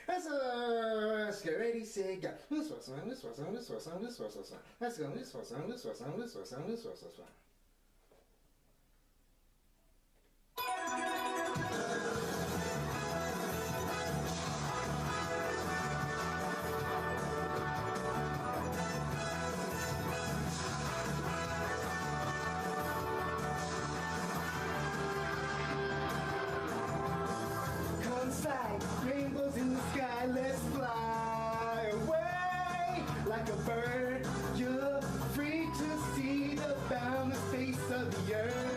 Let's get ready, say go. This was on, this was on, this was on, this was on. Let's go, this was on, this was on, this was on, this was on. Confide, rainbows in the sky, let's fly away like a bird. You're free to see the boundless face of the earth.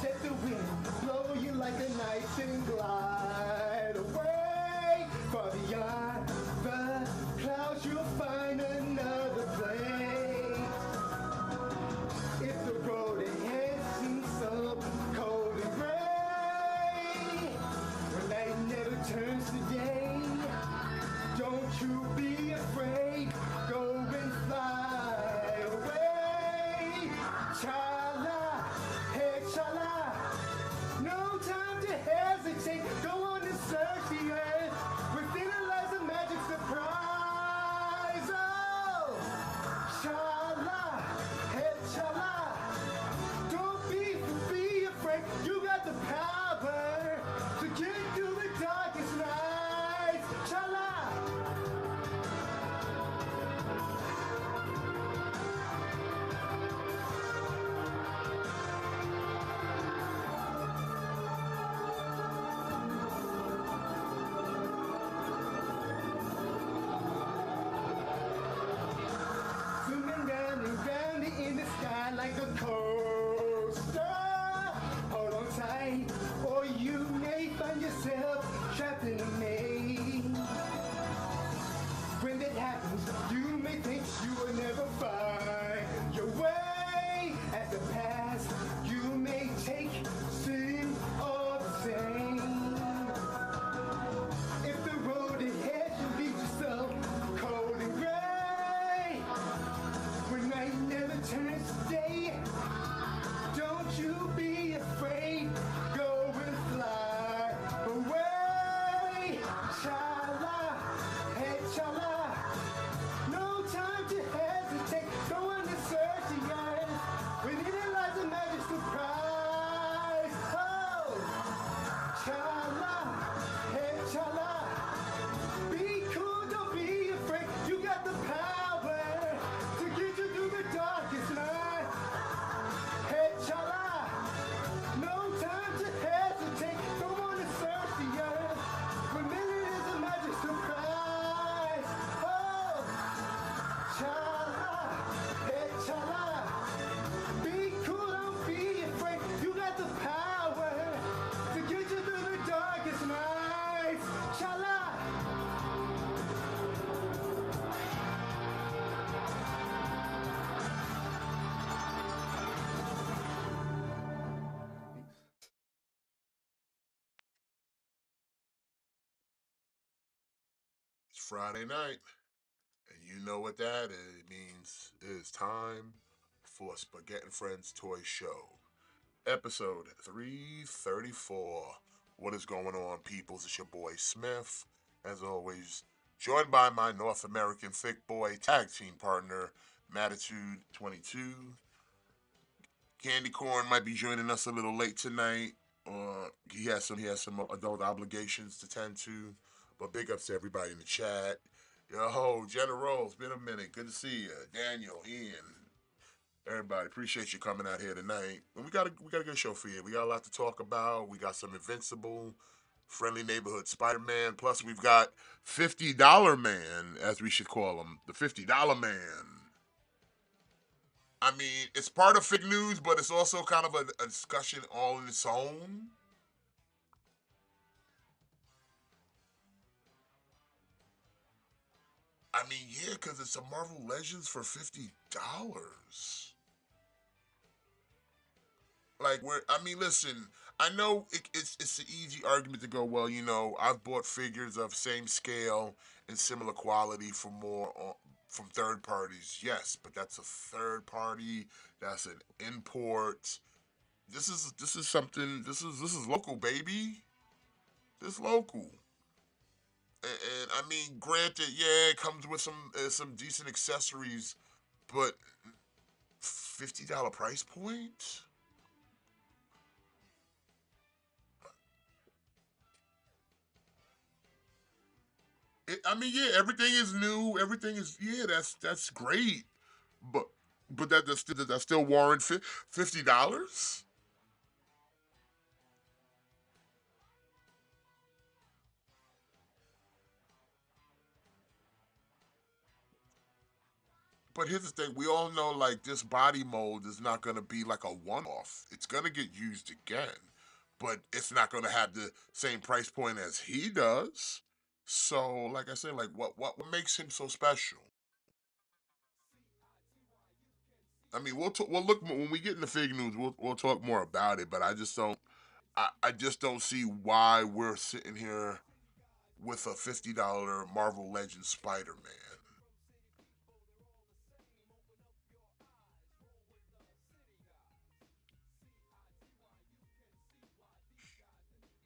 Let the wind blow you like a knife and glide away. For beyond the clouds, you'll find another place. If the road ahead seems so cold and gray, when night never turns to day, don't you be afraid. Go and fly away. Chala, hey chala. No time to hesitate. Go on and search the earth. Within it lies a magic surprise. Oh, chala, hey chala. Don't be afraid. You got the power to get through the darkest nights. Chala. Swimming round and round in the sky like a coaster. Hold on tight, or you may find yourself trapped in a maze. When that happens, you may think you will never find your way. At the past, you may take seem all the same. If the road ahead should be just so cold and gray, when night never turns to day, don't you be afraid. Go and fly away. Chala, hey chala. No time to hesitate. Go on and search the earth. Within it lies a magic surprise. Oh, chala, hey chala. Be cool, don't be afraid. You got the power to get you through the darkest night. Hey, chala, no time to hesitate. Go on and search the earth. For me, it is a magic surprise. Oh, chala, hey, chala. Be cool, don't be afraid. You got the power to get you through the darkest nights. Chala. It's Friday night, and you know what that is. It means it is time for Spaghetti and Friends Toy Show, episode 334. What is going on, peoples? It's your boy Smith, as always, joined by my North American thick boy tag team partner, Matitude 22. Candy Corn might be joining us a little late tonight. He has some adult obligations to tend to. But big ups to everybody in the chat. Yo, General, it's been a minute. Good to see you. Daniel, Ian, everybody. Appreciate you coming out here tonight. And we got a good show for you. We got a lot to talk about. We got some Invincible, Friendly Neighborhood Spider-Man. Plus we've got $50 Man, as we should call him. The $50 Man. I mean, it's part of fake news, but it's also kind of a discussion all in its own. I mean, yeah, because it's a Marvel Legends for $50. Like, where I mean, listen, I know it's an easy argument to go. Well, I've bought figures of same scale and similar quality for from third parties. Yes, but that's a third party. That's an import. This is something. This is local, baby. This local. And I mean, granted, yeah, it comes with some decent accessories, but $50 price point. I mean, yeah, everything is new. Everything is yeah, that's great. But does that still warrant $50? But here's the thing: we all know like this body mold is not gonna be like a one-off. It's gonna get used again, but it's not gonna have the same price point as he does. So, like I said, like what makes him so special? I mean, we'll look when we get into fig news. We'll talk more about it. But I just don't see why we're sitting here with a $50 Marvel Legends Spider Man.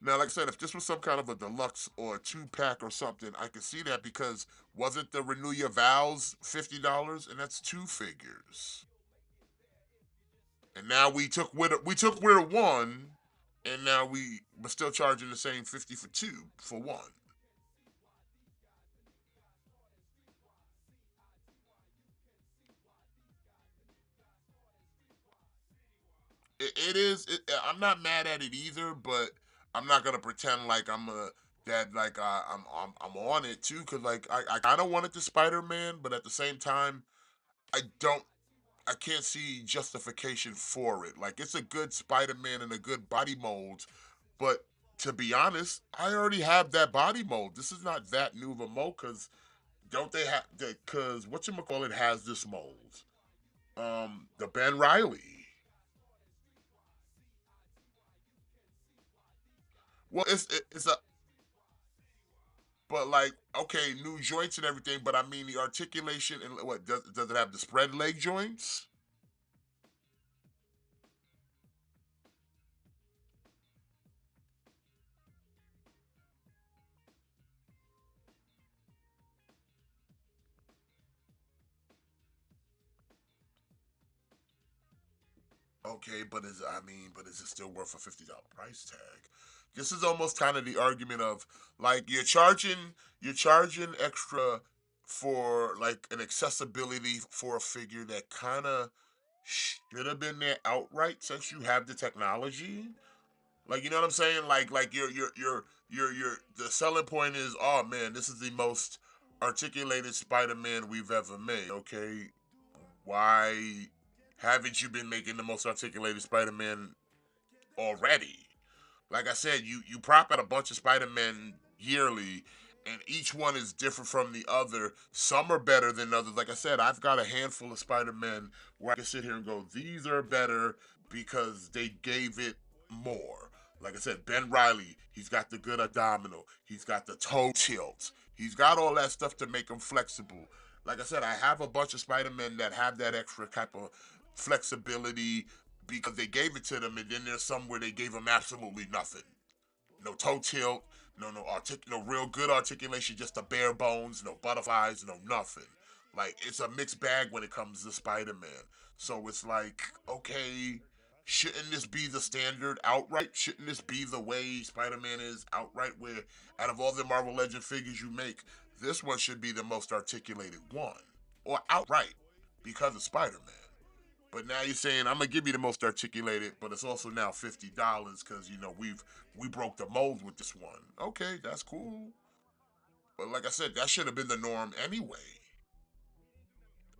Now, like I said, if this was some kind of a deluxe or a 2-pack or something, I could see that because wasn't the Renew Your Vows $50 and that's two figures. And now we took with one, and now we're still charging the same 50 for two for one. It is. I'm not mad at it either, but I'm not gonna pretend like I'm a that like I'm on it too, cause like I kind of wanted the Spider Man, but at the same time I don't I can't see justification for it. Like it's a good Spider Man and a good body mold, but to be honest, I already have that body mold. This is not that new of a mold, cause don't they have that? Cause whatchamacallit has this mold. The Ben Riley. Well, it's a but like okay, new joints and everything. But I mean the articulation and what does it have the spread leg joints? Okay, but but is it still worth a $50 price tag? This is almost kind of the argument of like you're charging extra for like an accessibility for a figure that kind of should have been there outright since you have the technology. Like you know what I'm saying? Like your the selling point is, oh man, this is the most articulated Spider-Man we've ever made. Okay, why haven't you been making the most articulated Spider-Man already? Like I said, you prop out a bunch of Spider-Man yearly, and each one is different from the other. Some are better than others. Like I said, I've got a handful of Spider-Man where I can sit here and go, these are better because they gave it more. Like I said, Ben Riley, he's got the good abdominal. He's got the toe tilt. He's got all that stuff to make him flexible. Like I said, I have a bunch of Spider-Men that have that extra type of flexibility because they gave it to them, and then there's some where they gave them absolutely nothing. No toe tilt, no real good articulation, just the bare bones, no butterflies, no nothing. Like it's a mixed bag when it comes to Spider-Man. So it's like, okay, shouldn't this be the standard outright? Shouldn't this be the way Spider-Man is outright? Where out of all the Marvel Legend figures you make, this one should be the most articulated one, or outright because of Spider-Man. But now you're saying I'm gonna give you the most articulated, but it's also now $50 because we broke the mold with this one. Okay, that's cool. But like I said, that should have been the norm anyway.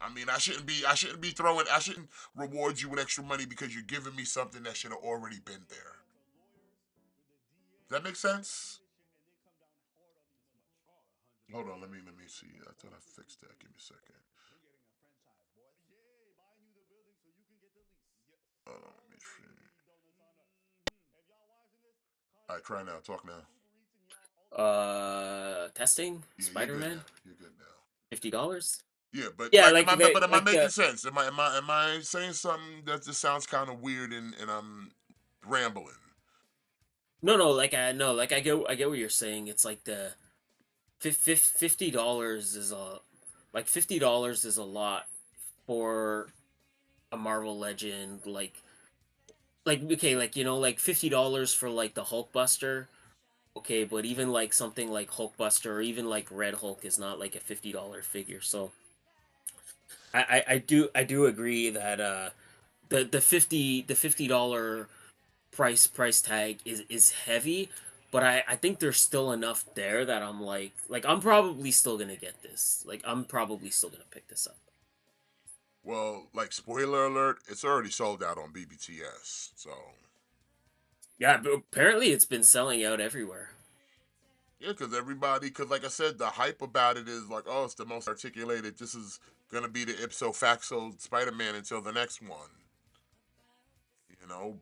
I mean, I shouldn't reward you with extra money because you're giving me something that should have already been there. Does that make sense? Hold on, let me see. I thought I fixed that. Give me a second. Hold on, let me see. All right, try now. Talk now. Testing Yeah, you're Spider good Man, now. You're good now. $50. Yeah, but Yeah, like, like the am I like making the sense? Am I saying something that just sounds kind of weird and I'm rambling? no, no, like I no, like I get what you're saying. It's like $50 is $50 is a lot for a Marvel Legend. Okay, $50 for like the Hulkbuster. Okay, but even like something like Hulkbuster or even like Red Hulk is not like a $50 figure. So I do agree that the $50 price tag is heavy, but I think there's still enough there that I'm probably still gonna get this. Like I'm probably still gonna pick this up. Well, like spoiler alert, it's already sold out on BBTS. So Yeah, but apparently it's been selling out everywhere. yeah, because everybody, because like I said, the hype about it is like, oh, it's the most articulated. This is gonna be the ipso facto Spider-Man until the next one.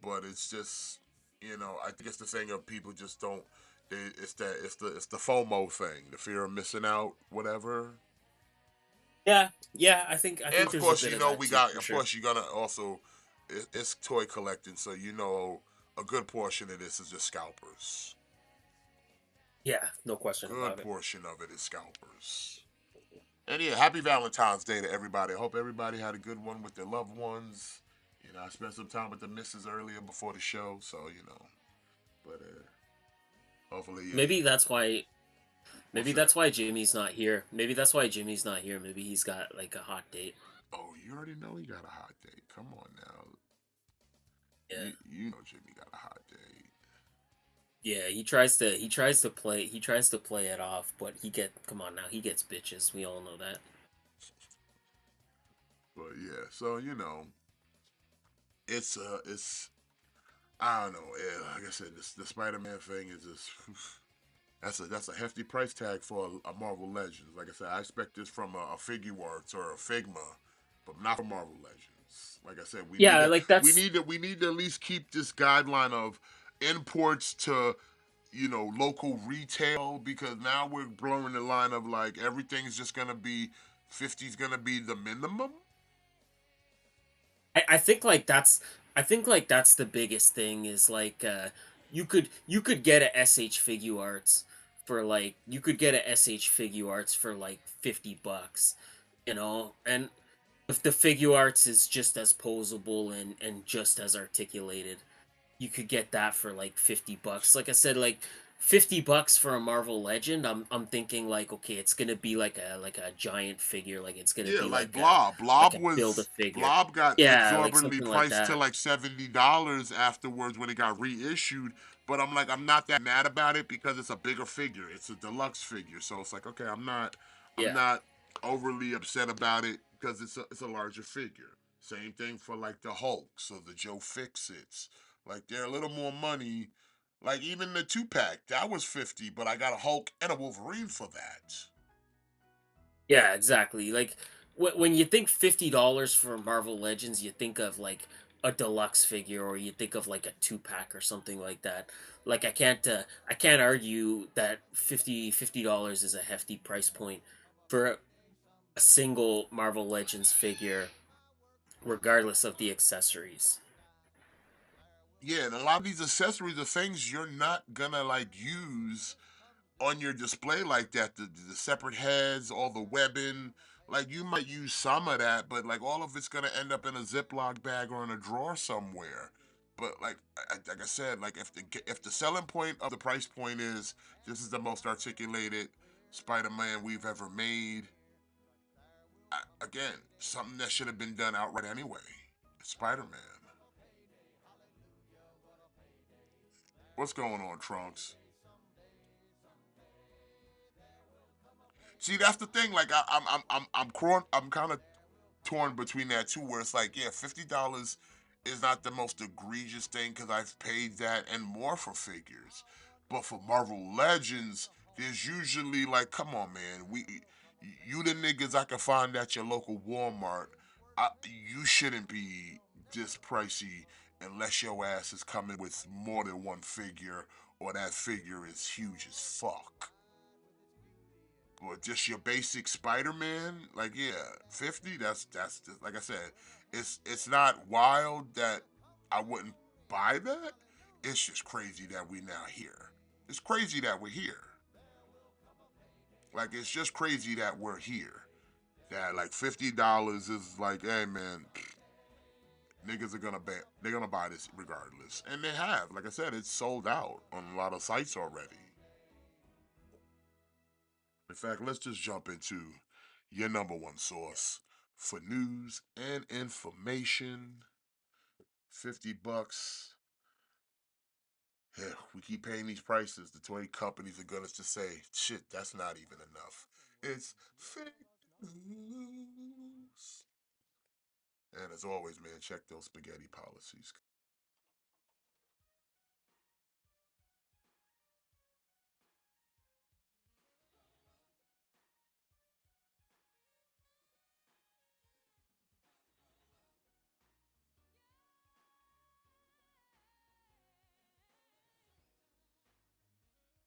But it's just, I think it's the thing of people just don't. It's the FOMO thing, the fear of missing out, whatever. Yeah, yeah, I think And of there's a course, bit of that too for of sure. course, you're gonna also, it's toy collecting, so a good portion of this is just scalpers. Yeah, no question Good about it. portion of it is scalpers. And yeah, happy Valentine's Day to everybody. I hope everybody had a good one with their loved ones. I spent some time with the missus earlier before the show, so but hopefully, Maybe that's why what's maybe that? that's why Jimmy's not here. Maybe that's why Jimmy's not here. Maybe he's got like a hot date. Oh, you already know he got a hot date. Come on now, Yeah. you know Jimmy got a hot date. Yeah, he tries to play it off, but come on now, he gets bitches. We all know that. But yeah, so it's I don't know. Yeah, like I said, the Spider-Man thing is just that's a hefty price tag for a Marvel Legends. Like I said, I expect this from a Figuarts or a Figma, but not from Marvel Legends. Like I said, we need Yeah, to like we that's need to we need to at least keep this guideline of imports to local retail, because now we're blurring the line of like everything's just gonna be 50's gonna be the minimum. I think that's the biggest thing is you could get a SH Figure Arts for like $50, and if the Figure Arts is just as posable and just as articulated, you could get that for like $50. Like I said, like $50 for a Marvel Legend. I'm thinking like, okay, it's gonna be like a giant figure, like it's gonna Yeah, be like like a Blob. like a build a figure. Blob got Yeah, like exorbitantly something like priced to that. like $70 afterwards when it got reissued. But I'm not that mad about it because it's a bigger figure. It's a deluxe figure, so it's like okay, I'm Yeah. not overly upset about it because it's a larger figure. Same thing for like the Hulks or the Joe Fixits. Like they're a little more money. Like even the 2-pack that was 50, but I got a Hulk and a Wolverine for that. Yeah, exactly. Like when you think $50 for Marvel Legends, you think of like a deluxe figure, or you think of like a two-pack or something like that. Like I can't argue that $50 is a hefty price point for a single Marvel Legends figure, regardless of the accessories. Yeah, and a lot of these accessories are things you're not gonna like use on your display like that. The separate heads, all the webbing. Like you might use some of that, but like all of it's gonna end up in a Ziploc bag or in a drawer somewhere. But like I said, like if the selling point of the price point is this is the most articulated Spider-Man we've ever made, again, something that should have been done outright anyway. Spider-Man. What's going on, Trunks? See, that's the thing. Like I'm kind of torn between that too, where it's like, yeah, $50 is not the most egregious thing because I've paid that and more for figures, but for Marvel Legends, there's usually like, come on, man, you the niggas I can find at your local Walmart. You shouldn't be this pricey unless your ass is coming with more than one figure or that figure is huge as fuck. Or just your basic Spider-Man, like yeah, 50. That's just, like I said, it's not wild that I wouldn't buy that. It's just crazy that we now here. It's crazy that we're here. Like it's just crazy that we're here. That like $50 is like, hey man, niggas are gonna buy. They're gonna buy this regardless, and they have. Like I said, it's sold out on a lot of sites already. In fact, let's just jump into your number one source for news and information. $50. Yeah, we keep paying these prices. The toy companies are gonna just say, shit, that's not even enough. It's fake news. And as always, man, check those spaghetti policies.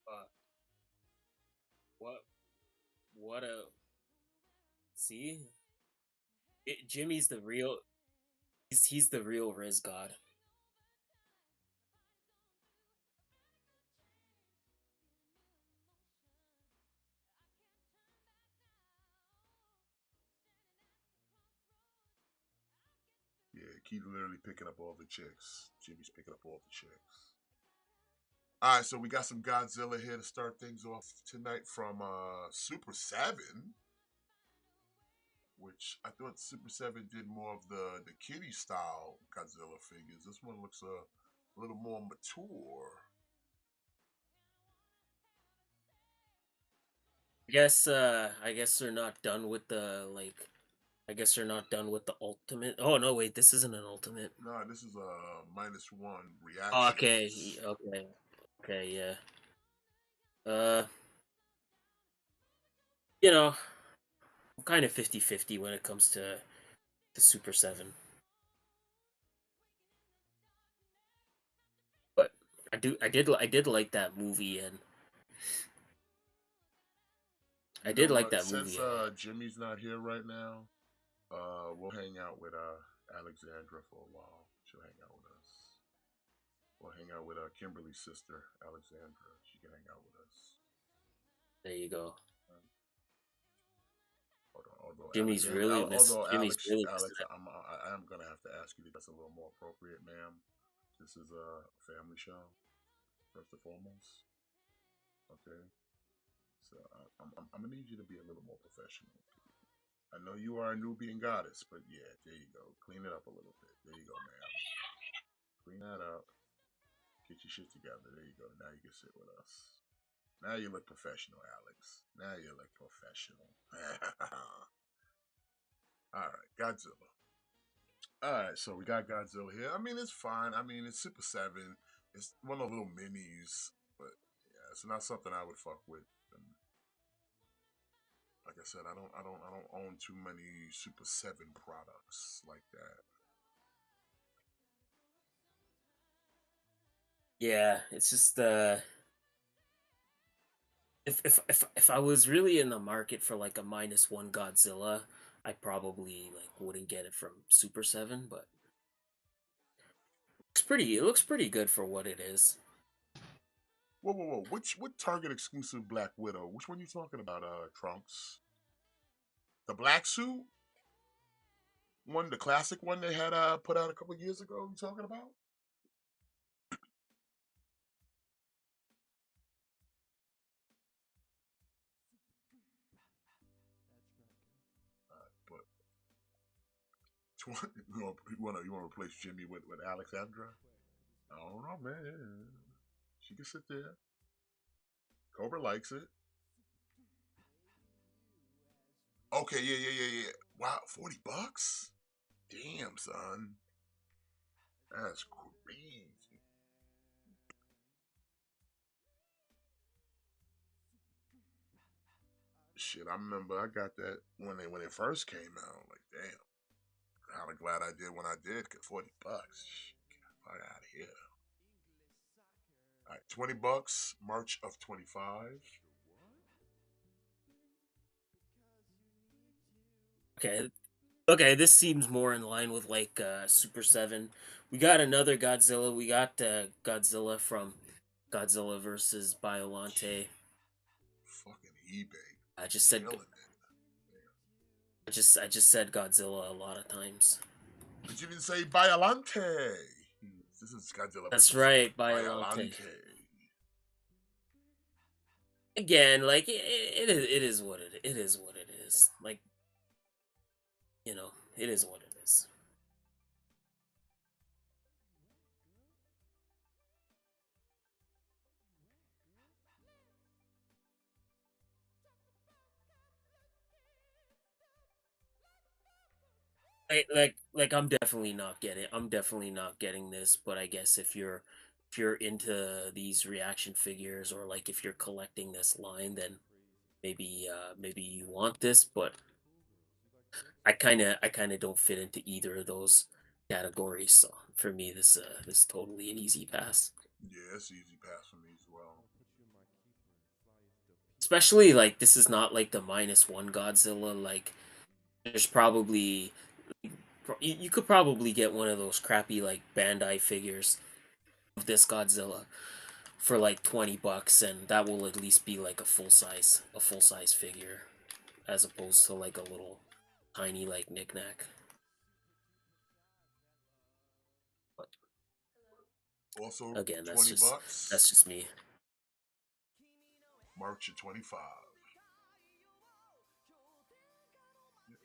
Uh, what what a see? Jimmy's the real. He's the real Riz God. Yeah, Keith literally picking up all the chicks. Jimmy's picking up all the chicks. All right, so we got some Godzilla here to start things off tonight from Super 7, which I thought Super 7 did more of the kiddie style Godzilla figures. This one looks a little more mature. I guess they're not done with the like. I guess they're not done with the ultimate. Oh no, wait, this isn't an ultimate. No, this is a -1 Oh, okay, reactions. okay, okay, yeah. Uh, you know, I'm kind of 50-50 when it comes to the Super 7. But I did like that movie, and I You know did like what? that Since movie a lot. Jimmy's not here right now, we'll hang out with Alexandra for a while. She'll hang out with us. We'll hang out with Kimberly's sister, Alexandra. She can hang out with us. There you go. Um, although Alexander, although Jimmy's really missing Alex, that. I am gonna have to ask you to that's a little more appropriate, ma'am. This is a family show, first and foremost. Okay, so I'm gonna need you to be a little more professional. I know you are a Nubian goddess, but yeah, there you go. Clean it up a little bit. There you go, ma'am. Clean that up. Get your shit together. There you go. Now you can sit with us. Now you look professional, Alex. Now you look professional. All right, Godzilla. All right, so we got Godzilla here. I mean, it's fine. I mean, it's Super 7. It's one of the little minis, but yeah, it's not something I would fuck with. And like I said, I don't own too many Super 7 products like that. Yeah, it's just if I was really in the market for like a -1 Godzilla, I probably like wouldn't get it from Super 7, but it looks pretty good for what it is. Whoa, whoa, whoa! What Target exclusive Black Widow? Which one you talking about? Trunks, the black suit one, the classic one they had put out a couple years ago. You talking about? But you want to replace Jimmy with Alexandra? I don't know, man. She can sit there. Cobra likes it. Okay, yeah, yeah, yeah, yeah. Wow, $40? Damn, son, that's crazy. Shit, I remember I got that when it first came out. Like, damn, kind of glad I did when I did. Cause $40, shit, get the fuck out of here. All right, $20, March of 25. Okay, okay, this seems more in line with like Super 7. We got another Godzilla. We got Godzilla from Godzilla versus Biolante. Fucking eBay. I just said Killing it. I just said Godzilla a lot of times. But you didn't say Biolante. This is Godzilla That's versus right, Biolante. Biolante. Again, like it is what it is what it is. Like, it is what it is. Like I'm definitely not getting this, but I guess if you're into these reaction figures, or like if you're collecting this line, then maybe you want this, but I kind of don't fit into either of those categories. So for me, this is totally an easy pass. Yeah, it's easy pass for me as well. Especially like this is not like the -1 Godzilla. Like there's probably you could probably get one of those crappy like Bandai figures of this Godzilla for like $20, and that will at least be like a full size figure, as opposed to like a little tiny like knickknack. But Also, again, that's 20 just bucks. that's just me. March of 25.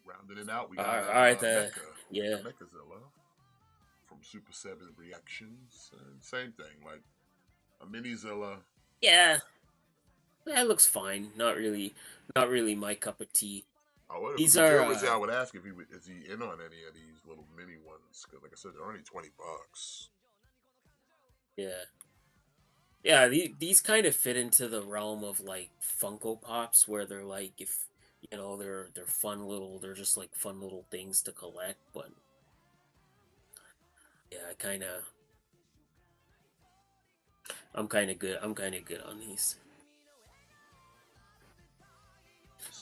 Rounding it out, we All got right, all right, Mecha. We yeah, got Mechazilla from Super 7 Reactions. And same thing, like a mini Zilla. yeah, that looks fine. Not really my cup of tea. Oh, well, if it was These a are, Original, I would ask if is he in on any of these little mini ones? Because, like I said, they're only 20 bucks. yeah, yeah. These kind of fit into the realm of like Funko Pops, where they're like, if they're fun little, they're just like fun little things to collect. But yeah, I'm kind of good on these.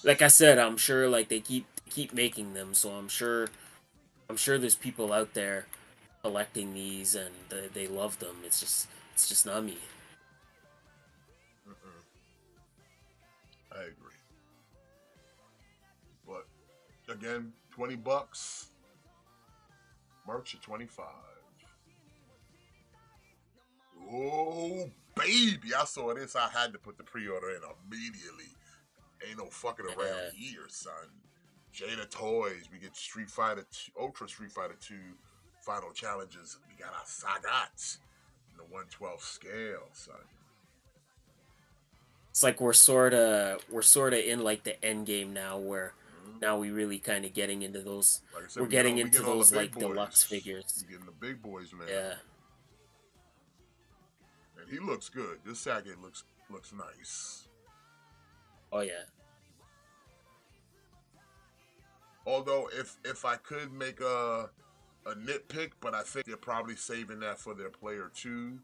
Like I said, I'm sure like they keep making them, so I'm sure there's people out there collecting these, and they love them. It's just not me. Mm-mm, I agree. But again, 20 bucks. March of 25. Oh, baby. I saw this. I had to put the pre order in immediately. Ain't no fucking around Yeah, here, son. Jada Toys. We get Street Fighter 2, Ultra Street Fighter 2 Final Challenges. We got our Sagat in the 112 scale, son. it's like we're sorta in like the end game now, where Mhm. now we really kind of getting into those. Like I said, We're getting we into getting all the those big like deluxe boys. We figures. getting the big boys now. Yeah. And he looks good. This Sagat looks nice. Oh yeah. Although if I could make a nitpick, but I think they're probably saving that for their player two,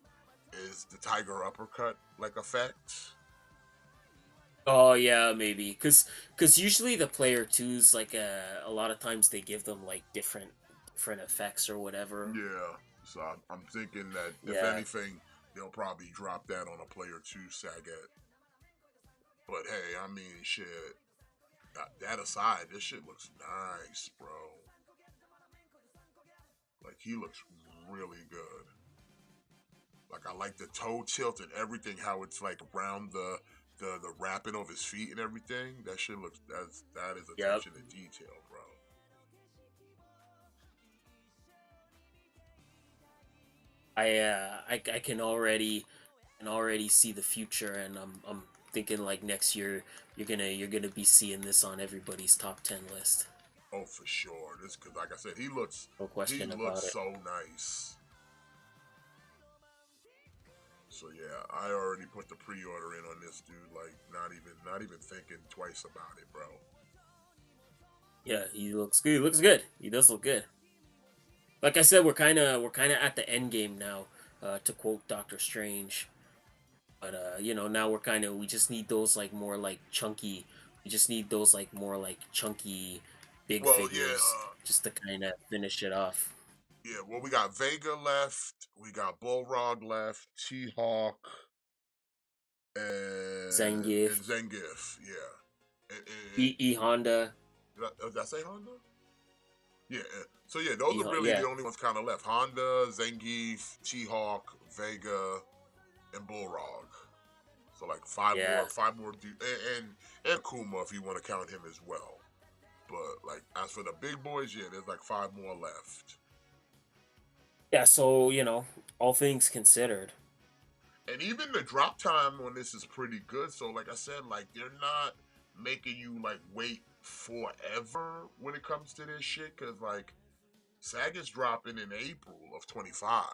is the Tiger Uppercut like effect. Oh yeah, maybe because usually the player twos like a lot of times they give them like different effects or whatever. Yeah. So I'm thinking that if Yeah. anything, they'll probably drop that on a player two Sagat. But hey, I mean, shit. That aside, this shit looks nice, bro. Like he looks really good. Like I like the toe tilt and everything. How it's like around the wrapping of his feet and everything. That shit looks that is Yep. attention to detail, bro. I can already see the future, and I'm thinking like next year you're gonna be seeing this on everybody's top 10 list. Oh, for sure. This because like I said, No he question looks about it. so nice. So yeah, I already put the pre-order in on this dude. Like not even thinking twice about it, bro. Yeah, he looks good. He looks good. He does look good. Like I said, we're kind of at the end game now, to quote Doctor Strange. But now we just need those like more like chunky. We just need those like more like chunky, big Well, yeah, figures just to kind of finish it off. yeah. Well, we got Vega left. We got Bullrog left. T Hawk and Zangief. Zangief. Yeah. E Honda. Did I say Honda? Yeah. So yeah, those are really Yeah, the only ones kind of left: Honda, Zangief, T-Hawk, Vega, and Bullrog. So like yeah, five more, and Kuma if you want to count him as well. But like as for the big boys, yeah, there's like five more left. yeah. So all things considered, And even the drop time on this is pretty good. So like I said, like they're not making you like wait forever when it comes to this shit. Cause like SAG is dropping in April of 25.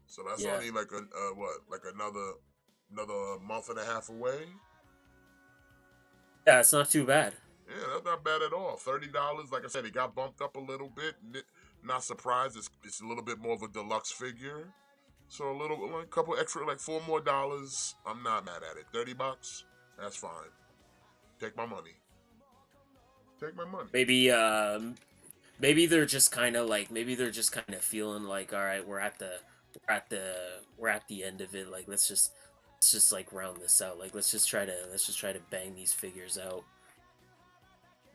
So that's yeah, only like a what, like another month and a half away. yeah. It's not too bad. Yeah, that's not bad at all. $30. Like I said, it got bumped up a little bit. Not surprised. It's a little bit more of a deluxe figure. So a little, like, a couple extra, like $4 more. I'm not mad at it. $30. That's fine. Take my money. Take my money. Maybe they're just kind of like feeling like, all right, we're at the end of it. Like let's just like round this out. Like let's just try to bang these figures out.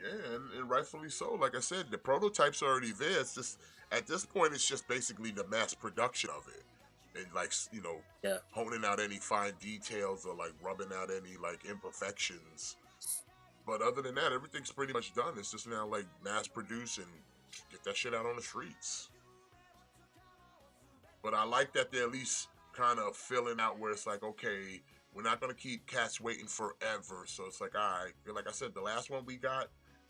Yeah, and rightfully so. Like I said, the prototype's already there. It's just at this point, it's just basically the mass production of it, and like Yeah, honing out any fine details or like rubbing out any like imperfections. But other than that, everything's pretty much done. It's just now like mass produce and get that shit out on the streets. But I like that they're at least kind of filling out where it's like, okay, we're not gonna keep cats waiting forever. So it's like, all right, like I said, the last one we got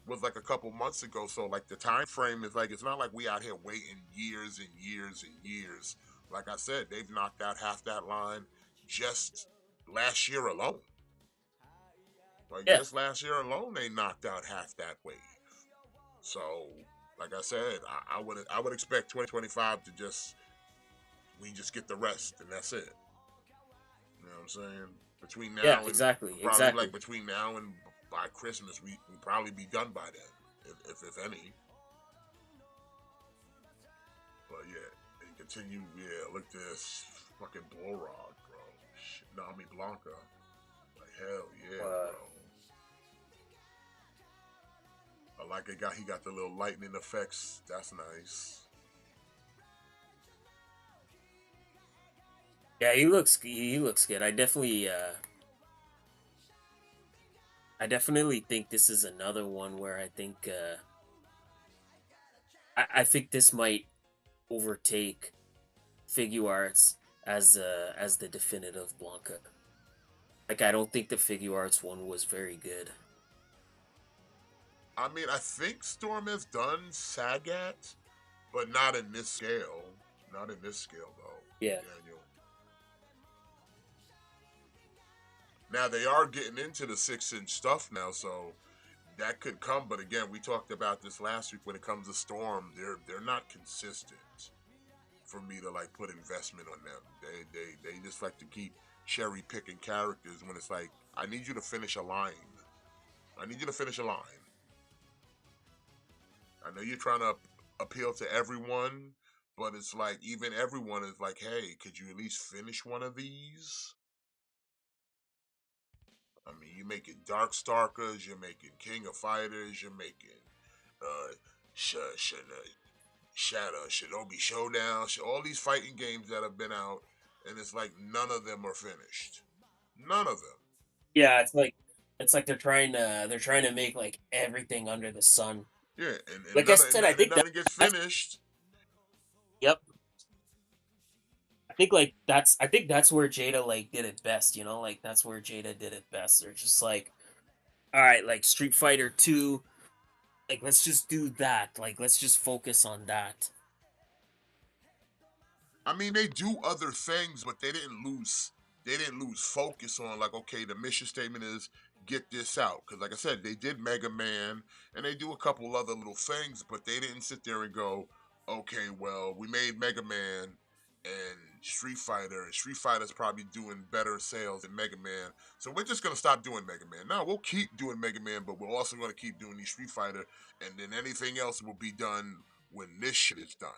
was like a couple months ago. So like the time frame is like it's not like we out here waiting years and years and years. Like I said, they've knocked out half that line just last year alone. Like yeah, just last year alone, they knocked out half that wave. So, like I said, I would expect 2025 to just we just get the rest and that's it. You know what I'm saying? Between yeah. now and Exactly, probably like exactly. between now and by Christmas, we probably be done by then, if any. But yeah, and continue. Yeah, look at this fucking Bullrog, bro. Shit, Nami Blanca. Like hell yeah, Uh, bro. I like it. He got the little lightning effects. That's nice. yeah, he looks good. I definitely think this is another one where I think this might overtake Figure Arts as the definitive Blanca. Like I don't think the Figure Arts one was very good. I mean, I think Storm has done Sagat, but not in this scale. Not in this scale, though, Yeah. Daniel. Now they are getting into the 6-inch stuff now, so that could come. But again, we talked about this last week. When it comes to Storm, they're not consistent for me to like put investment on them. They just like to keep cherry picking characters when it's like I need you to finish a line. I need you to finish a line. I know you're trying to appeal to everyone, but it's like even everyone is like, hey, could you at least finish one of these? I mean, you're making Dark Stalkers, you're making King of Fighters, you're making uh, Shadow, Shinobi Showdown, all these fighting games that have been out, and it's like none of them are finished. None of them. Yeah, it's like they're trying to make like everything under the sun. Yeah, Like I said, I and think nothing gets that's finished. yep. I think that's where Jada like did it best, like that's where Jada did it best. They're just like, all right, like Street Fighter 2, like let's just do that. Like let's just focus on that. I mean, they do other things, but they didn't lose. They didn't lose focus on like, okay, the mission statement is get this out. Because, like I said, they did Mega Man, and they do a couple other little things, but they didn't sit there and go, okay, well, we made Mega Man and Street Fighter, and Street Fighter's probably doing better sales than Mega Man, so we're just gonna stop doing Mega Man. No, we'll keep doing Mega Man, but we're also gonna keep doing these Street Fighter, and then anything else will be done when this shit is done.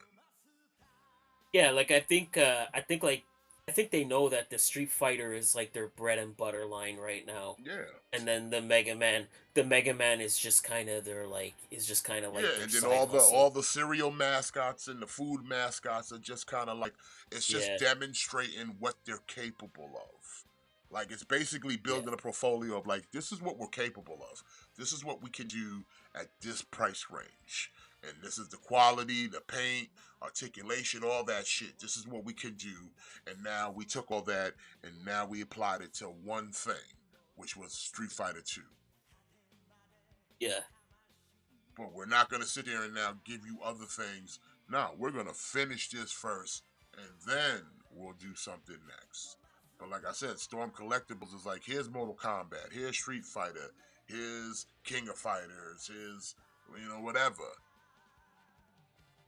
Yeah, like I think like I think they know that the Street Fighter is like their bread and butter line right now. Yeah. And then the Mega Man is just kind of Yeah, their and then side all hustle. the cereal mascots and the food mascots are just kind of like it's just Yeah, demonstrating what they're capable of. Like it's basically yeah, building a portfolio of like this is what we're capable of. This is what we can do at this price range. And this is the quality, the paint, articulation, all that shit. This is what we can do. And now we took all that and now we applied it to one thing, which was Street Fighter 2. yeah, But we're not going to sit there and now give you other things. No, we're going to finish this first and then we'll do something next. But like I said, Storm Collectibles is like, here's Mortal Kombat, here's Street Fighter, here's King of Fighters, here's, whatever.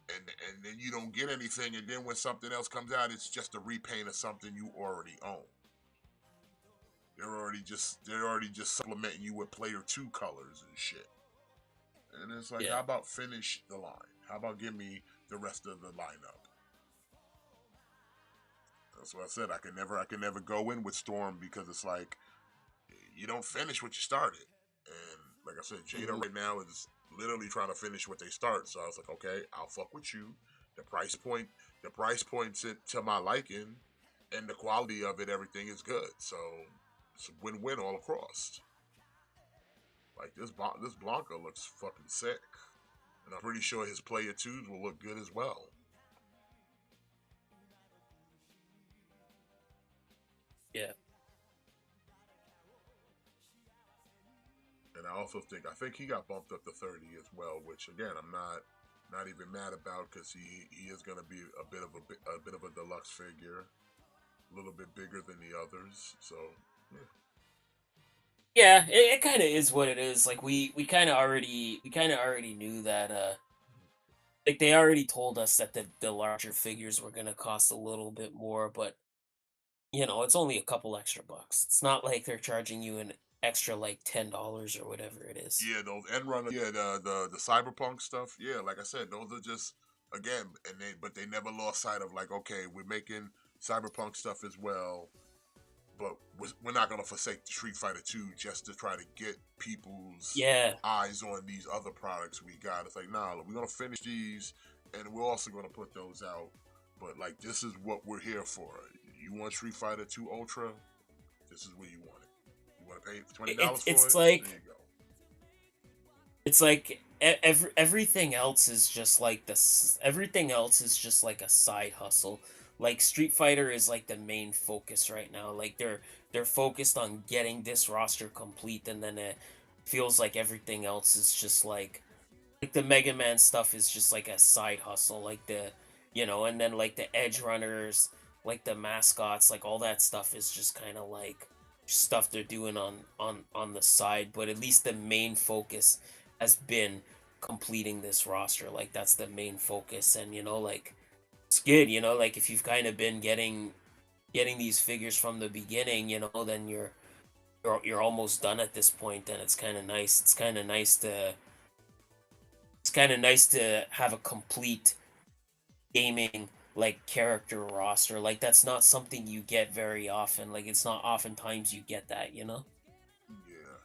And then you don't get anything, and then when something else comes out, it's just a repaint of something you already own. They're already just supplementing you with player two colors and shit. And it's like, yeah. how about finish the line? How about give me the rest of the lineup? That's what I said. I can never go in with Storm because it's like you don't finish what you started. And like I said, Jada Hmm. right now is literally trying to finish what they start. So I was like, okay, I'll fuck with you. The price point's to my liking, and the quality of it, everything is good. So it's a win-win all across. Like this Blanca looks fucking sick. And I'm pretty sure his player twos will look good as well. Yeah. And I think he got bumped up to 30 as well, which again I'm not even mad about because he is going to be a bit of a deluxe figure, a little bit bigger than the others. So yeah, Yeah, it kind of is what it is. Like we kind of already knew that like they already told us that the larger figures were going to cost a little bit more, but it's only a couple extra bucks. It's not like they're charging you an extra like $10 or whatever it is. yeah, those end runner, yeah, the cyberpunk stuff, yeah, like I said, those are just again, but they never lost sight of like, okay, we're making cyberpunk stuff as well, but we're not gonna forsake the Street Fighter 2 just to try to get people's Yeah. eyes on these other products we got. It's like, nah, we're gonna finish these, and we're also gonna put those out. But like, this is what we're here for. You want Street Fighter 2 Ultra? This is where you want it. You want to pay twenty It, dollars for it's it? There like you go. it's like everything else is just like everything else is just like a side hustle. Like Street Fighter is like the main focus right now. Like they're focused on getting this roster complete, and then it feels like everything else is just like the Mega Man stuff is just like a side hustle, like and then like the Edge Runners, like the mascots, like all that stuff is just kind of like stuff they're doing on the side. But at least the main focus has been completing this roster. Like that's the main focus, and like it's good. Like if you've kind of been getting these figures from the beginning, then you're almost done at this point, and it's kind of nice. It's kind of nice to have a complete gaming like character roster. Like that's not something you get very often. Like it's not oftentimes you get that. Yeah.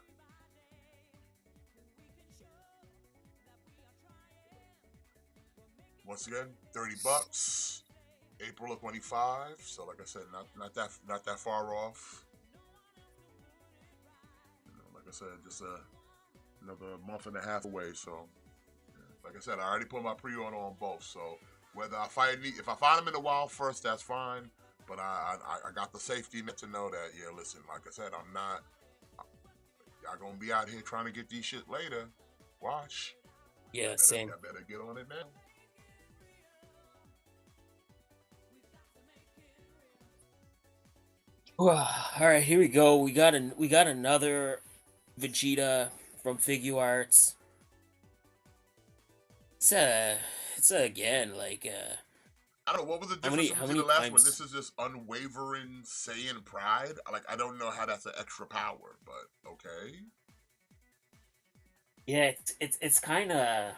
Once again, $30. April of 25. So like I said, not that far off. Like I said, just another month and a half away. So like I said, I already put my pre-order on both. So whether if I find them in the wild first, that's fine. But I got the safety net to know that listen, like I said, I'm not. Y'all gonna be out here trying to get these shit later. Watch. Yeah, I same. better get on it now. All right, here we go. We got another Vegeta from Figure Arts. It's again like I don't know what was the how difference many from how to the many last one. times. This is just unwavering Saiyan pride. Like I don't know how that's an extra power, but okay. Yeah, it's kind of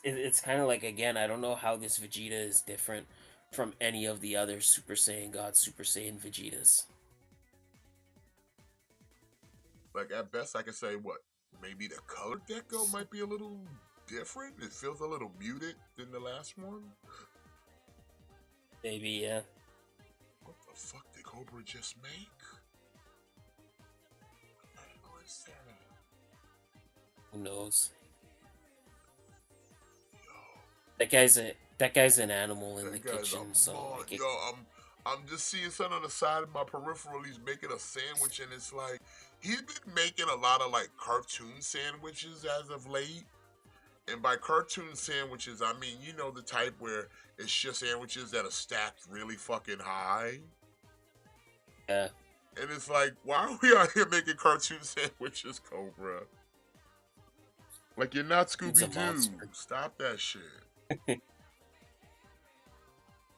it's kind of like, again, I don't know how this Vegeta is different, from any of the other Super Saiyan God, Super Saiyan Vegetas. Like at best, I can say what maybe the color deco might be a little different. It feels a little muted than the last one. Maybe, yeah. What the fuck did Cobra just make? What the hell is that? Who knows? Yo, That guy's an animal in the that guy's kitchen, a so mon. like it, Yo, I'm just seeing something on the side of my peripheral. He's making a sandwich, and it's like he's been making a lot of like cartoon sandwiches as of late. And by cartoon sandwiches, I mean you know the type where it's just sandwiches that are stacked really fucking high. yeah, And it's like, why are we out here making cartoon sandwiches, Cobra? Like you're not it's a Scooby Doo. monster. Stop that shit.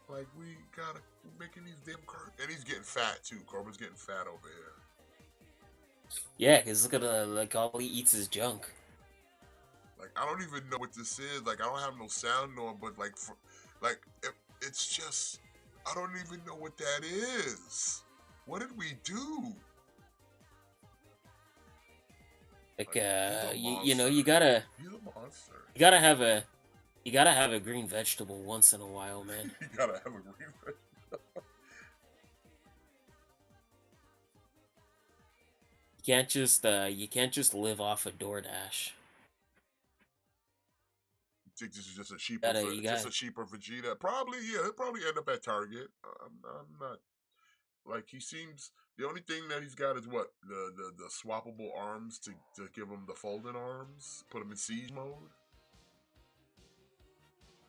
Like we're making these damn cartoons, and he's getting fat too. Cobra's getting fat over here. Yeah, because look at like all he eats is junk. Like I don't even know what this is. Like I don't have no sound on, but it's just I don't even know what that is. What did we do? Like He's a you know monster. He's a monster. you gotta have a you gotta have a green vegetable once in a while, man. You gotta have a green vegetable. You can't just live off a DoorDash. Think this is just a You gotta cheaper Vegeta? Probably, yeah. He'll probably end up at Target. I'm not like he seems. The only thing that he's got is what the swappable arms to give him the folding arms, put him in siege mode.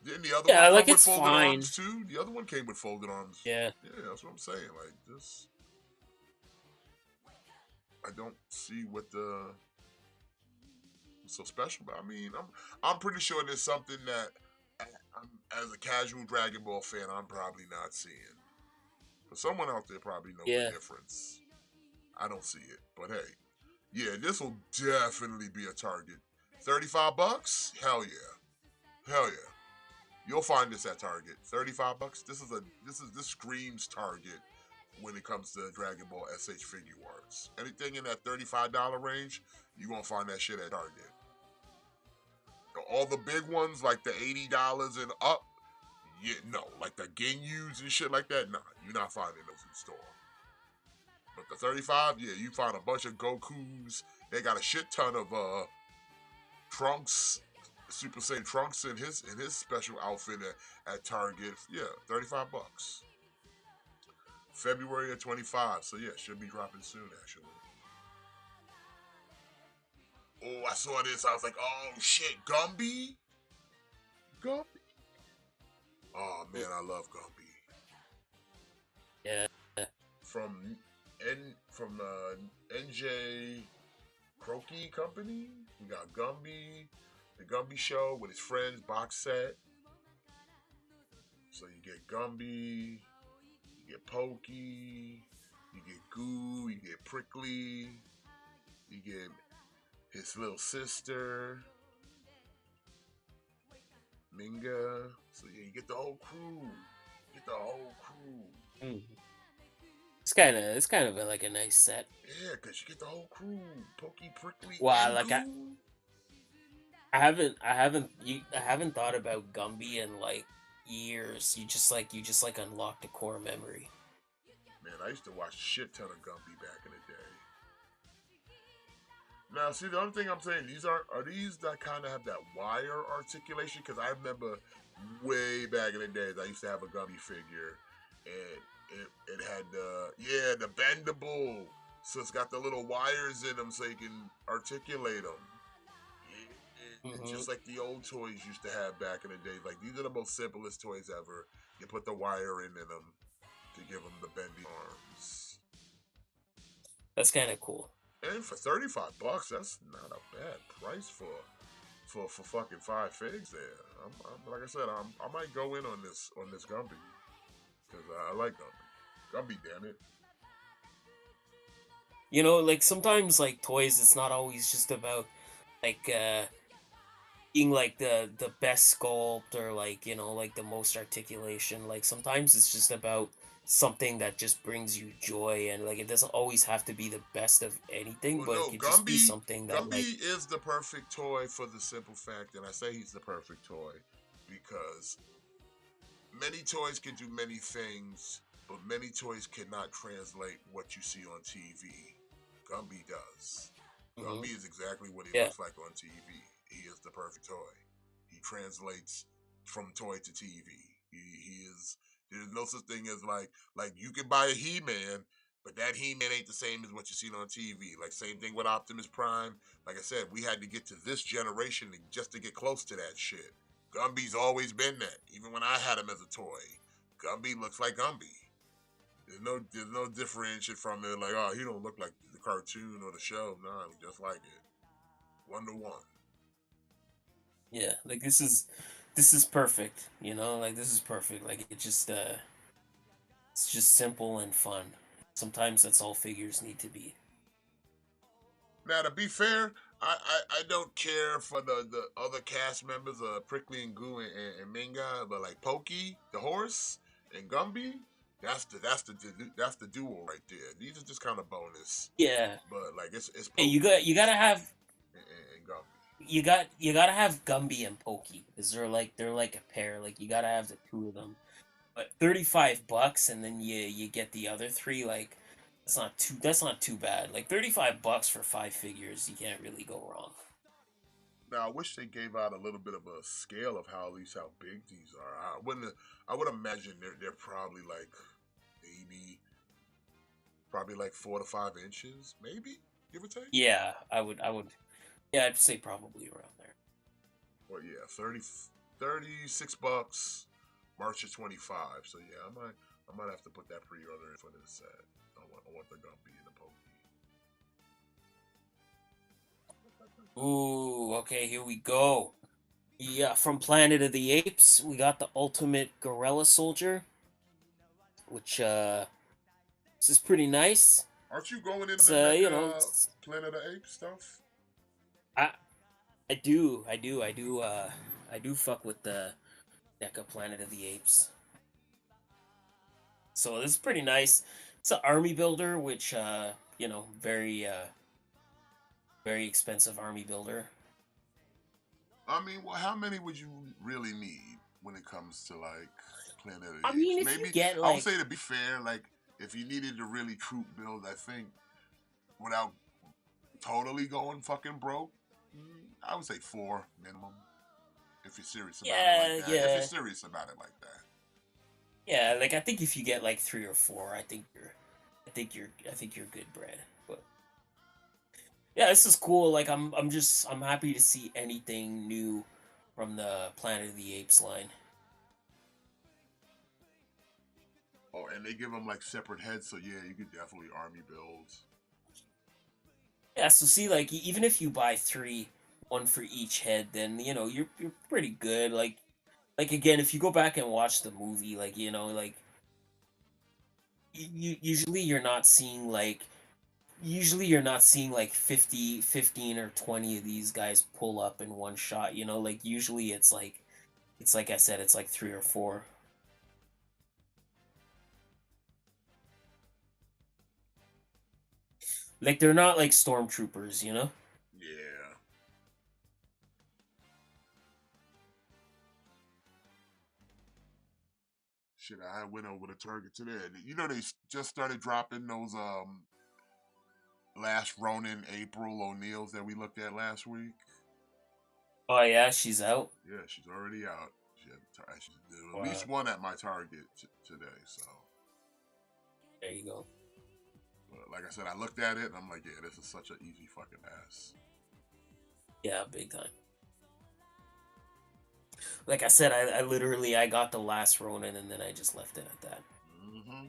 Didn't the other one yeah, come like with it's folded fine. arms too? The other one came with folded arms. Yeah, Yeah, that's what I'm saying. Like this, I don't see what the what's so special about. I mean, I'm pretty sure there's something that as a casual Dragon Ball fan, I'm probably not seeing. But someone out there probably knows yeah, the difference. I don't see it. But hey, yeah, this will definitely be a Target. $35? Hell yeah. Hell yeah. You'll find this at Target. $35? This screams Target when it comes to Dragon Ball SH figure arts. Anything in that $35 range, you're gonna find that shit at Target. All the big ones like the $80 and up, yeah, no, like the Genyus and shit like that, nah, you're not finding those in the store. But the 35, yeah, you find a bunch of Gokus. They got a shit ton of Trunks, Super Saiyan Trunks in his special outfit at Target. Yeah, $35. February of 25. So yeah, should be dropping soon actually. Oh, I saw this. I was like, oh shit, Gumby? Gumby? Oh man, I love Gumby. yeah. From NJ Croaky Company. We got Gumby, the Gumby Show with his friends box set. So you get Gumby, you get Pokey, you get Goo, you get Prickly, you get his little sister, Minga. So yeah, you get the whole crew. Get the whole crew. Mm. It's kind of like a nice set. Yeah, cause you get the whole crew. Pokey, Prickly, Wow, and like Goo. I haven't thought about Gumby in like years. You just like unlocked a core memory. Man, I used to watch a shit ton of Gumby back in the day. Now, see, the only thing I'm saying, are these that kind of have that wire articulation? Because I remember way back in the days, I used to have a Gumby figure, and it had the bendable, so it's got the little wires in them so you can articulate them. It's just like the old toys used to have back in the day. Like these are the most simplest toys ever. You put the wire in them to give them the bendy arms. That's kind of cool. And for $35, that's not a bad price for fucking 5 figs there. I'm like I said, I might go in on this Gumby because I like Gumby. Gumby, damn it. You know, like sometimes like toys, it's not always just about like being like the best sculpt or like like the most articulation. Like sometimes it's just about something that just brings you joy, and like it doesn't always have to be the best of anything, Well, but it no, could just be something that like Gumby is the perfect toy for the simple fact, and I say he's the perfect toy because many toys can do many things, but many toys cannot translate what you see on TV. Gumby does. mhm, Gumby is exactly what he yeah. looks like on TV. He is the perfect toy. He translates from toy to TV. He is. There's no such thing as like you can buy a He-Man, but that He-Man ain't the same as what you seen on TV. Like same thing with Optimus Prime. Like I said, we had to get to this generation just to get close to that shit. Gumby's always been that. Even when I had him as a toy, Gumby looks like Gumby. There's no differentiation from it. Like, oh, he don't look like the cartoon or the show. No, just like it. 1 to 1. Yeah, like this is perfect, like this is perfect. Like it's just simple and fun. Sometimes that's all figures need to be. Now, to be fair, I don't care for the other cast members, Prickly and Goo and Minga, but like Pokey, the horse, and Gumby, that's the duo right there. These are just kind of bonus, Yeah. but like it's Hey, Pokey you gotta have and Gumby. you gotta have Gumby and Pokey because they're like a pair. Like you gotta have the two of them. But $35 and then you get the other three. Like that's not too bad. Like $35 for five figures, you can't really go wrong. Now, I wish they gave out a little bit of a scale of how at least how big these are. I wouldn't. I would imagine they're probably like maybe probably like 4 to 5 inches, maybe give or take. Yeah, I would. Yeah, I'd say probably around there. Well, yeah, 36 bucks, March of 25. So yeah, I might have to put that pre-order in for this set. I want the Gumpy and the Pokey. Ooh, okay, here we go. Yeah, from Planet of the Apes, we got the Ultimate Gorilla Soldier, which this is pretty nice. Aren't you going in It's on the neck it's, Planet of the Apes stuff? I I do fuck with the NECA Planet of the Apes. So this is pretty nice. It's an army builder, which very expensive army builder. I mean, well, how many would you really need when it comes to like Planet of I the Apes? mean, if you Maybe get I would like say to be fair, like if you needed to really troop build, I think without totally going fucking broke, I would say 4 minimum. If you're serious about it like yeah, that. If you're yeah, serious about it like that. yeah, like I think if you get like three or four, I think you're good, bread. But yeah, this is cool. Like I'm happy to see anything new from the Planet of the Apes line. Oh, and they give them like separate heads, so yeah, you could definitely army builds. Yeah, so see, like even if you buy three, one for each head, then you're pretty good. Like again, if you go back and watch the movie, like like usually you're not seeing like 50, 15, or 20 of these guys pull up in one shot. Like usually it's like I said, it's like three or four. Like they're not like stormtroopers. Yeah. Shit, I went over to Target today. You know they just started dropping those last Ronin April O'Neills that we looked at last week. Oh yeah, she's out. Yeah, she's already out. There's at Wow, least one at my Target today. So, there you go. but like I said, I looked at it and I'm like, yeah, this is such an easy fucking pass. Yeah, big time. Like I said, I literally I got the last Ronin and then I just left it at that. Mm-hmm.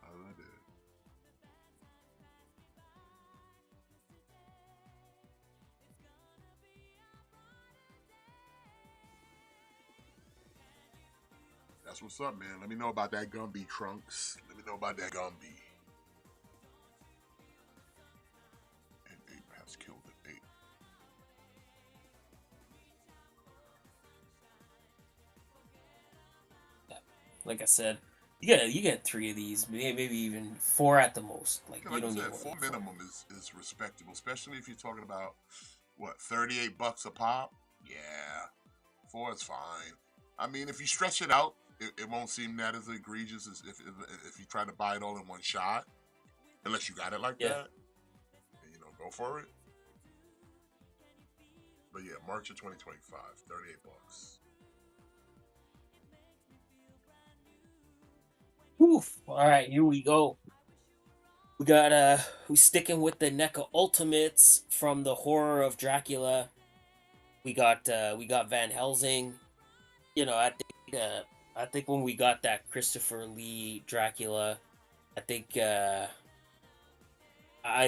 I did. That's what's up, man. Let me know about that Gumby, Trunks. Let me know about that Gumby. And ape has killed an ape. like I said, you get three of these, maybe even four at the most. Like Yeah, you like I don't need said, more four than four. minimum is respectable, especially if you're talking about what, $38 a pop. Yeah, four is fine. I mean, if you stretch it out, it won't seem that as egregious as if you try to buy it all in one shot, unless you got it like Yeah. that. And, go for it. But yeah, March of 2025, $38. Oof. All right, here we go. We got we sticking with the NECA Ultimates from the horror of Dracula. We got Van Helsing. You know, I think when we got that Christopher Lee Dracula, I think I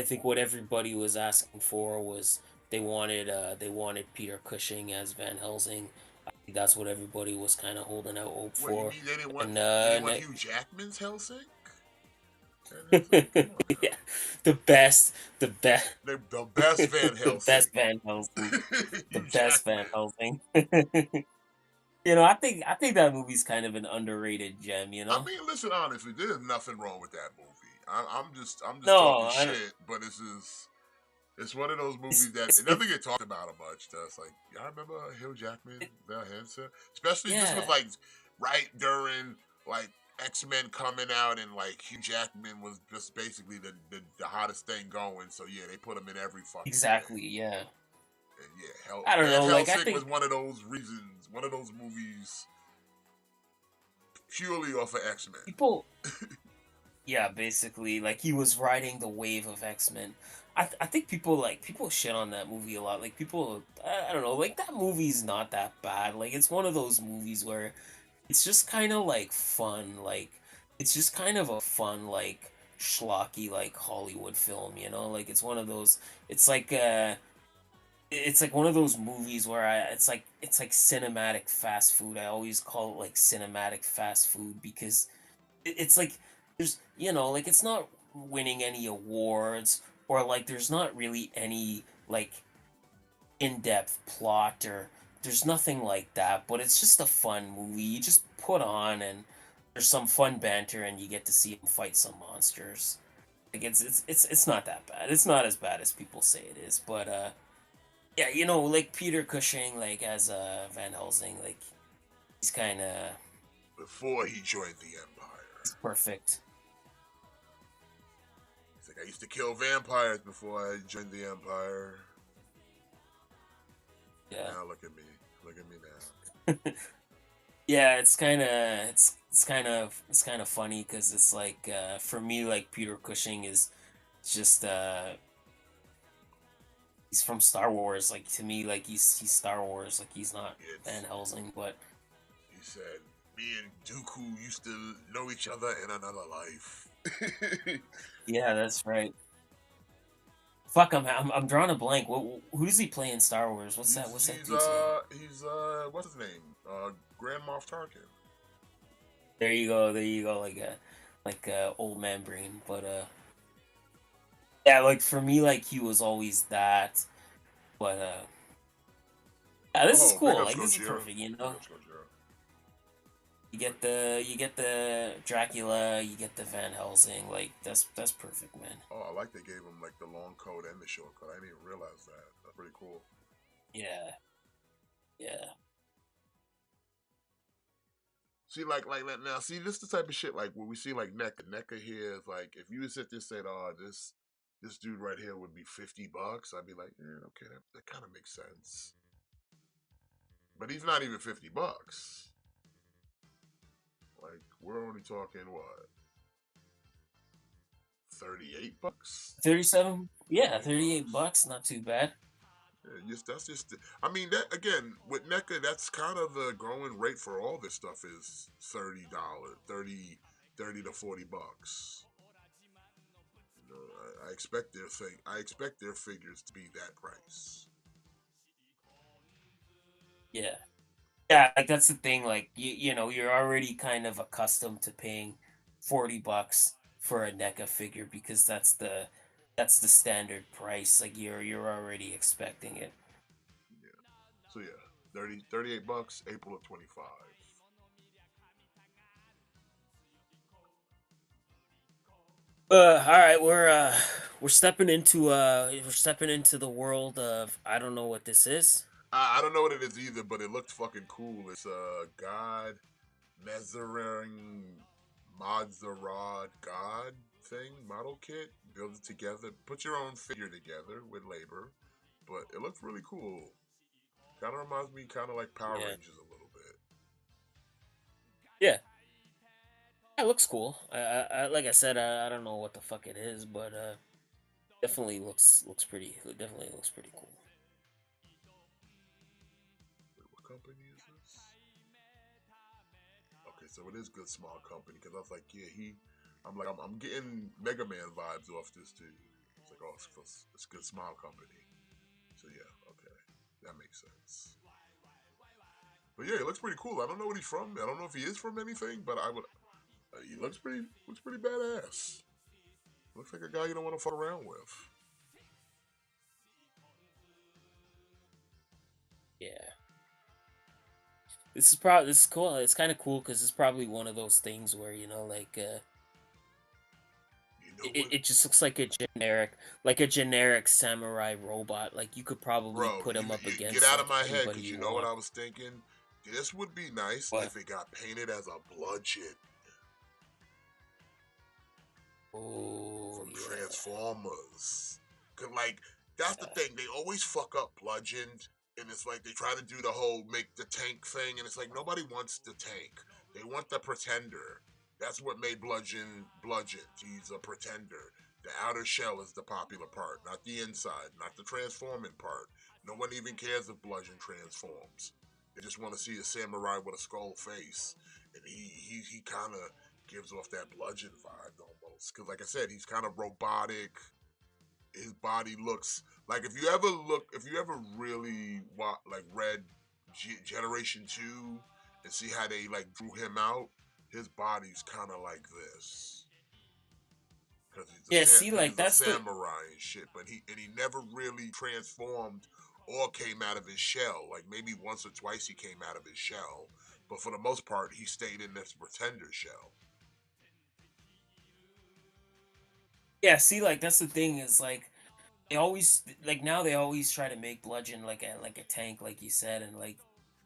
think what everybody was asking for was they wanted Peter Cushing as Van Helsing. I think that's what everybody was kind of holding out hope What you for. mean And they didn't want Hugh Jackman's Helsing? Van Helsing? Come on yeah, now. the best, The best Van the Helsing. best Van Helsing, the Hugh best Van Jackman. Helsing. I think that movie's kind of an underrated gem. I mean, listen, honestly, there's nothing wrong with that movie. I'm just talking No, I don't. shit, but it's one of those movies that it It's doesn't get talked about much. That's like, y'all remember Hugh Jackman, Van Helsing? Especially this was yeah, like right during like X-Men coming out, and like Hugh Jackman was just basically the hottest thing going. So yeah, they put him in every fucking thing. exactly. Yeah, And yeah, I don't Van know. Like I Helsing was think one of those reasons, one of those movies purely off of X Men. people. Yeah, basically, like he was riding the wave of X-Men. I think people shit on that movie a lot. Like people, I don't know, like that movie's not that bad. Like it's one of those movies where it's just kind of like fun. Like it's just kind of a fun like schlocky like Hollywood film. Like it's one of those. It's like it's like one of those movies where it's like cinematic fast food. I always call it like cinematic fast food because it's like like it's not winning any awards or like there's not really any like in-depth plot or there's nothing like that, but it's just a fun movie you just put on and there's some fun banter and you get to see them fight some monsters. Like it's not that bad. It's not as bad as people say it is, but yeah, like Peter Cushing like as Van Helsing, like he's kind of Before he joined the Empire, he's perfect. he's like, I used to kill vampires before I joined the Empire. Yeah. Now look at me now. Yeah, it's kind of funny because it's like for me like Peter Cushing is just he's from Star Wars, like to me like he's Star Wars, like he's not Van It's Helsing, but He said, me and Dooku used to know each other in another life. yeah, that's right. Fuck, I'm drawing a blank. Who does he play in Star Wars? What's that dude's name? What's his name? Grand Moff Tarkin. There you go, like old man brain, but yeah, like for me like he was always that, but yeah, this is Oh, big cool. ups, Like this Coach is Hero. perfect. Big ups, Coach Hero. You get the Dracula, you get the Van Helsing. Like that's perfect, man. Oh, I like they gave him like the long coat and the short coat. I didn't even realize that. That's pretty cool. Yeah, yeah, See, like now, see, this the type of shit like when we see like NECA here is like if you sit there and said, oh, this dude right here would be $50, I'd be like, yeah, okay, that kind of makes sense. But he's not even $50. Like we're only talking what, $38? 37. Yeah, 38 $38. bucks. Not too bad. Yeah, just that's just. I mean that again with NECA. That's kind of the going rate for all this stuff is $30, 30 to $40. I expect their thing. I expect their figures to be that price. Yeah, yeah. Like that's the thing. Like you're already kind of accustomed to paying 40 bucks for a NECA figure because that's the standard price. Like you're already expecting it. Yeah. So yeah, 38 bucks, April of 25. All right, we're stepping into the world of I don't know what this is. I don't know what it is either, but it looked fucking cool. It's a God Measuring Modzarad God thing, model kit. Build it together. Put your own figure together with labor. But it looks really cool. Kind of reminds me kind of like Power Yeah, Rangers a little bit. yeah, it looks cool. Like I said, I don't know what the fuck it is, but definitely looks pretty cool. Wait, what company is this? Okay, so it is good small company because I was like, yeah, I'm getting Mega Man vibes off this dude. It's like, oh, it's good small company. So yeah, okay, that makes sense. But yeah, he looks pretty cool. I don't know what he's from. I don't know if he is from anything, but I would. He looks pretty badass. Looks like a guy you don't want to fuck around with. Yeah, this is cool. It's kind of cool because it's probably one of those things where You know it, what, it just looks like a generic samurai robot. Like you could probably bro? put him up You get against out of like my head anybody because you you know what want. I was thinking. This would be nice What? if it got painted as a bludgeon Oh from yeah. Transformers. Cause like that's the thing, they always fuck up bludgeoned, and it's like they try to do the whole make the tank thing, and it's like nobody wants the tank. They want the pretender. That's what made bludgeoned. He's a pretender. The outer shell is the popular part, not the inside, not the transforming part. No one even cares if bludgeon transforms. They just want to see a samurai with a skull face, and he kind of gives off that bludgeon vibe almost. Because like I said, he's kind of robotic. His body looks like if you ever really like read Generation Two and see how they like drew him out, his body's kind of like this because Yeah, see, like he's a that's the samurai and shit. But he never really transformed or came out of his shell. Like maybe once or twice he came out of his shell, but for the most part he stayed in this pretender shell. yeah, see, like that's the thing is like they always like now they always try to make Bludgeon like a tank, like you said, and like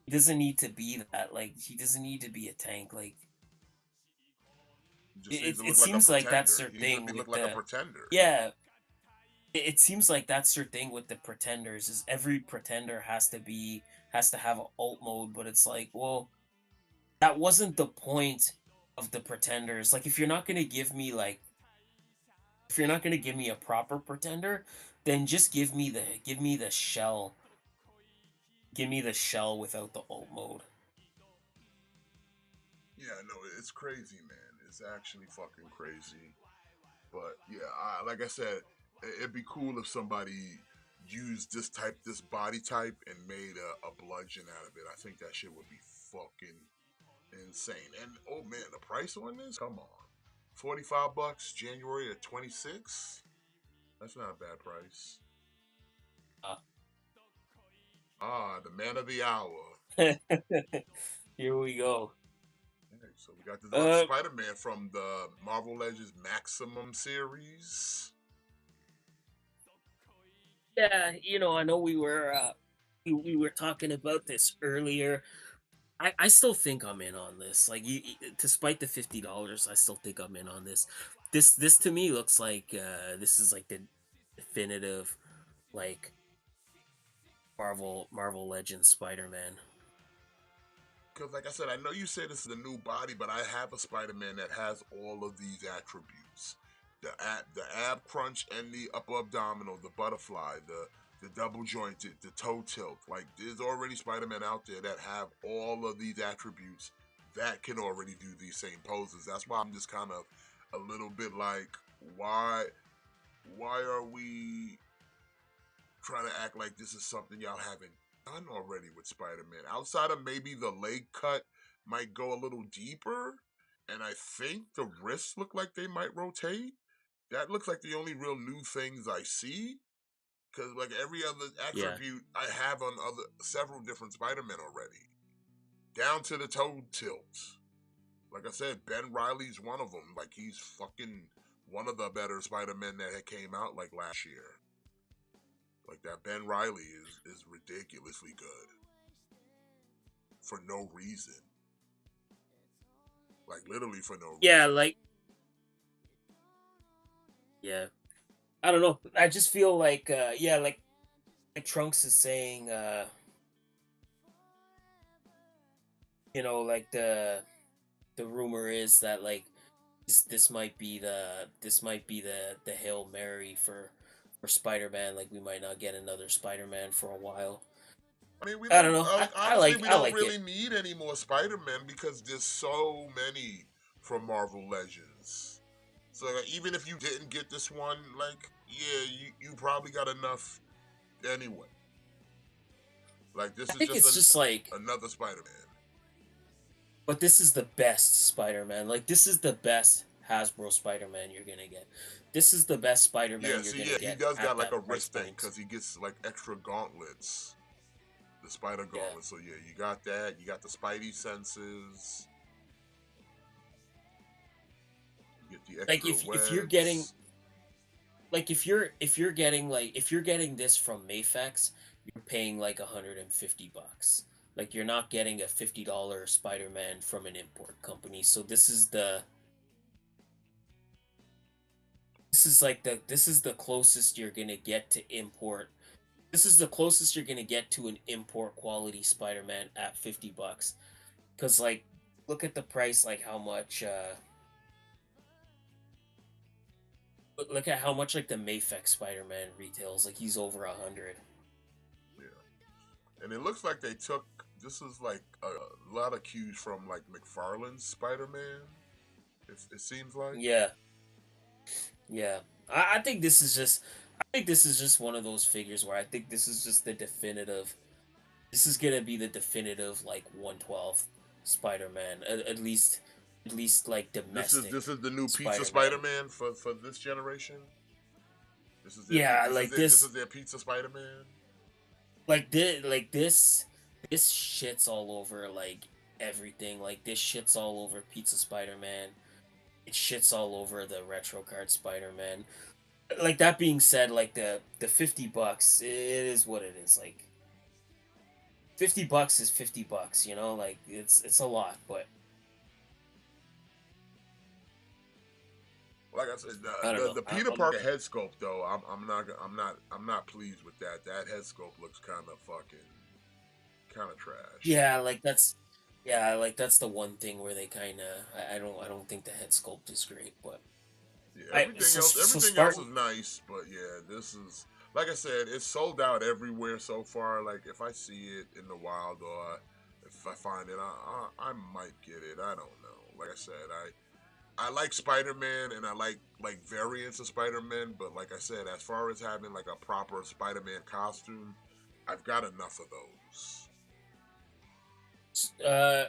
he doesn't need to be that. Like he doesn't need to be a tank. Like He just needs to it look like a seems like that's pretender. their He needs to thing be look with like a the pretender. yeah. It seems like that's their thing with the pretenders is every pretender has to have an alt mode, but it's like, well, that wasn't the point of the pretenders. Like if you're not gonna give me a proper pretender, then just give me the shell. Give me the shell without the alt mode. Yeah, no, it's crazy, man. It's actually fucking crazy. But yeah, like I said, it'd be cool if somebody used this body type, and made a bludgeon out of it. I think that shit would be fucking insane. And oh man, the price on this? Come on. $45, January of 26? That's not a bad price. Uh, Ah, the man of the hour. Here we go. Okay, so we got the deluxe Uh, Spider-Man from the Marvel Legends Maximum series. yeah, I know we were talking about this earlier. I still think I'm in on this. Like, despite the $50, I still think I'm in on this. This to me looks like this is like the definitive like Marvel Legends Spider-Man. Because, like I said, I know you say this is a new body, but I have a Spider-Man that has all of these attributes: the ab crunch and the upper abdominal, the butterfly, the double jointed, the toe tilt. Like, there's already Spider-Man out there that have all of these attributes that can already do these same poses. That's why I'm just kind of a little bit like, why why are we trying to act like this is something y'all haven't done already with Spider-Man? Outside of maybe the leg cut might go a little deeper, and I think the wrists look like they might rotate. That looks like the only real new things I see. Because like every other Yeah. attribute I have on other several different Spider-Man already, down to the toe tilt. Like I said, Ben Riley's one of them. Like he's fucking one of the better Spider-Men that had came out like last year. Like that Ben Reilly is ridiculously good for no reason. Like literally for no Yeah, reason. like yeah. I don't know. I just feel like yeah, like Trunks is saying like the rumor is that like this might be the Hail Mary for Spider-Man. Like we might not get another Spider-Man for a while. I mean, we I don't don't know. like I honestly, like we I don't like really it. need any more Spider-Man because there's so many from Marvel Legends. So like, even if you didn't get this one, like yeah, you probably got enough anyway. Like I this is think just it's just like, another Spider-Man. but this is the best Spider-Man. Like this is the best Hasbro Spider-Man you're gonna get. This is the best Yeah, Spider-Man you're see, gonna yeah, he get does at got like that a price wrist thing point. because he gets like extra gauntlets, the Spider Yeah. gauntlets. So yeah, you got that. You got the Spidey senses. You get the Like extra if you're getting webs. like if you're getting this from Mayfex, you're paying like $150. Like you're not getting a $50 Spider-Man from an import company. So this is the closest you're gonna get to import. This is the closest you're gonna get to an import quality Spider-Man at $50. Cause like look at the price, like how much look at how much like the Mayfex Spider-Man retails. Like he's over 100. Yeah, and it looks like they took. This is like a lot of cues from like McFarlane's Spider-Man. It seems like. Yeah. Yeah. I think this is just one of those figures where I think this is just the definitive. This is gonna be the definitive like 112 Spider-Man. At least like domestic This is the new pizza Spider-Man. Spider-Man for this generation. Yeah, like This this is their pizza Spider-Man. this shits all over like everything. Like this shits all over Pizza Spider-Man. It shits all over the retro card Spider-Man. Like that being said, like the $50, it is what it is. Like $50 is $50, like it's a lot, but Like I said, I don't know. the Peter Parker head sculpt though, I'm not pleased with that. That head sculpt looks kind of trash. Yeah, like that's the one thing where they kind of I don't think the head sculpt is great, but Yeah, everything else is Spartan. nice, but yeah, this is like I said, it's sold out everywhere so far. Like if I see it in the wild or if I find it, I might get it. I don't know. Like I said, I like Spider-Man and I like variants of Spider-Man, but like I said, as far as having like a proper Spider-Man costume, I've got enough of those.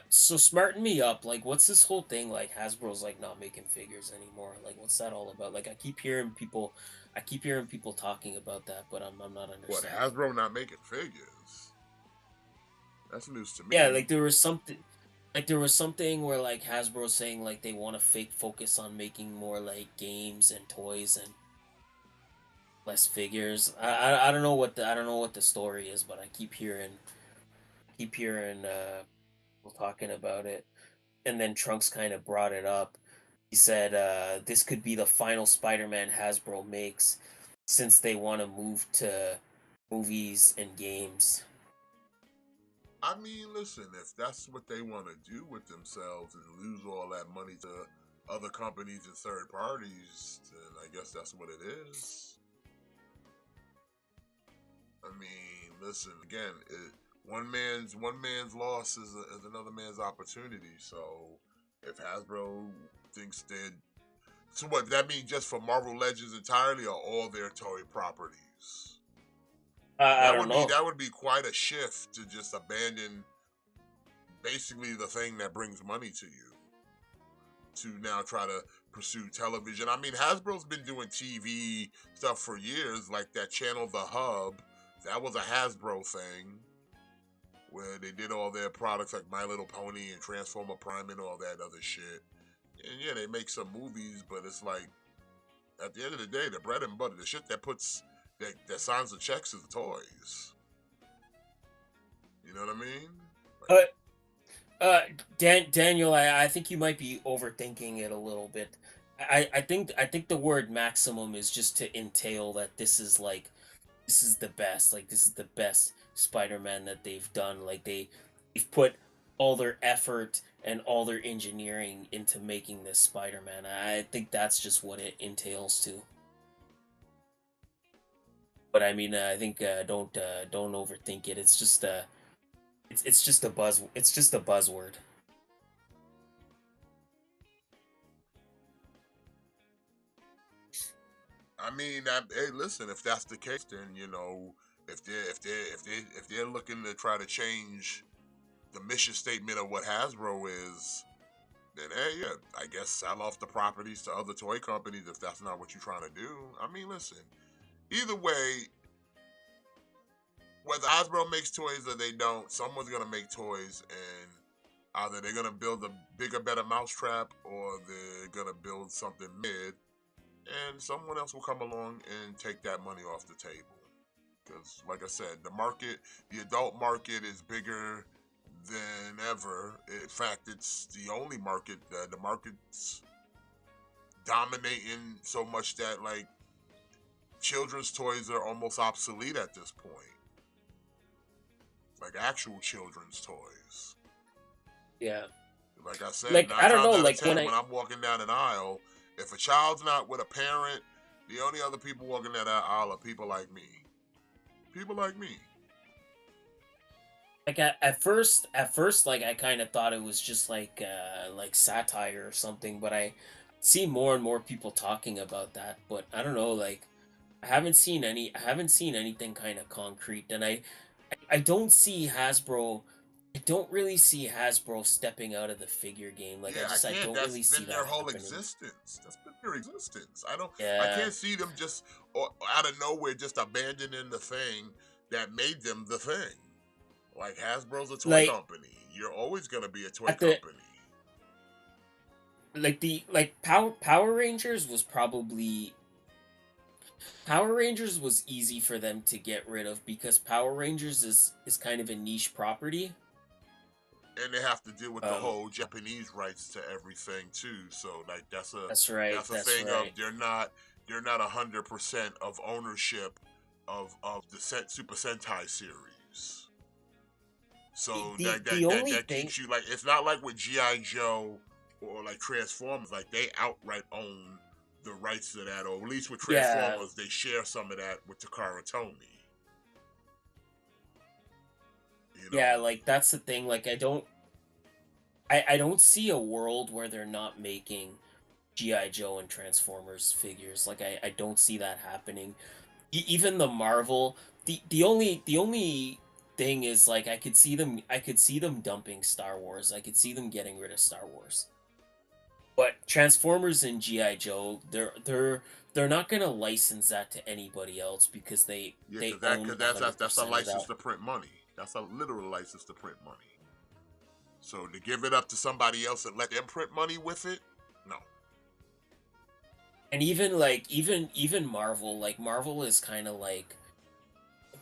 So smarten me up. Like, what's this whole thing? Like, Hasbro's like not making figures anymore. Like, what's that all about? Like, I keep hearing people talking about that, but I'm not What, understanding. Hasbro not making figures? That's news to Yeah, me. like there was something where like Hasbro saying like they want to focus on making more like games and toys and less figures. I don't know I don't know what the story is, but I keep hearing people talking about it. And then Trunks kind of brought it up. He said this could be the final Spider-Man Hasbro makes since they want to move to movies and games. I mean, listen, if that's what they want to do with themselves and lose all that money to other companies and third parties, then I guess that's what it is. I mean, listen, again, one man's loss is another man's opportunity. So if Hasbro thinks they're so what that means just for Marvel Legends entirely or all their toy properties? I don't know. That would be quite a shift to just abandon basically the thing that brings money to you to now try to pursue television. I mean, Hasbro's been doing TV stuff for years, like that channel The Hub. That was a Hasbro thing where they did all their products like My Little Pony and Transformer Prime and all that other shit. And yeah, they make some movies, but it's like At the end of the day, the bread and butter, the shit that signs the checks is the toys. You know what I mean? Like, But uh, Daniel, I think you might be overthinking it a little bit. I think the word maximum is just to entail that this is the best. Like this is the best Spider-Man that they've done. Like they've put all their effort and all their engineering into making this Spider-Man. I think that's just what it entails to. But I mean, I think don't overthink it. It's just a buzz. It's just a buzzword. I mean, hey, listen, if that's the case, then if they're looking to try to change the mission statement of what Hasbro is, then hey, yeah, I guess sell off the properties to other toy companies if that's not what you're trying to do. I mean, listen, either way, whether Hasbro makes toys or they don't, someone's gonna make toys, and either they're gonna build a bigger, better mousetrap, or they're gonna build something mid, and someone else will come along and take that money off the table. Because, like I said, the adult market is bigger than ever. In fact, it's the only market. The market's dominating so much that like children's toys are almost obsolete at this point. Like actual children's toys. Yeah. Like I said, Like nine I don't times know. out of Like when ten, I when I'm walking down an aisle, if a child's not with a parent, the only other people walking down that aisle are people like me. People like me. like at first like I kind of thought it was just like satire or something, but I see more and more people talking about that. But I don't know. Like I haven't seen anything kind of concrete, and I don't see Hasbro. I don't really see Hasbro stepping out of the figure game. Like Yeah, I I can't. don't That's really see been their that whole happening. existence. That's been their existence. I Yeah. can't see them just out of nowhere just abandoning the thing that made them the thing. Like Hasbro's a toy Like company. You're always gonna be a toy at the company. Power Rangers was probably Power Rangers was easy for them to get rid of because Power Rangers is kind of a niche property. And they have to deal with the Um, whole Japanese rights to everything too. So like that's right. that's a That's thing of right. they're not 100% of ownership of the Super Sentai series. The So the, that the that that, only that thing, keeps you like it's not like with GI Joe or like Transformers, like they outright own the rights to that, or at least with yeah, Transformers they share some of that with Takara Tomy. You yeah, know, like that's the thing. Like I don't see a world where they're not making GI Joe and Transformers figures. Like I don't see that happening. Even the Marvel, the only thing is like I could see them dumping Star Wars. I could see them getting rid of Star Wars. But Transformers and GI Joe, they're not gonna license that to anybody else because yeah, they cause own a that's hundred that's a percent of license that. to print money. That's a literal license to print money. So to give it up to somebody else and let them print money with it, no. And even even Marvel, like Marvel is kind of like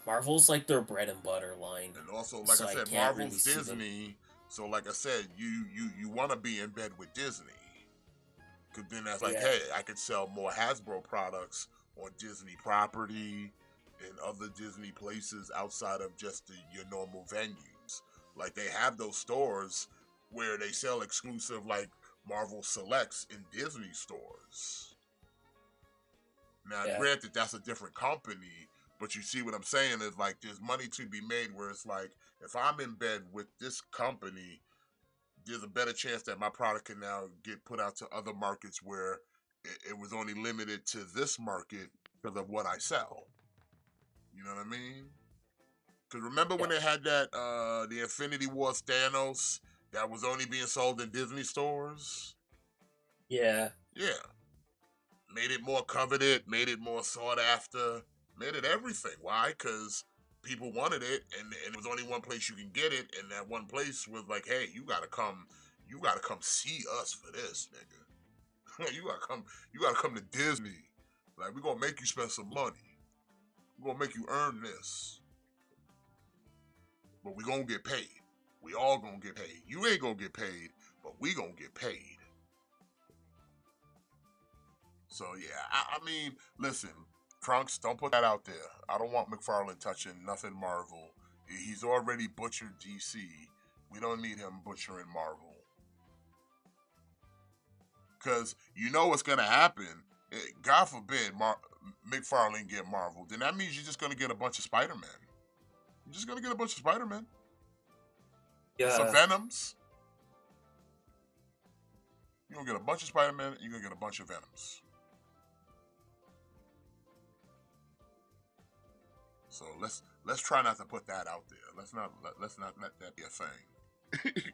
Marvel's like their bread and butter line, And also, like I so I said, can't really Marvel's see them. Disney. So, like I said, you want to be in bed with Disney, because then that's like, Yeah, hey, I could sell more Hasbro products on Disney property and other Disney places outside of just your normal venues. Like they have those stores where they sell exclusive like Marvel Selects in Disney stores. Now, yeah, granted, that's a different company, but you see what I'm saying is like there's money to be made where it's like if I'm in bed with this company, there's a better chance that my product can now get put out to other markets where it was only limited to this market because of what I sell. You know what I mean? Because remember when yeah, they had that the Infinity War Thanos that was only being sold in Disney stores? yeah, Yeah, made it more coveted, made it more sought after, made it everything. Why? Because people wanted it, and it was only one place you can get it, and that one place was like, hey, you gotta come see us for this, nigga. You gotta come to Disney. Like, we're gonna make you spend some money. We're gonna make you earn this. But we gonna get paid. We all gonna get paid. You ain't gonna get paid, but we gonna get paid. So yeah, I mean, listen, Trunks, don't put that out there. I don't want McFarlane touching nothing Marvel. He's already butchered DC. We don't need him butchering Marvel. Because you know what's gonna happen. God forbid McFarlane get Marvel. Then that means you're just gonna get a bunch of Spider-Man. You're just gonna get a bunch of Spider-Man. Some Yeah. Venoms. You're gonna get a bunch of Spider-Man. You're gonna get a bunch of Venoms. So let's try not to put that out there. Let's not let that be a thing.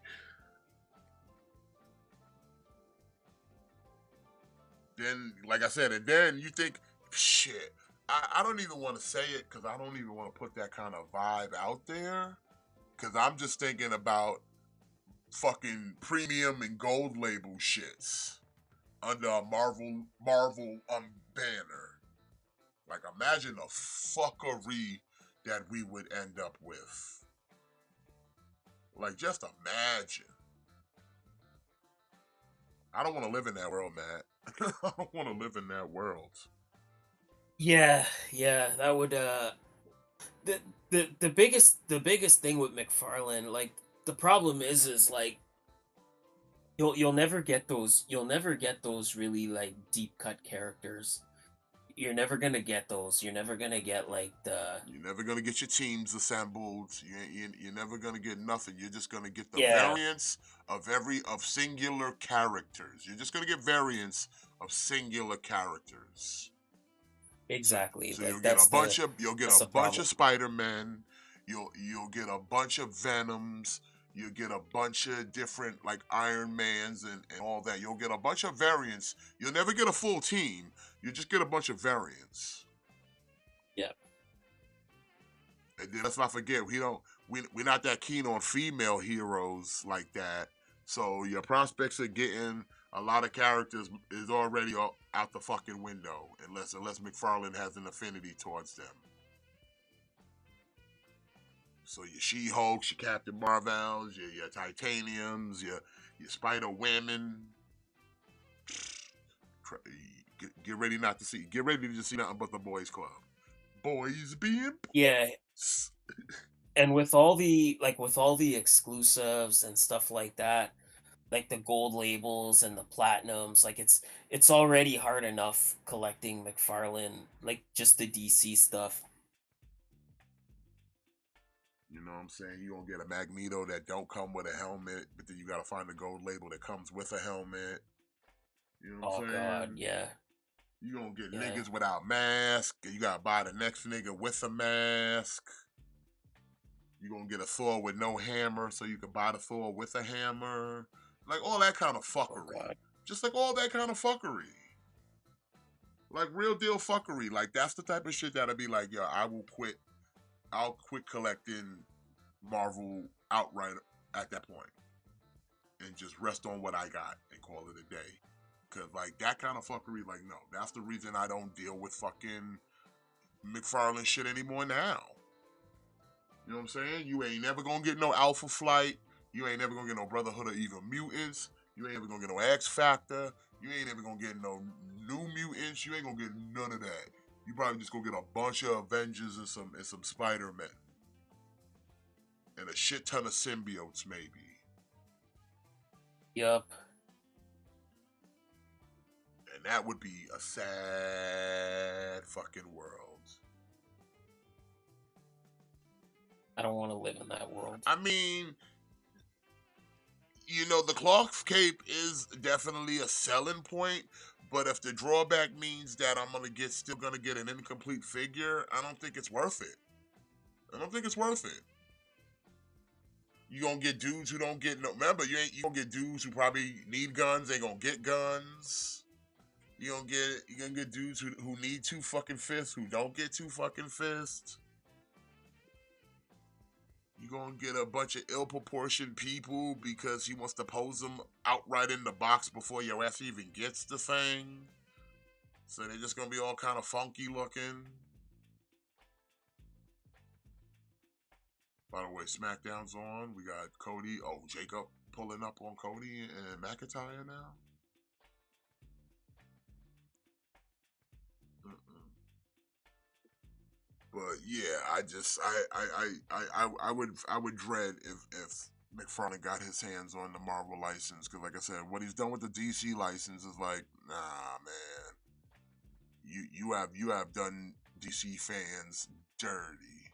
Then, like I said, and then you think, shit, I don't even want to say it because I don't even want to put that kind of vibe out there. Because I'm just thinking about fucking premium and gold label shits under a Marvel banner. Like, imagine the fuckery that we would end up with. Like, just imagine. I don't want to live in that world, man. I don't want to live in that world. Yeah, that would the biggest thing with McFarlane, like the problem is like you'll never get those really like deep cut characters. You're never gonna get those. You're never gonna get like the You're never gonna get your teams assembled. You're never gonna get nothing. You're just gonna get the yeah, variants of singular characters. You're just gonna get variants of singular characters. exactly. So Like you'll get a bunch that's the of problem. Spider-Men. You'll get a bunch of Venoms. You'll get a bunch of different like Iron Mans and all that. You'll get a bunch of variants. You'll never get a full team. You just get a bunch of variants. Yeah. And then let's not forget we're not that keen on female heroes like that. So your prospects of getting a lot of characters is already out the fucking window unless McFarlane has an affinity towards them. So your She-Hulks, your Captain Marvels, your Titaniums, your Spider Women. Get ready not to see. Get ready to just see nothing but the boys club. Boys being Yeah, boys. and with all the exclusives and stuff like that, like the gold labels and the platinums, like it's already hard enough collecting McFarlane, like just the DC stuff. You know what I'm saying? You gonna get a Magneto that don't come with a helmet, but then you gotta find a gold label that comes with a helmet. You know what Oh I'm god, saying? yeah. You gonna get Yeah. niggas without mask. You gotta buy the next nigga with a mask. You gonna get a Thor with no hammer, so you can buy the Thor with a hammer. Like all that kind of Oh fuckery. god. Just like all that kind of fuckery. Like real deal fuckery. Like that's the type of shit that'll be like, yo, I'll quit collecting Marvel outright at that point and just rest on what I got and call it a day. Cause like that kind of fuckery, like no, that's the reason I don't deal with fucking McFarlane shit anymore now. You know what I'm saying? You ain't never gonna get no Alpha Flight. You ain't never gonna get no Brotherhood of Evil Mutants. You ain't never gonna get no X Factor. You ain't never gonna get no New Mutants. You ain't gonna get none of that. You probably just gonna get a bunch of Avengers and some Spider-Men. And a shit ton of symbiotes, maybe. Yup. And that would be a sad fucking world. I don't want to live in that world. I mean, you know, the cloth cape is definitely a selling point, but if the drawback means that I'm still gonna get an incomplete figure, I don't think it's worth it. I don't think it's worth it. You gonna get dudes who don't get no. Remember, you gonna get dudes who probably need guns. They gonna get guns. You gonna get dudes who need 2 fucking fists who don't get 2 fucking fists. You gonna get a bunch of ill-proportioned people because he wants to pose them outright in the box before your ass even gets the thing. So they're just gonna be all kind of funky looking. By the way, SmackDown's on. We got Cody. Oh, Jacob pulling up on Cody and McIntyre now. But yeah, I would dread if McFarlane got his hands on the Marvel license, because like I said, what he's done with the DC license is like, nah, man. You have done DC fans dirty.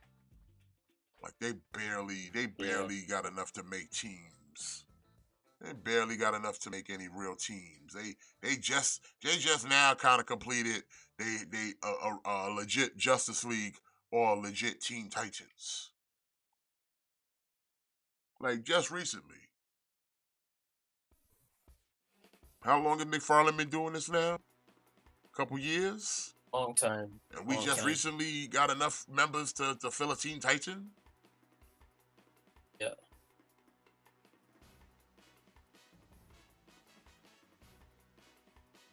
Like they barely got enough to make teams. They barely got enough to make any real teams. They just now kind of completed a legit Justice League or legit Teen Titans. Like just recently. How long has McFarlane been doing this now? Couple years? Long time. And we Long just time. recently got enough members to fill a Teen Titan? Yeah.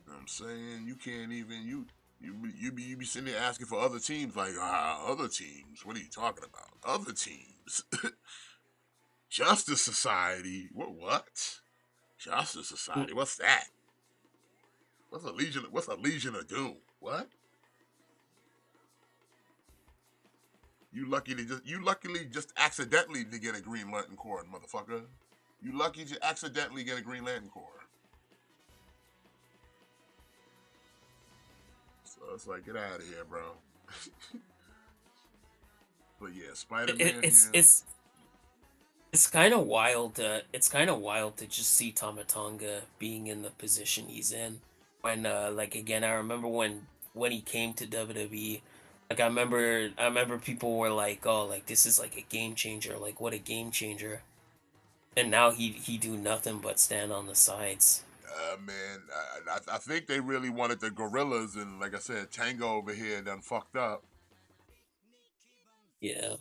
You know what I'm saying? You can't even you be sitting there asking for other teams, like other teams. What are you talking about? Other teams. Justice Society. What? Justice Society. What's that? What's a Legion of Doom? What? You luckily just accidentally to get a Green Lantern Corps, motherfucker. You lucky to accidentally get a Green Lantern Corps. So it's like, get out of here, bro. But yeah, Spider-Man. It's kind of wild. It's kind of wild to just see Tamatanga being in the position he's in. When, like again, I remember when he came to WWE. Like I remember people were like, "Oh, like this is like a game changer. Like what a game changer!" And now he do nothing but stand on the sides. Man, I think they really wanted the gorillas, and like I said, Tango over here done fucked up. Yeah.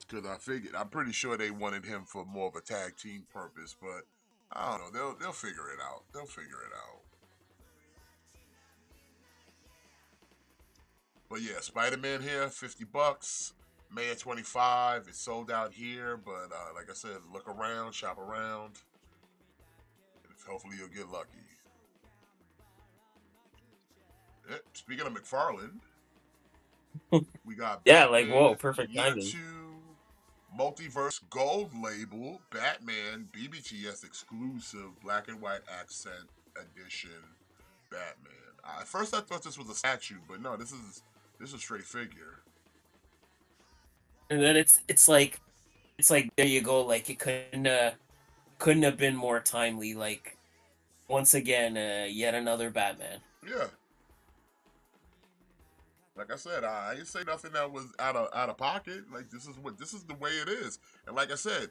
Because I'm pretty sure they wanted him for more of a tag team purpose, but I don't know. They'll figure it out. They'll figure it out. But yeah, Spider-Man here, $50. May of 25. It's sold out here, but like I said, look around, shop around. Hopefully you'll get lucky. Speaking of McFarlane, we got Yeah, like Batman whoa, perfect Year timing. 2 Multiverse Gold Label Batman BBTS exclusive black and white accent edition Batman. At first I thought this was a statue, but no, this is a straight figure. And then it's like there you go. Like it couldn't have been more timely. Like once again, yet another Batman. Yeah. Like I said, I didn't say nothing that was out of pocket. Like this is the way it is. And like I said,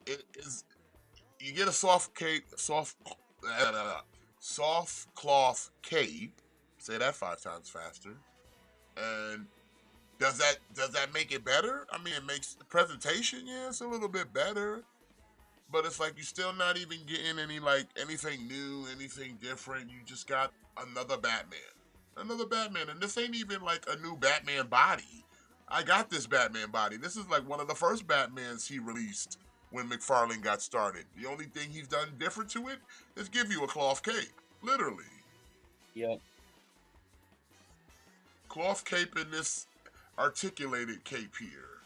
it is you get a soft cloth cape. Say that 5 times faster. And does that make it better? I mean, it makes the presentation, yeah, it's a little bit better. But it's like you're still not even getting anything new, anything different. You just got another Batman. Another Batman. And this ain't even like a new Batman body. I got this Batman body. This is like one of the first Batmans he released when McFarlane got started. The only thing he's done different to it is give you a cloth cape. Literally. Yep. Cloth cape in this articulated cape here.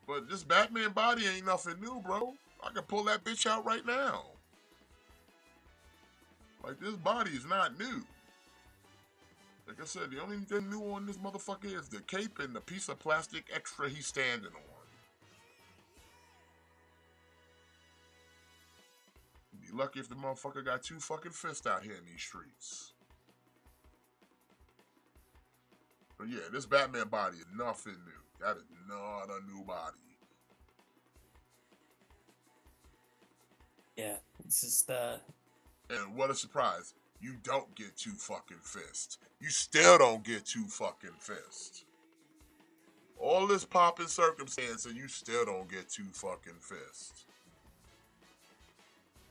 But this Batman body ain't nothing new, bro. I can pull that bitch out right now. Like, this body is not new. Like I said, the only thing new on this motherfucker is the cape and the piece of plastic extra he's standing on. Be lucky if the motherfucker got 2 fucking fists out here in these streets. But yeah, this Batman body is nothing new. That is not a new body. Yeah. It's just And what a surprise. You don't get 2 fucking fists. You still don't get 2 fucking fists. All this pop and circumstance and you still don't get 2 fucking fists.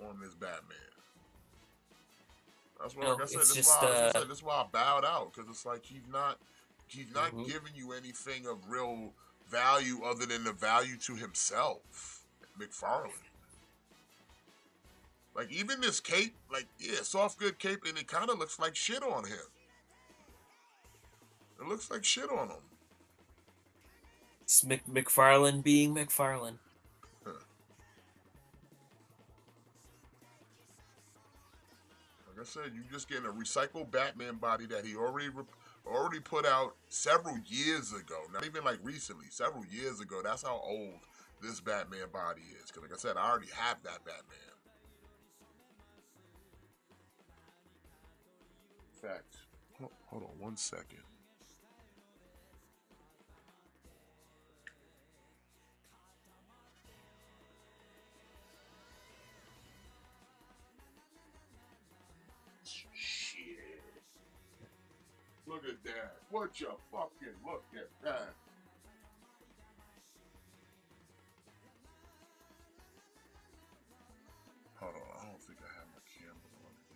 On this Batman. That's why, You like know, I said, it's this is just why, as I said, this is why I bowed out because it's like he's not mhm. giving you anything of real value other than the value to himself, McFarlane. Like even this cape, like yeah, soft good cape, and it kind of looks like shit on him. It looks like shit on him. It's McFarlane being McFarlane. Huh. Like I said, you just getting a recycled Batman body that he already put out several years ago. Not even like recently, several years ago. That's how old this Batman body is. Because like I said, I already have that Batman. In fact, hold on 1 second. Shit. Look at that. What you fucking look at that. Hold on, I don't think I have my camera on it.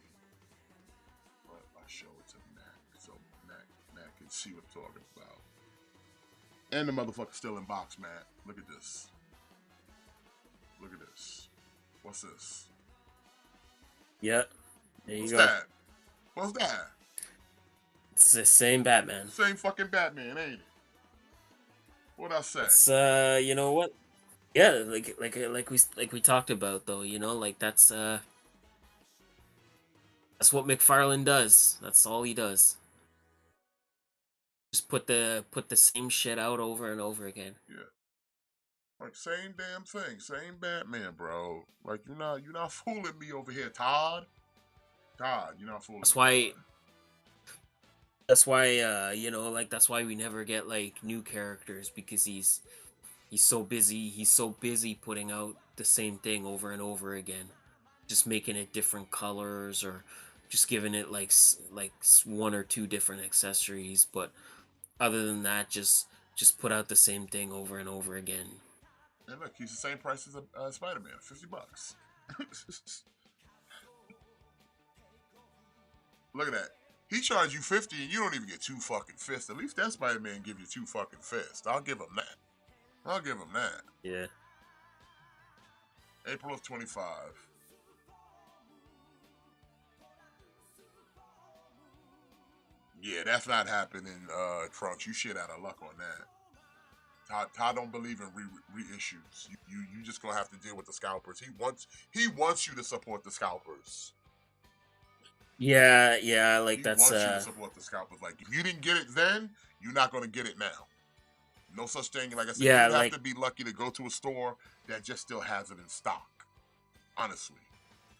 But I show it to Mac. So Mac can see what I'm talking about. And the motherfucker's still in box, Matt. Look at this. Look at this. What's this? Yeah, there you What's go. that? What's that? It's the same Batman. Same fucking Batman, ain't it? What'd I say? It's you know what? Yeah, like we talked about though. You know, like that's what McFarlane does. That's all he does. Just put the same shit out over and over again. Yeah. Like same damn thing, same Batman, bro. Like you're not fooling me over here, Todd. Todd, you're not fooling That's me, why Todd. that's why you know, like that's why we never get like new characters because he's so busy putting out the same thing over and over again, just making it different colors or just giving it like one or two different accessories, but other than that just put out the same thing over and over again. And look, he's the same price as a Spider-Man, $50. Look at that. He charged you 50 and you don't even get two fucking fists. At least that Spider-Man give you two fucking fists. I'll give him that. I'll give him that. Yeah. April of 25. Yeah, that's not happening, Trunks. You shit out of luck on that. Todd don't believe in reissues. You just gonna have to deal with the scalpers. He wants you to support the scalpers. Yeah, like He that's wants you to support the scalpers. Like if you didn't get it then, you're not gonna get it now. No such thing. Like I said, yeah, you have like to be lucky to go to a store that just still has it in stock. Honestly.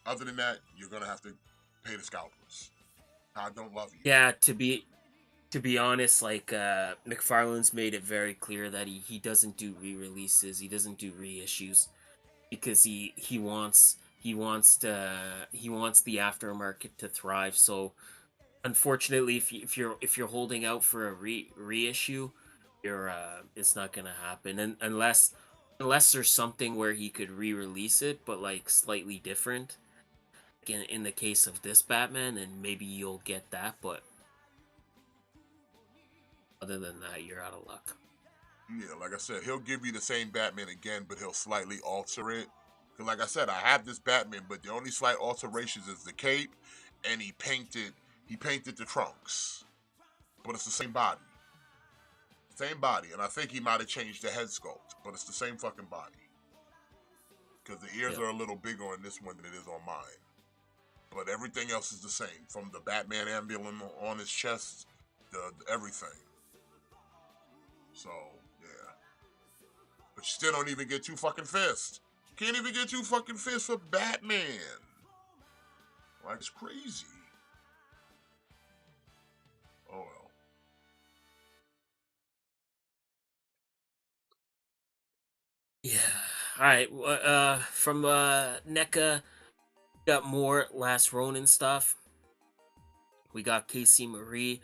Other than that, you're gonna have to pay the scalpers. I don't love you. yeah, to be honest, like McFarlane's made it very clear that he doesn't do re-releases, he doesn't do reissues because he wants the aftermarket to thrive. So unfortunately, if you're holding out for a reissue, you're it's not gonna happen, and unless there's something where he could re-release it, but like slightly different. In the case of this Batman, and maybe you'll get that, but other than that, you're out of luck. Yeah, like I said, he'll give you the same Batman again, but he'll slightly alter it. Cause like I said, I have this Batman, but the only slight alterations is the cape, and he painted the trunks, but it's the same body, and I think he might have changed the head sculpt, but it's the same fucking body. Cause the ears Yeah. are a little bigger on this one than it is on mine, but everything else is the same, from the Batman emblem on his chest, the everything. So yeah. But you still don't even get two fucking fists. Can't even get two fucking fists for Batman. Like, it's crazy. Oh well. Yeah. All right. From NECA, got more Last Ronin stuff. We got Casey Marie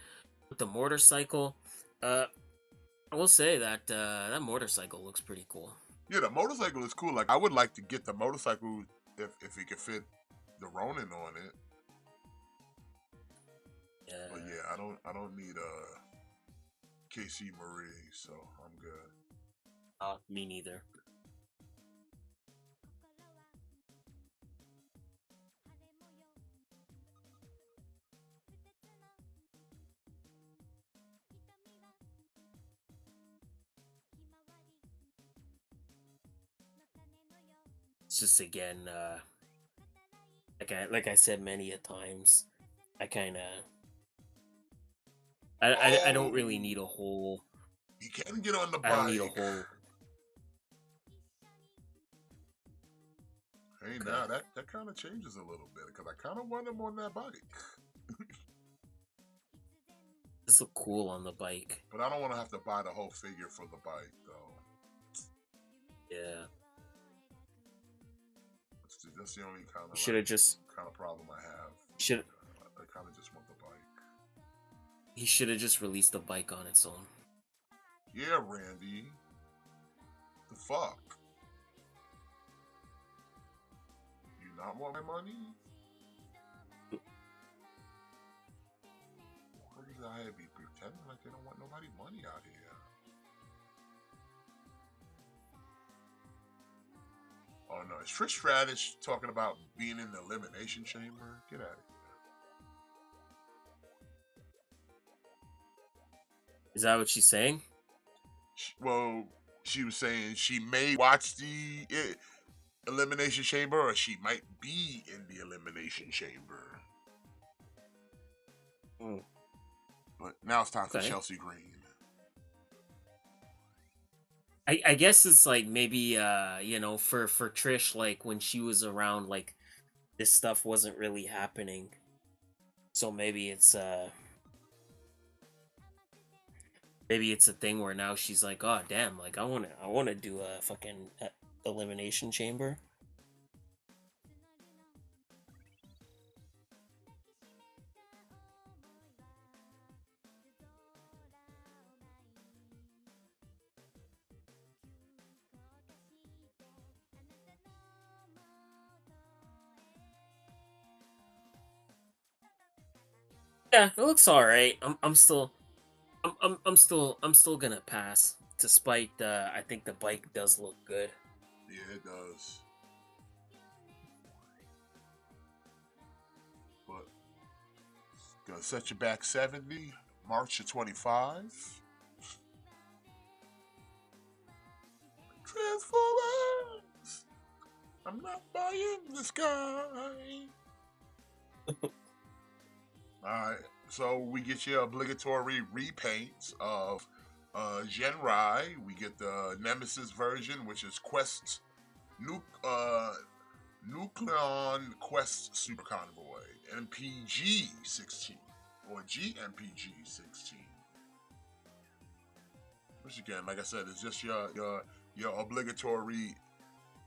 with the motorcycle. I will say that that motorcycle looks pretty cool. Yeah, the motorcycle is cool. Like, I would like to get the motorcycle if he could fit the Ronin on it. I don't need KC Marie, so I'm good. Me neither. It's just again, like I said many a times, I kind of I don't really Oh, need a whole. he can get on the I don't need a bike. whole. Hey, Okay, now that kind of changes a little bit because I kind of want him on that bike, this look cool on the bike. but I don't want to have to buy the whole figure for the bike though. Yeah, That's the only you should have just kind of problem I have. should I kind of just want the bike. he should have just released the bike on its own. Yeah, Randy. The fuck? You not want my money? What is I be pretending like they don't want nobody money out here? Oh no, is Trish Stratus talking about being in the elimination chamber? Get out of Is that what she's saying? here. Well, she was saying she may watch the elimination chamber, or she might be in the elimination chamber. Mm. But now it's time for Okay. Chelsea Green. I guess it's like maybe for Trish, like when she was around, like this stuff wasn't really happening. So maybe it's a thing where now she's like, oh damn, like I wanna do a fucking elimination chamber. Yeah, it looks all right. I'm still gonna pass, despite I think the bike does look good. Yeah, it does. But gonna set you back 70, March of 25. Transformers! I'm not buying this guy. Alright, so we get your obligatory repaints of Genrai. We get the Nemesis version, which is Nucleon Quest Super Convoy, MPG 16 or GMPG 16. Which again, like I said, is just your obligatory.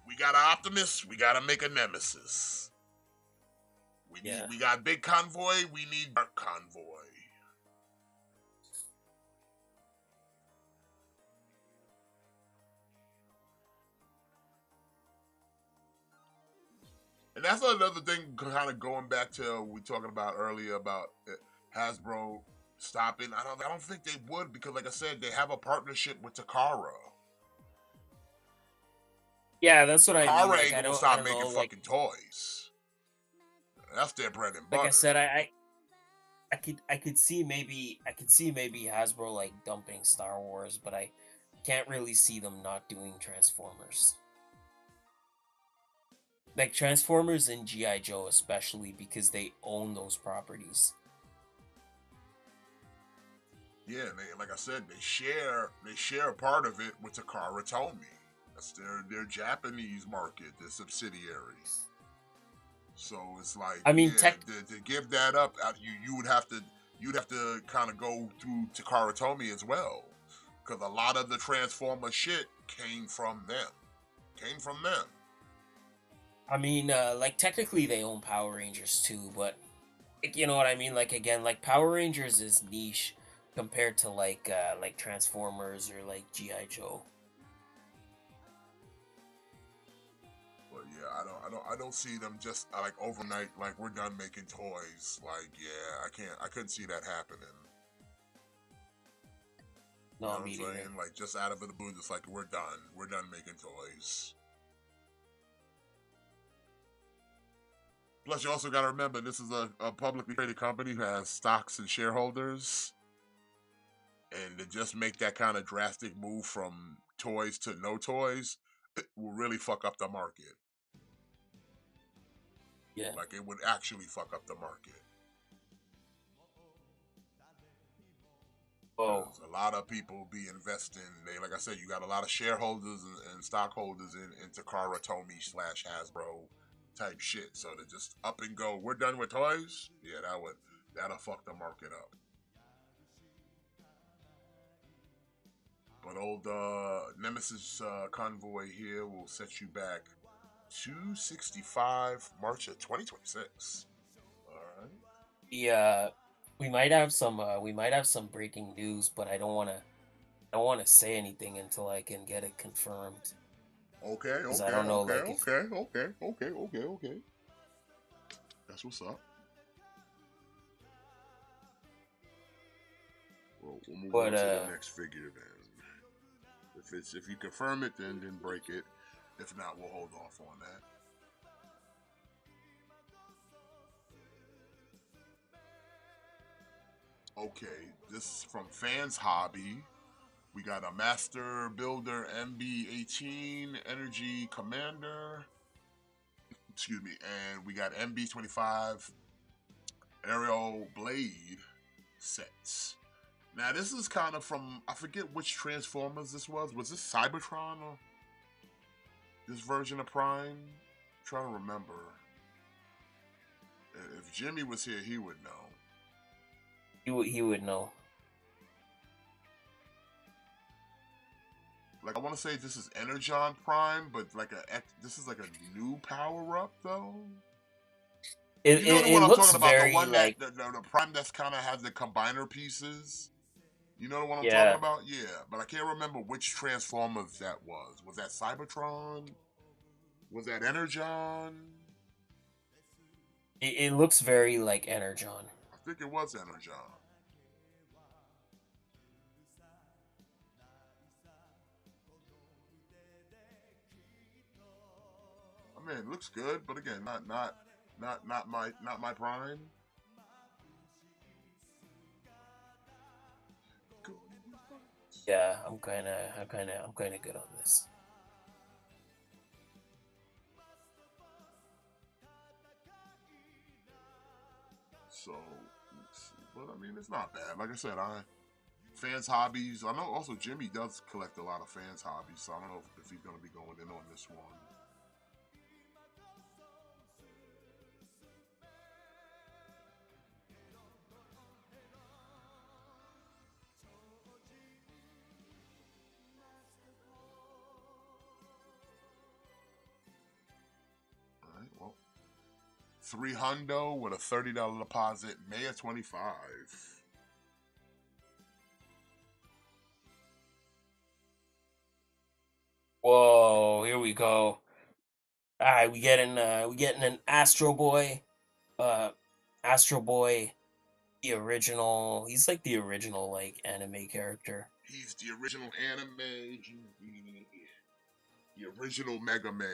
We got an Optimus, we gotta make a Nemesis. We got Big Convoy, we need Dark Convoy. And that's another thing, kind of going back to we talking about earlier about Hasbro stopping. I don't think they would, because, like I said, they have a partnership with Takara. Yeah, that's what I mean. Takara Like, ain't I gonna don't stop making know. Like, fucking toys. That's their bread and butter. like I said, I could see maybe Hasbro like dumping Star Wars, but I can't really see them not doing Transformers. Like Transformers and GI Joe, especially because they own those properties. Yeah, like I said, they share a part of it with Takara Tomy. That's their Japanese market, their subsidiaries. So it's like, I mean, to give that up, you'd have to kind of go through Takara Tomy as well, because a lot of the Transformer shit came from them. I mean, like technically they own Power Rangers too, but like, you know what I mean. Like again, like Power Rangers is niche compared to like Transformers or like GI Joe. But yeah, I don't see them just like overnight. Like we're done making toys. Like yeah, I couldn't see that happening. You know No, what I'm me neither. saying? Like just out of the blue, just like we're done making toys. Plus, you also got to remember this is a publicly traded company who has stocks and shareholders, and to just make that kind of drastic move from toys to no toys, it will really fuck up the market. Yeah. Like it would actually fuck up the market. Oh, A lot of people be investing. They, like I said, you got a lot of shareholders and stockholders in Takara Tomy / Hasbro type shit. So to just up and go, we're done with toys. Yeah, that'll fuck the market up. But old Nemesis Convoy here will set you back 265 March of 2026. All right. yeah. We might have some breaking news, but I don't want to say anything until I can get it confirmed. Okay, Because I okay, don't know, okay, like, if okay, okay, okay, okay, okay. That's what's up. Well, we'll move but on to the next figure then. If you confirm it, then break it. If not, we'll hold off on that. Okay, this is from Fans Hobby. We got a Master Builder MB18 Energy Commander. Excuse me, and we got MB25 Aerial Blade sets. Now this is kind of from, I forget which Transformers this was. Was this Cybertron or this version of Prime? I'm trying to remember. If Jimmy was here, he would know. he would know. Like I want to say this is Energon Prime, but this is like a new power up though. It You know the it, one it I'm looks talking about, the very one that like the Prime that's kind of has the combiner pieces. You know the one I'm talking yeah. about? Yeah, but I can't remember which Transformers that was. Was that Cybertron? Was that Energon? It looks very like Energon. I think it was Energon. I mean, it looks good, but again, not my prime. Yeah, I'm kind of good on this. So, let's see. But I mean, it's not bad. Like I said, fans hobbies. I know also Jimmy does collect a lot of fans hobbies, so I don't know if he's going to be going in on this one. All right, well, 300 with a $30 deposit, May of 25. Whoa, here we go. All right, we getting an Astro Boy. Uh, Astro Boy, the original. He's like the original like anime character. He's the original anime. The original Mega Man.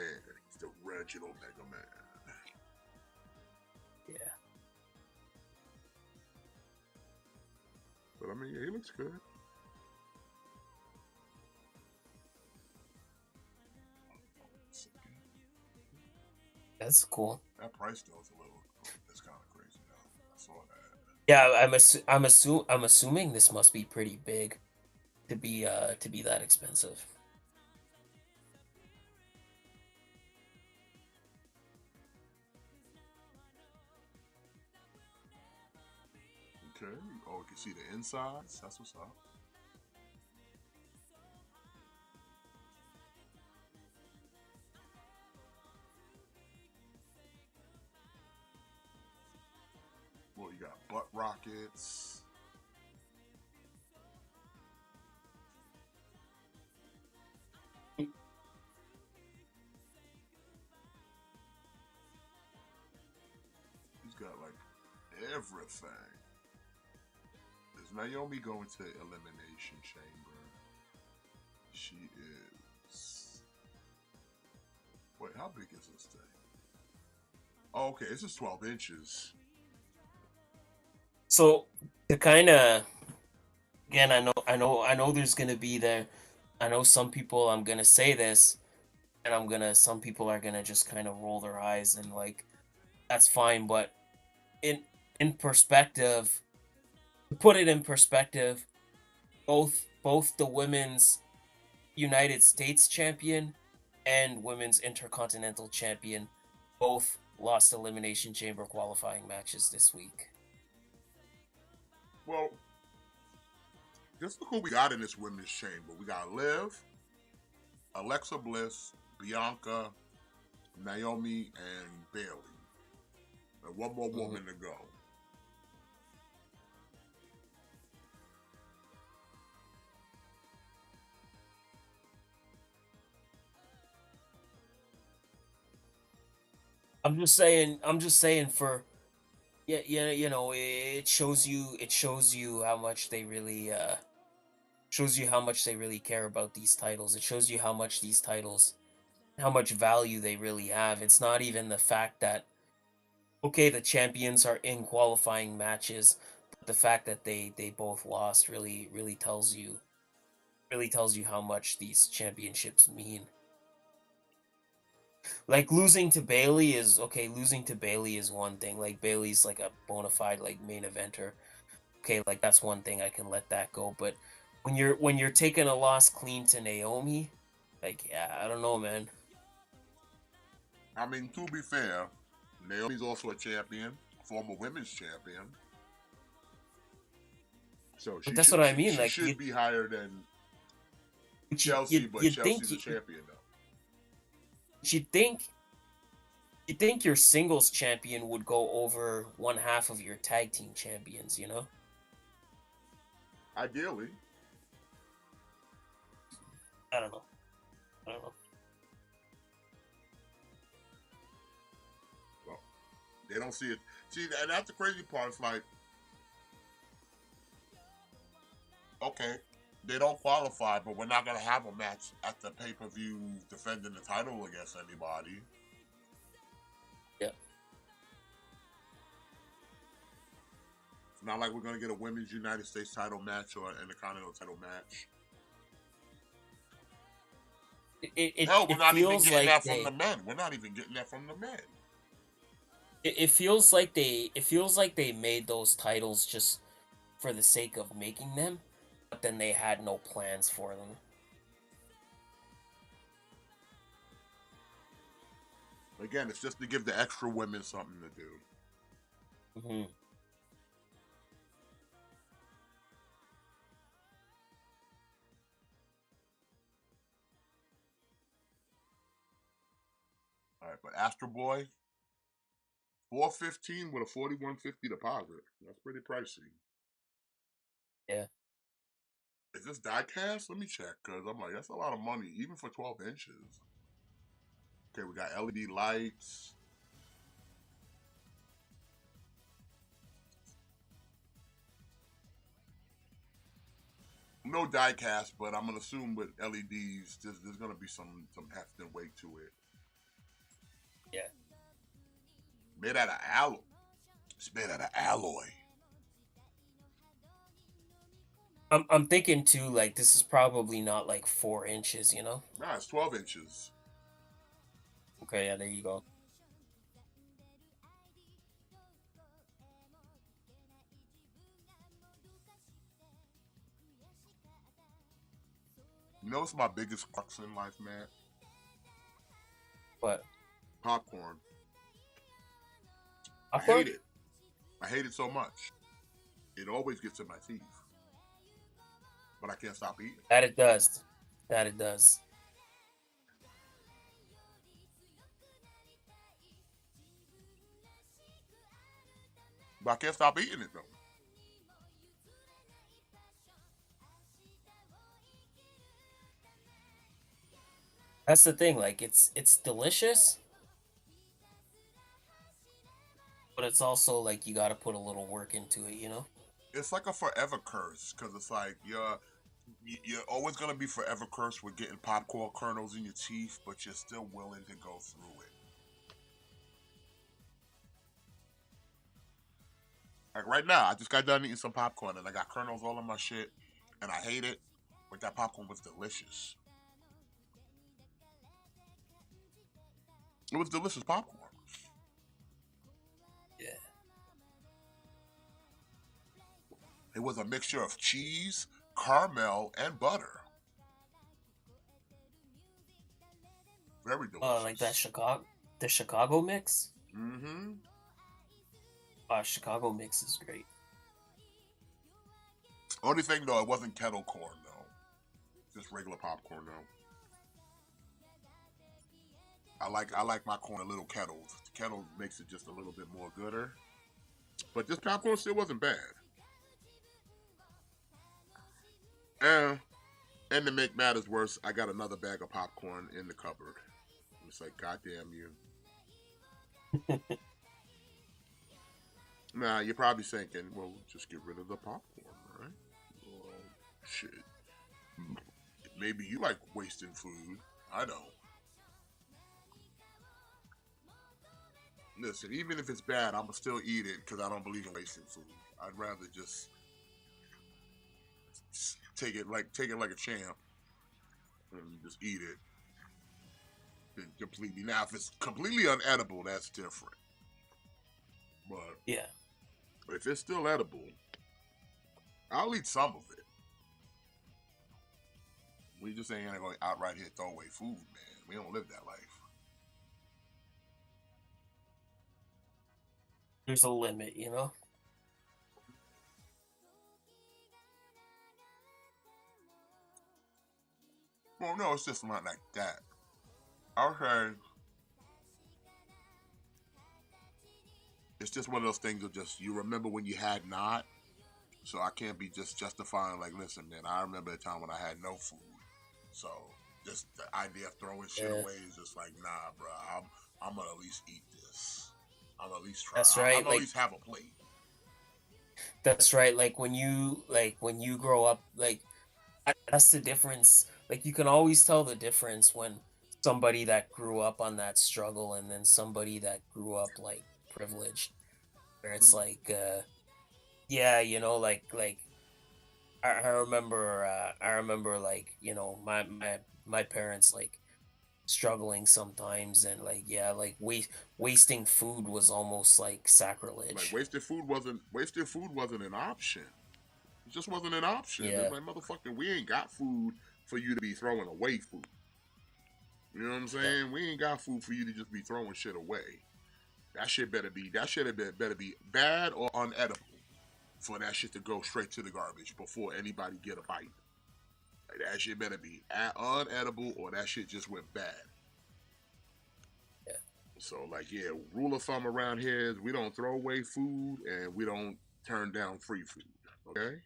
He's the original Mega Man. Yeah. But I mean, yeah, he looks good. That's cool. That price though is a little. It's kind of crazy though. I saw that. Yeah, I'm assuming this must be pretty big to be that expensive. Okay. Oh, you can see the insides. That's what's up. Well, you got butt rockets. thing. Is Naomi going to Elimination Chamber? She is. Wait, how big is this thing? Oh, okay, this is 12 inches. So to kind of again, I know there's gonna be there. I know some people. I'm gonna say this, and some people are gonna just kind of roll their eyes and like that's fine. But in in perspective, to put it in perspective, both the women's United States champion and women's intercontinental champion both lost elimination chamber qualifying matches this week. Well, just look who we got in this women's chamber. We got Liv, Alexa Bliss, Bianca, Naomi, and Bailey. And one more woman to go. I'm just saying for yeah, yeah, you know, it shows you how much they really shows you how much they really care about these titles. It shows you how much these titles how much value they really have. It's not even the fact that okay, the champions are in qualifying matches, but the fact that they both lost really tells you how much these championships mean. Like losing to Bailey is okay, losing to Bailey is one thing. Like Bailey's like a bona fide like main eventer. Okay, like that's one thing I can let that go. But when you're taking a loss clean to Naomi, like yeah, I don't know, man. I mean, to be fair, Naomi's also a champion, former women's champion. So But she that's should what I she, mean. she Like should be higher than you Chelsea, but you'd think Chelsea's a champion though. you'd think you'd think your singles champion would go over one half of your tag team champions, you know? Ideally. I don't know. I don't know. Well, they don't see it. See, and that's the crazy part. It's like, okay, they don't qualify, but we're not gonna have a match at the pay-per-view defending the title against anybody. Yeah. It's not like we're gonna get a women's United States title match or an Intercontinental title match. Hell, we're It not even feels getting like that from the men. We're not even getting that from the men. it feels like it feels like they made those titles just for the sake of making them, but then they had no plans for them. Again, it's just to give the extra women something to do. Mm-hmm. All right, but Astro Boy, 415 with a 4150 deposit. That's pretty pricey. Yeah. Is this die cast? Let me check, because I'm like, that's a lot of money, even for 12 inches. Okay, we got LED lights. No die cast, but I'm gonna assume with LEDs, there's gonna be some heft and weight to it. Yeah. Made out of alloy. It's made out of alloy. I'm thinking too, like this is probably not like 4 inches, you know? Nah, it's 12 inches. Okay, yeah, there you go. You know what's my biggest crux in life, man? But Popcorn. popcorn? I hate it. I hate it so much. It always gets in my teeth. But I can't stop eating. That it does. That it does. But I can't stop eating it though. That's the thing, like it's delicious, but it's also like you got to put a little work into it, you know? It's like a forever curse because it's like you're always gonna be forever cursed with getting popcorn kernels in your teeth, but you're still willing to go through it. Like right now, I just got done eating some popcorn and I got kernels all in my shit, and I hate it, but that popcorn was delicious. It was delicious popcorn. Yeah. It was a mixture of cheese, caramel, and butter. Very Like that delicious. Chicago mix. Mm-hmm. Chicago mix is great. Only thing though, it wasn't kettle corn though. Just regular popcorn though. I like my corn a little kettled. The kettle makes it just a little bit more gooder. But this popcorn still wasn't bad. And and to make matters worse, I got another bag of popcorn in the cupboard. It's like, goddamn you. Now you're probably thinking, well, just get rid of the popcorn, right? Well, shit. Maybe you like wasting food. I don't. Listen, even if it's bad, I'ma still eat it because I don't believe in wasting food. I'd rather just take it like a champ and just eat it than completely. Now, if it's completely unedible, that's different. But Yeah. if it's still edible, I'll eat some of it. We just ain't gonna outright here throw away food, man. We don't live that life. There's a limit, you know? Well, no, it's just not like that. Okay, it's just one of those things of just you remember when you had not. So I can't be just justifying like, listen, man, I remember a time when I had no food. So just the idea of throwing shit Yeah. away is just like, nah, bro. I'm gonna at least eat this. I'm gonna at least try. That's I'm right. gonna at Like least have a plate. that's right. Like when you grow up, like that's the difference. Like you can always tell the difference when somebody that grew up on that struggle and then somebody that grew up like privileged, where it's Mhm. like yeah, you know, like I remember like, you know, my parents like struggling sometimes and like yeah, like wasting food was almost like Like sacrilege. wasted food wasn't an option. It just wasn't an option. It's Yeah. like motherfucker, we ain't got food for you to be throwing away food. You know what I'm Yeah. saying? We ain't got food for you to just be throwing shit away. That shit better be bad or unedible for that shit to go straight to the garbage before anybody get a bite. Like, that shit better be unedible or that shit just went bad. Yeah. So like yeah, rule of thumb around here is we don't throw away food and we don't turn down free food. Okay?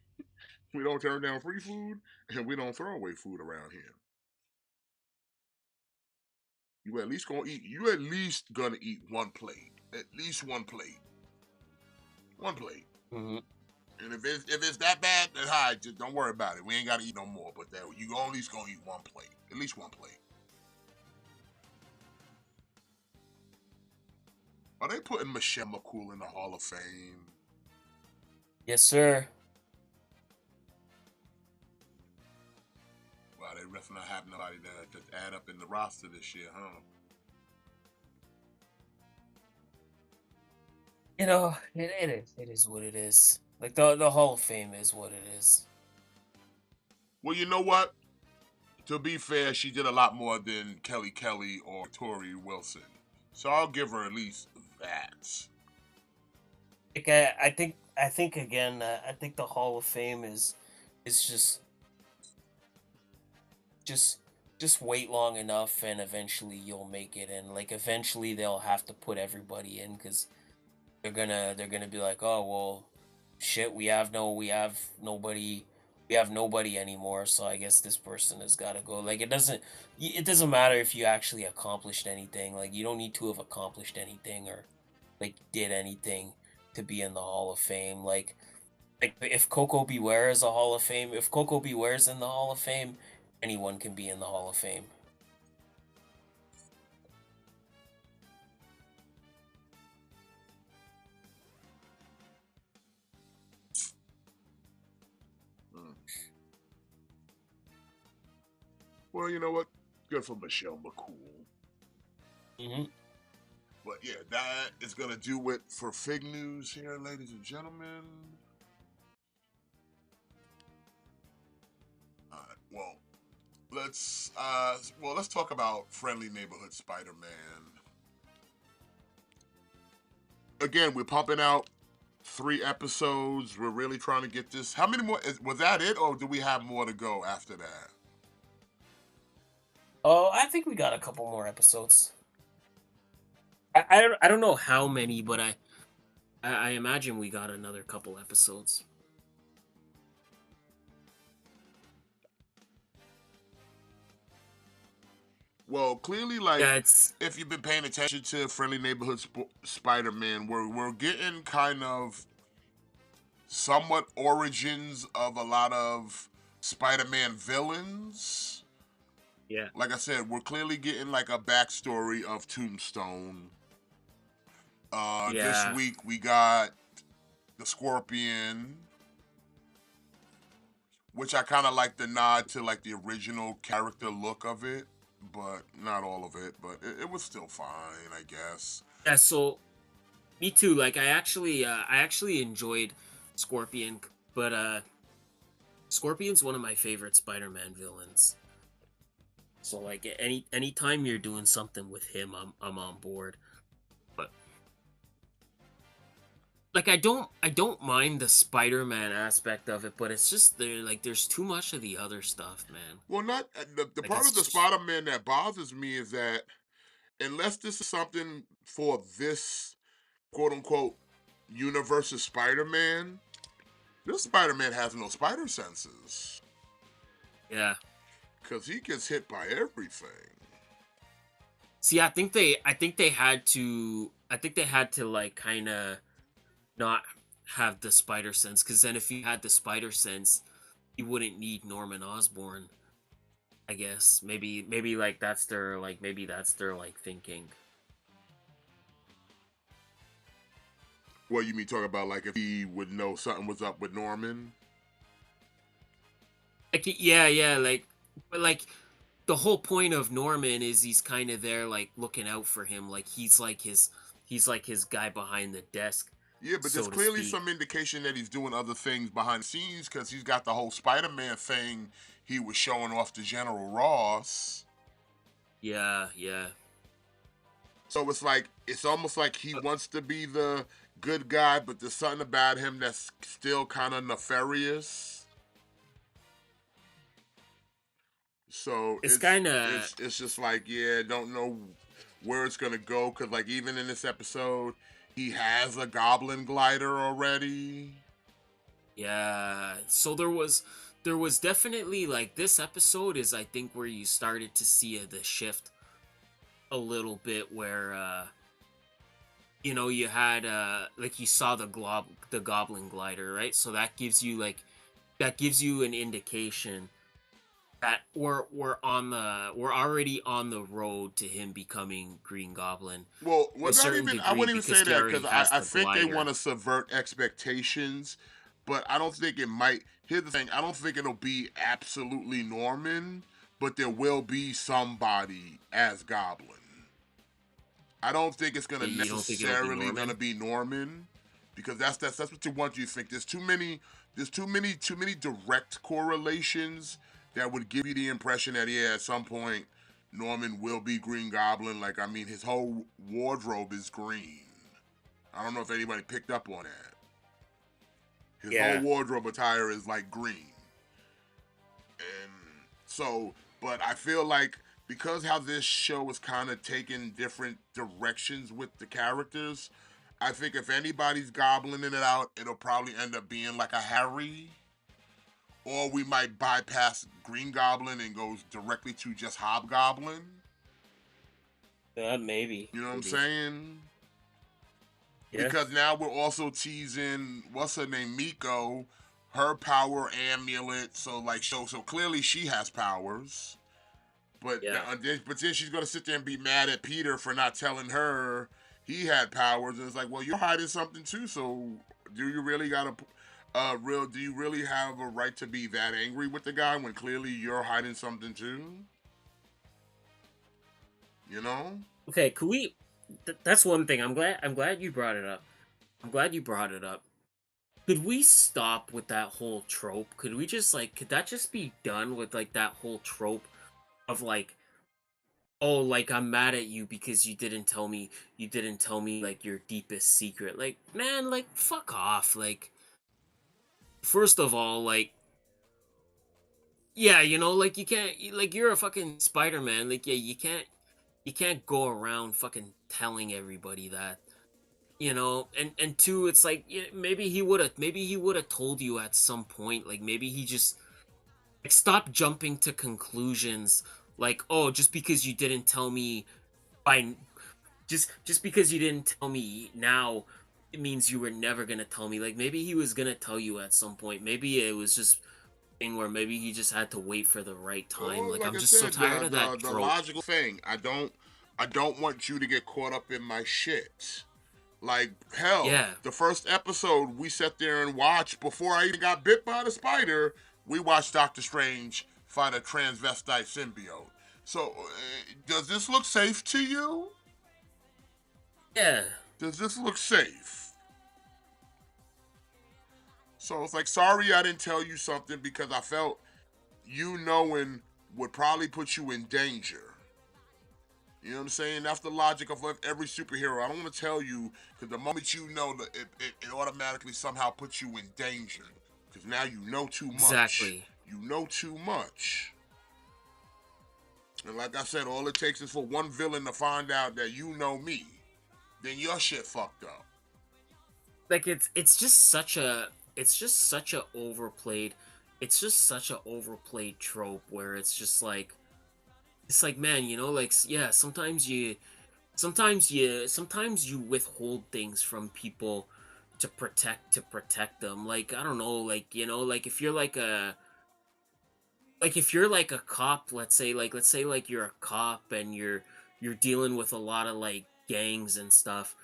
We don't turn down free food and we don't throw away food around here. You at least gonna eat one plate. At least one plate. One plate. Hmm. And if it's that bad, then hi, just don't worry about it. We ain't gotta eat no more. But that you at least gonna eat one plate. At least one plate. Are they putting Michelle McCool in the Hall of Fame? Yes, sir. Wow, they must not have nobody to add up in the roster this year, huh? You know, it is what it is. Like the Hall of Fame is what it is. Well, you know what? To be fair, she did a lot more than Kelly Kelly or Tori Wilson. So I'll give her at least that. Like I think again, I think the Hall of Fame is just just wait long enough and eventually you'll make it and like eventually they'll have to put everybody in because they're gonna be like, oh well, shit, we have nobody anymore, so I guess this person has got to go. Like it doesn't matter if you actually accomplished anything. Like you don't need to have accomplished anything or like did anything to be in the Hall of Fame. Like if Coco Beware is a Hall of Fame, if Coco Beware's in the Hall of Fame, anyone can be in the Hall of Fame. Mm. Well, you know what? Good for Michelle McCool. Mm-hmm. But yeah, that is going to do it for Fig News here, ladies and gentlemen. All right, let's talk about Friendly Neighborhood Spider-Man. Again, we're pumping out 3 episodes. We're really trying to get this. How many more? Was that it, or do we have more to go after that? Oh, I think we got a couple more episodes. I don't know how many, but I imagine we got another couple episodes. Well, clearly, like, Yeah, it's if you've been paying attention to Friendly Neighborhood Spider-Man, we're getting kind of somewhat origins of a lot of Spider-Man villains. yeah. Like I said, we're clearly getting like a backstory of Tombstone. This Yeah. week we got the Scorpion, which I kind of like the nod to like the original character look of it, but not all of it. But it was still fine, I guess. Yeah, so me too. Like I actually enjoyed Scorpion, but Scorpion's one of my favorite Spider-Man villains. So like anytime you're doing something with him, I'm on board. But like I don't mind the Spider-Man aspect of it, but it's just there's too much of the other stuff, man. Well, not the Like part it's of the just Spider-Man that bothers me is that unless this is something for this quote unquote universe of Spider-Man, this Spider-Man has no spider senses yeah. because he gets hit by everything. See, I think they had to like kind of not have the spider sense, because then if you had the spider sense, you wouldn't need Norman Osborn. I guess maybe like that's their like thinking. What you mean talking about like if he would know something was up with Norman? Like yeah, like but like the whole point of Norman is he's kind of there like looking out for him, like he's like his guy behind the desk, Yeah, but there's so to clearly speak. some indication that he's doing other things behind the scenes because he's got the whole Spider-Man thing he was showing off to General Ross. Yeah, yeah. So it's almost like he Uh, wants to be the good guy, but there's something about him that's still kind of nefarious. So It's kind of it's just like, yeah, don't know where it's gonna go because like even in this episode, he has a Goblin glider already. yeah. So there was definitely like this episode is I think where you started to see the shift a little bit where you know you had like you saw the goblin glider, right? So that gives you an indication that we're already on the road to him becoming Green Goblin Well, to a not certain even. I degree wouldn't even because say he that already because has I the think they want glider. to subvert expectations, but I don't think it might. Here's the thing: I don't think it'll be absolutely Norman, but there will be somebody as Goblin. I don't think it's gonna You don't think it'll be necessarily gonna Norman? be Norman, because that's what you want. You think too many direct correlations that would give you the impression that yeah, at some point Norman will be Green Goblin. Like I mean, his whole wardrobe is green. I don't know if anybody picked up on that. His whole Yeah. wardrobe attire is like green. And so, but I feel like because how this show is kind of taking different directions with the characters, I think if anybody's goblining it out, it'll probably end up being like a Harry, or we might bypass Green Goblin and goes directly to just Hobgoblin. Maybe, You know what I'm maybe. saying? Yeah. because now we're also teasing what's her name, Miko, her power amulet. So like, so clearly she has powers. Yeah. But then she's gonna sit there and be mad at Peter for not telling her he had powers, and it's like, well, you're hiding something too. So do you really gotta, real? Do you really have a right to be that angry with the guy when clearly you're hiding something too? You know? Okay, could we that's one thing. I'm glad you brought it up. I'm glad you brought it up. Could we stop with that whole trope? Could we just like could that just be done with like that whole trope of like, oh, like I'm mad at you because you didn't tell me like your deepest secret. Like, man, like fuck off. Like, first of all, like, yeah, like you can't like you're a fucking Spider-Man. Like, yeah, you can't go around fucking telling everybody that. And two, it's like, yeah, maybe he would have told you at some point. Like, maybe he just like stop jumping to conclusions. Like, oh, just because you didn't tell me by just because you didn't tell me now, it means you were never gonna tell me. Like, maybe he was gonna tell you at some point. Maybe it was just a thing where maybe he just had to wait for the right time. Well, Like, like I'm I just so said, tired the of that the trope. logical thing. I don't want you to get caught up in my shit. Like hell, Yeah, the first episode we sat there and watched before I even got bit by the spider. We watched Doctor Strange fight a transvestite symbiote. So, does this look safe to you? yeah, Does this look safe? So it's like, sorry I didn't tell you something because I felt you knowing would probably put you in danger. You know what I'm saying? That's the logic of every superhero. I don't want to tell you because the moment you know that it automatically somehow puts you in danger because now you know too much. exactly. You know too much. And like I said, all it takes is for one villain to find out that you know me. Then your shit fucked up. Like, it's just such a overplayed trope where it's like, man, like, yeah, sometimes you withhold things from people to protect them. Like, I don't know, like, like if you're like a cop, let's say like you're a cop and you're dealing with a lot of like gangs and stuff.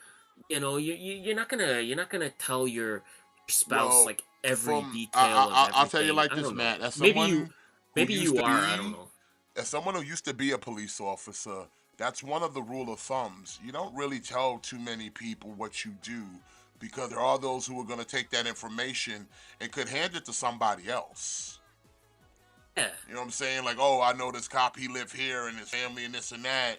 You're not gonna tell your spouse Well, like every from detail of I'll tell you everything. like I this, don't know. Matt. Maybe you Who maybe used you to are, I don't be know. as someone who used to be a police officer, that's one of the rule of thumbs. You don't really tell too many people what you do because there are those who are going to take that information and could hand it to somebody else. Yeah. You know what I'm saying? Like, oh, I know this cop, he lived here and his family and this and that.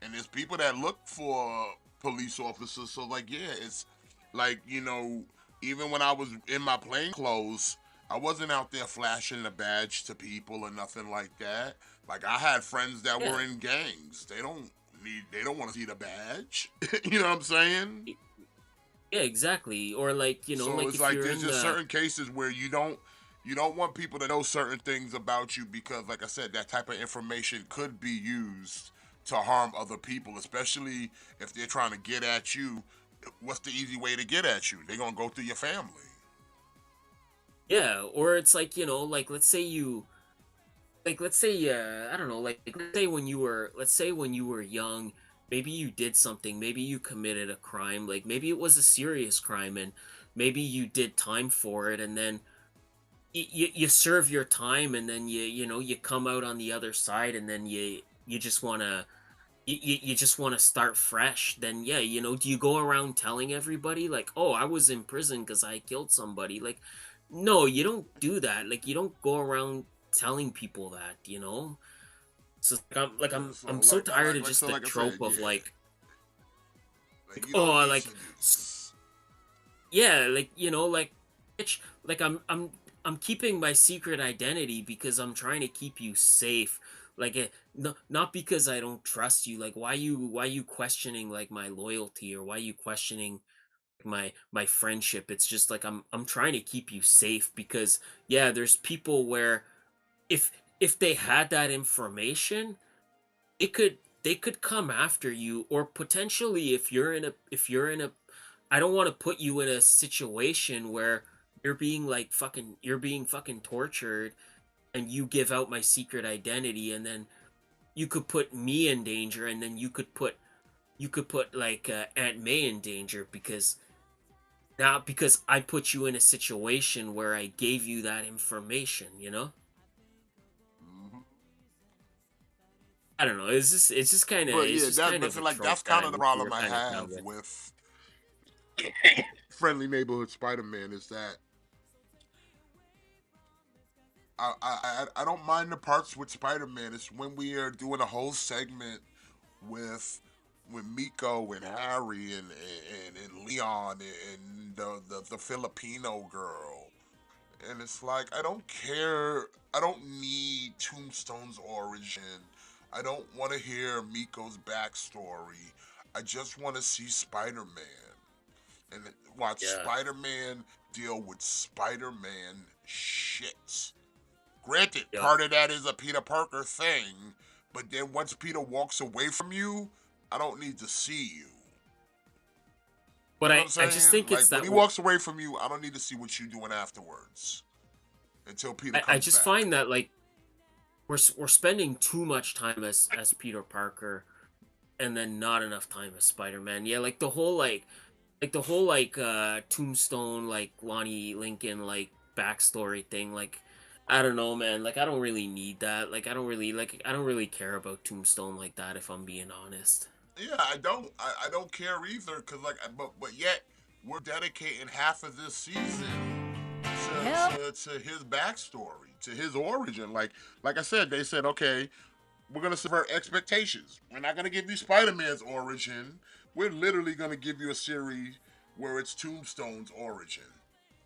And there's people that look for police officers. So, like, yeah, it's like, even when I was in my plain clothes, I wasn't out there flashing a badge to people or nothing like that. Like, I had friends that Yeah. were in gangs. They don't want to see the badge. You know what I'm saying? y- Yeah, exactly. Or like, So like it's if like you're there's in just the certain cases where you don't want people to know certain things about you because, like I said, that type of information could be used to harm other people, especially if they're trying to get at you. What's the easy way to get at you? They're gonna go through your family. yeah, or it's like, like let's say I don't know, like let's say when you were young, maybe you did something, maybe you committed a crime, like maybe it was a serious crime and maybe you did time for it, and then you serve your time, and then you come out on the other side, and then you just want to start fresh. Then, yeah, do you go around telling everybody like, oh, I was in prison because I killed somebody? Like, no, you don't do that. Like, you don't go around telling people that. So like, Yeah, I'm so so like tired like of like just so the like I said, trope of yeah, like like, you don't oh, need to like, do s- this. yeah, like, like, bitch, like, I'm keeping my secret identity because I'm trying to keep you safe. Like, no, not because I don't trust you. Like, why you questioning like my loyalty, or why you questioning my friendship? It's just like I'm trying to keep you safe because, yeah, there's people where if if they had that information, they could come after you, or potentially if you're in a I don't want to put you in a situation where you're being fucking tortured, and you give out my secret identity, and then you could put me in danger, and then you could put like Aunt May in danger, because now, because I put you in a situation where I gave you that information, you know? Hmm. I don't know. But It's yeah, just kind that's of a like trope that's that kind of the we problem were I kind of done have with. with Friendly Neighborhood Spider-Man is that I don't mind the parts with Spider-Man. It's when we are doing a whole segment with Miko and Harry and Leon and the Filipino girl. And it's like I don't care. I don't need Tombstone's origin. I don't want to hear Miko's backstory. I just want to see Spider-Man and watch Yeah. Spider-Man deal with Spider-Man shit. Granted, Yep. part of that is a Peter Parker thing, but then once Peter walks away from you, I don't need to see you. But You know what I'm I just saying? think it's Like when that he walks away from you, I don't need to see what you're doing afterwards until Peter I comes just back. find that like we're spending too much time as Peter Parker, and then not enough time as Spider-Man. Yeah, like the whole Tombstone, like Lonnie Lincoln, like backstory thing, like I don't know, man. Like I don't really need that. I don't really care about Tombstone like that, if I'm being honest. Yeah, I don't care either, cause like, but yet we're dedicating half of this season to his backstory, to his origin. Like I said, they said, okay, we're gonna subvert expectations. We're not gonna give you Spider-Man's origin. We're literally gonna give you a series where it's Tombstone's origin.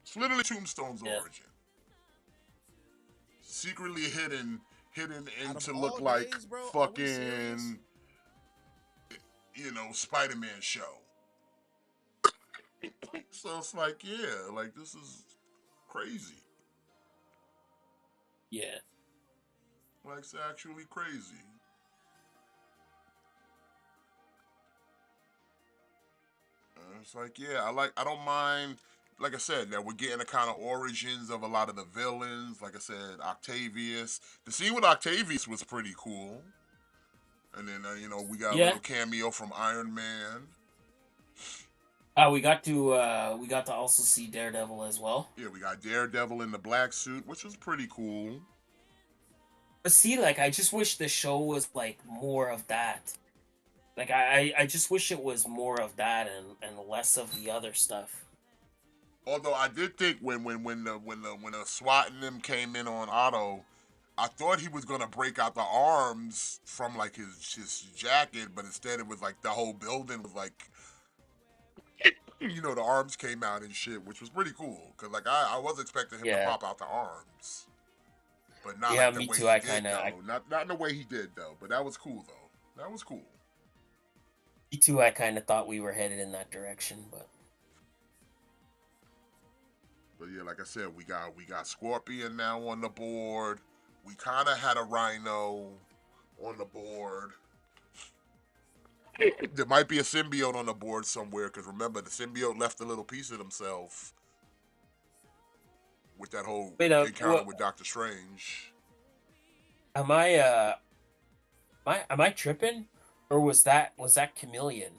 It's literally Tombstone's Yeah. origin, secretly hidden Out and of to look all like days, bro, are we serious? fucking Spider-Man show. So it's like, yeah, like this is crazy. Yeah. Like it's actually crazy. It's like, yeah, I don't mind. Like I said, that we're getting the kind of origins of a lot of the villains. Like I said, Octavius. The scene with Octavius was pretty cool. And then we got a Yeah. little cameo from Iron Man. We got to also see Daredevil as well. Yeah, we got Daredevil in the black suit, which was pretty cool. But see, like I just wish the show was like more of that. Like I just wish it was more of that, and less of the other stuff. Although I did think when the SWAT and them came in on Otto, I thought he was gonna break out the arms from like his jacket, but instead it was like the whole building was like, the arms came out and shit, which was pretty cool. Cause like I was expecting him to Yeah. pop out the arms, but not Yeah, like the me way too. he I did kind of though. Not in the way he did though. But that was cool though. That was cool. Me too. I kind of thought we were headed in that direction, but But yeah, like I said, we got Scorpion now on the board. We kind of had a Rhino on the board. There might be a symbiote on the board somewhere, because remember, the symbiote left a little piece of himself with that whole wait, encounter with Doctor Strange. am I tripping, or was that Chameleon?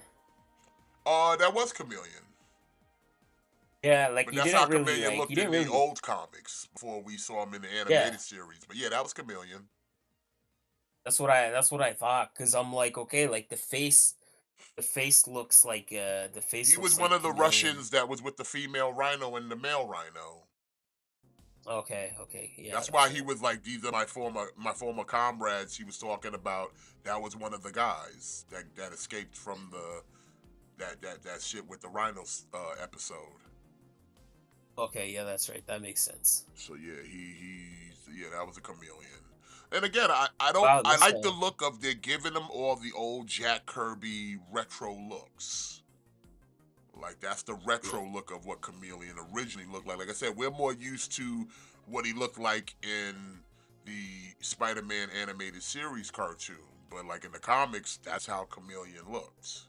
That was Chameleon. Yeah, like But that's how Chameleon he looked in didn't the really. old comics before we saw him in the Yeah, animated series. But yeah, that was Chameleon. that's what I thought. Cause I'm like, okay, like the He face was looks one like of the Chameleon. Russians that was with the female Rhino and the male Rhino. Okay, okay, yeah, That's why that's he right. was like, these are my former comrades. He was talking about that was one of the guys that escaped from that shit with the Rhinos episode. Okay, yeah, that's right. That makes sense. So yeah, that was a chameleon. And again, I don't Wow, I this like the look of they're giving them all the old Jack Kirby retro looks. Like that's the yeah. retro look of what Chameleon originally looked like. Like I said, we're more used to what he looked like in the Spider-Man animated series cartoon, but like in the comics, that's how Chameleon looks.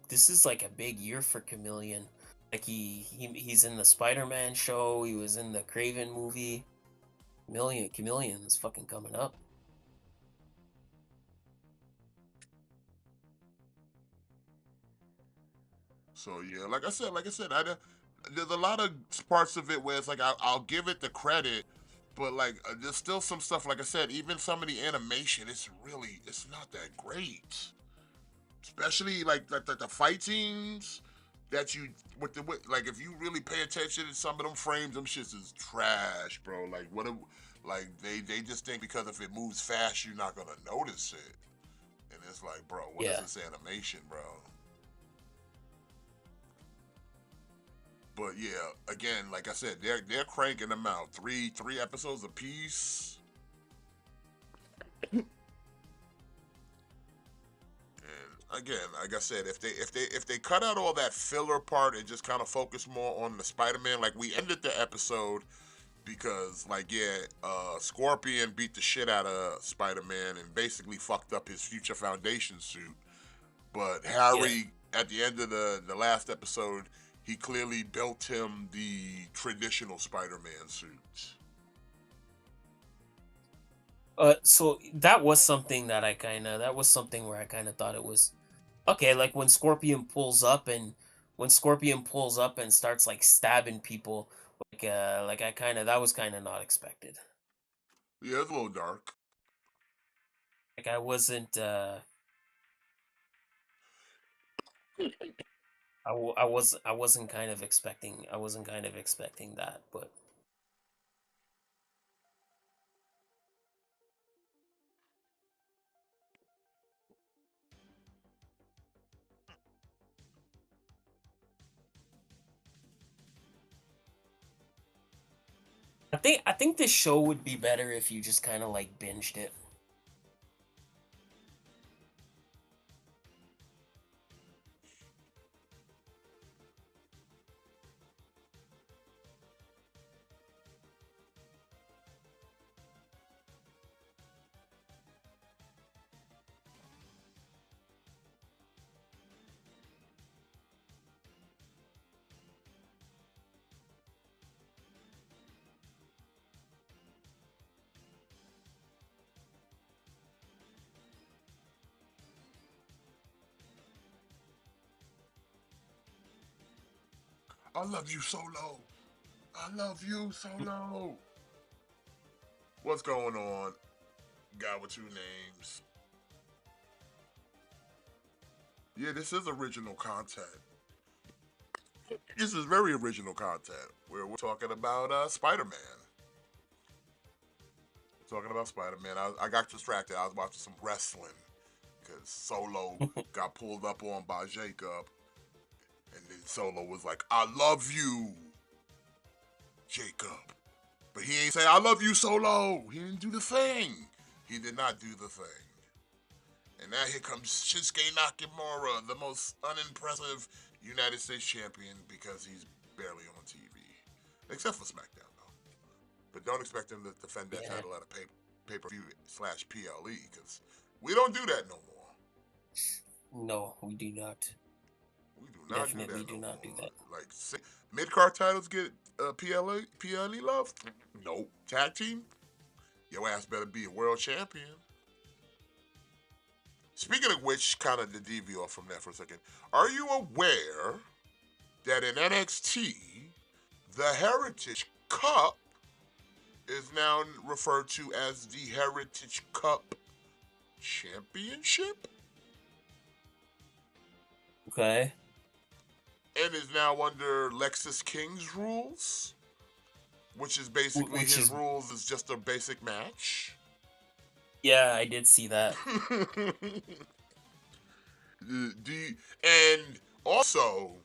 this is like a big year for Chameleon. Like he's in the Spider-Man show. He was in the Craven movie. Chameleon's fucking coming up. So yeah, like I said, there's a lot of parts of it where it's like I'll give it the credit, but like there's still some stuff. Like I said, even some of the animation, it's not that great. Especially like the fight scenes that you like if you really pay attention to some of them frames, them shits is trash, bro. Like like they just think because if it moves fast, you're not gonna notice it, and it's like, bro, what is Yeah. this animation, bro? But yeah, again, like I said, they're cranking them out three episodes a piece. And again, like I said, if they cut out all that filler part and just kind of focus more on the Spider-Man, like we ended the episode because like yeah, Scorpion beat the shit out of Spider-Man and basically fucked up his future Foundation suit. But Yeah. Harry, at the end of the last episode, he clearly built him the traditional Spider-Man suit. So that was something where I kind of thought it was okay. Like when Scorpion pulls up and starts like stabbing people, like I kind of that was kind of not expected. Yeah, it's a little dark. Like I wasn't kind of expecting that, but I think this show would be better if you just kind of like binged it. I love you solo. I love you solo. What's going on? Guy with two names. Yeah, this is original content. This is very original content where we're talking about Spider-Man. Talking about Spider-Man. I got distracted. I was watching some wrestling because Solo got pulled up on by Jacob, and then Solo was like, "I love you, Jacob," but he ain't say, "I love you, Solo." He didn't do the thing. He did not do the thing. And now here comes Shinsuke Nakamura, the most unimpressive United States champion because he's barely on TV, except for SmackDown though. But don't expect him to defend that Yeah. title at a pay per view / PLE because we don't do that no more. No, we do not. We do not do Definitely that do no not do more. that. Like mid card titles get PLE love. Nope. Tag team. Your ass better be a world champion. Speaking of which, kind of to deviate off from that for a second, are you aware that in NXT, the Heritage Cup is now referred to as the Heritage Cup Championship Okay. and is now under Lexus King's rules, which is basically Which his is rules is just a basic match. yeah, I did see that. And also,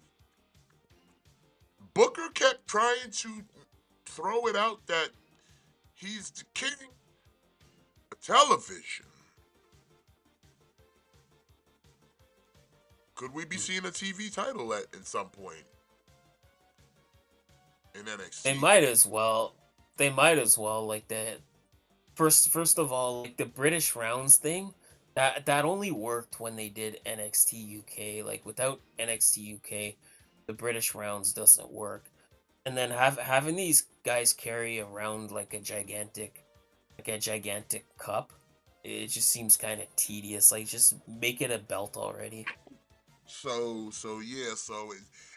Booker kept trying to throw it out that he's the king of television. Could we be seeing a TV title at some point in They NXT? might as well. They might as well like that. First of all, like the British rounds thing. That only worked when they did NXT UK. Like without NXT UK, the British rounds doesn't work. And then having these guys carry around like a gigantic cup, it just seems kind of tedious. Like just make it a belt already. So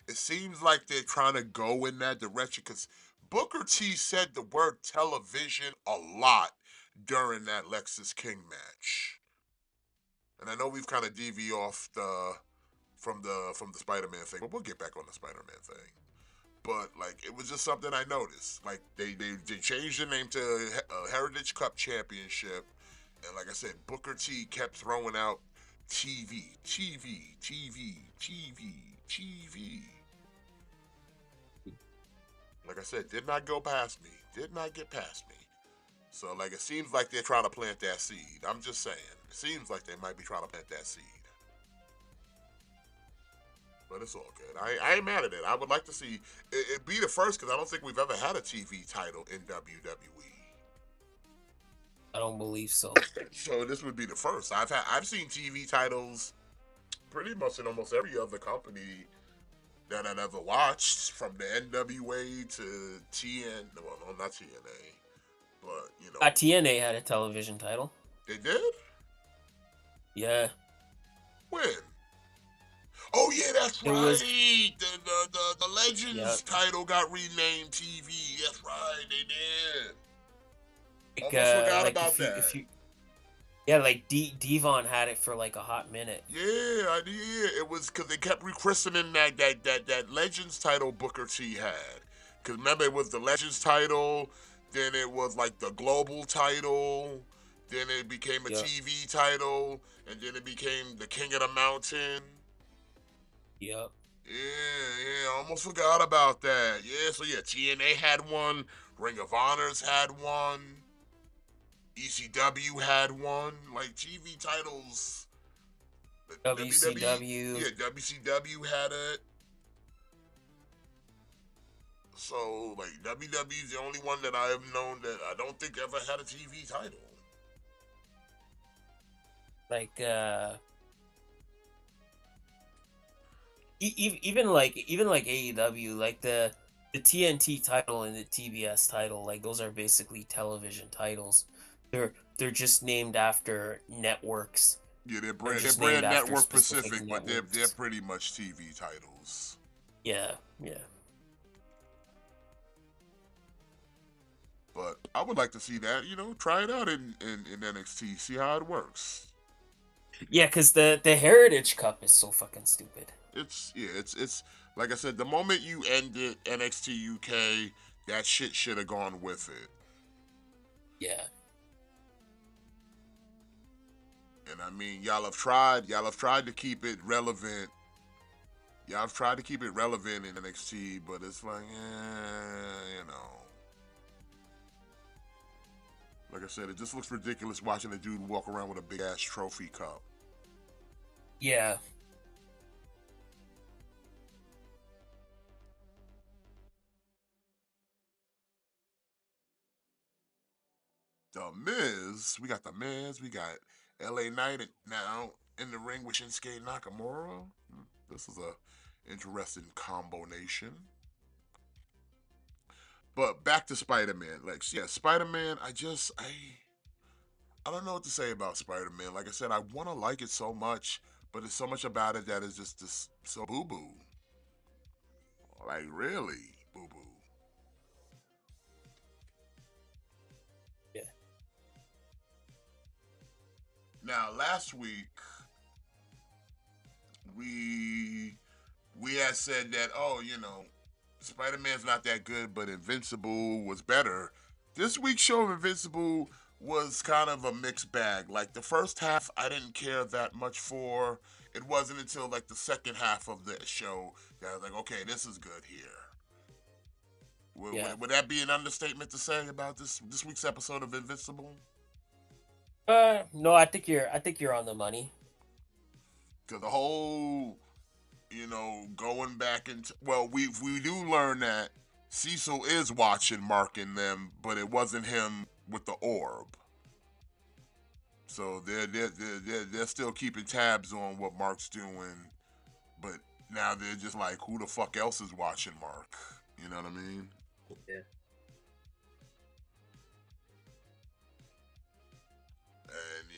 it seems like they're trying to go in that direction because Booker T said the word television a lot during that Lexus King match. And I know we've kind of deviated off the Spider-Man thing, but we'll get back on the Spider-Man thing. But like, it was just something I noticed. Like they changed the name to Heritage Cup Championship, and like I said, Booker T kept throwing out TV, TV, TV, TV, TV. Like I said, did not go past me. Did not get past me. So like, it seems like they're trying to plant that seed. I'm just saying, it seems like they might be trying to plant that seed. But it's all good. I ain't mad at it. I would like to see it be the first because I don't think we've ever had a TV title in WWE. I don't believe so. So this would be the first. I've seen TV titles pretty much in almost every other company that I've ever watched, from the NWA to TN. Well, no, not TNA, but TNA had a television title. they did. Yeah, When? Oh yeah, that's it right. was. The Yeah, Legends title got renamed TV. That's right, they did. Almost like forgot like about that. if you yeah, like Devon had it for like a hot minute. Yeah, I did. Yeah, it was because they kept rechristening that Legends title Booker T had. Because remember, it was the Legends title, then it was like the Global title, then it became a Yep, TV title, and then it became the King of the Mountain. yep. Yeah, almost forgot about that. Yeah, so yeah, TNA had one, Ring of Honors had one, ECW had one. Like TV titles, WWE, WCW. yeah, WCW had it. So like WWE is the only one that I have known that I don't think ever had a TV title. Like even like AEW, like the TNT title and the TBS title, like those are basically television titles. They're just named after networks. Yeah, they're They're brand they're just named brand after network specific Pacific, but they're networks. pretty much TV titles. Yeah, yeah. But I would like to see that, try it out in NXT, see how it works. Yeah, because the Heritage Cup is so fucking stupid. It's like I said, the moment you ended NXT UK, that shit should have gone with it. Yeah. And I mean, y'all have tried to keep it relevant. Y'all have tried to keep it relevant in NXT, but it's like, like I said, it just looks ridiculous watching a dude walk around with a big ass trophy cup. Yeah. The Miz, we got the Miz, we got LA Knight now in the ring with Shinsuke Nakamura. This is a interesting combination. But back to Spider-Man. Like, yeah, Spider-Man, I don't know what to say about Spider-Man. Like I said, I want to like it so much, but there's so much about it that is just this so boo-boo. Like, really boo-boo. Yeah. Now, last week we had said that, Spider-Man's not that good, but Invincible was better. This week's show of Invincible was kind of a mixed bag. Like, the first half I didn't care that much for. It wasn't until like the second half of the show that I was like, okay, this is good here. Would, Yeah. would, would that be an understatement to say about this week's episode of Invincible? No, I think you're on the money. Because the whole, going back into, well, we do learn that Cecil is watching, marking them, but it wasn't him with the orb. So they're still keeping tabs on what Mark's doing, but now they're just like, who the fuck else is watching Mark? You know what I mean? Yeah. And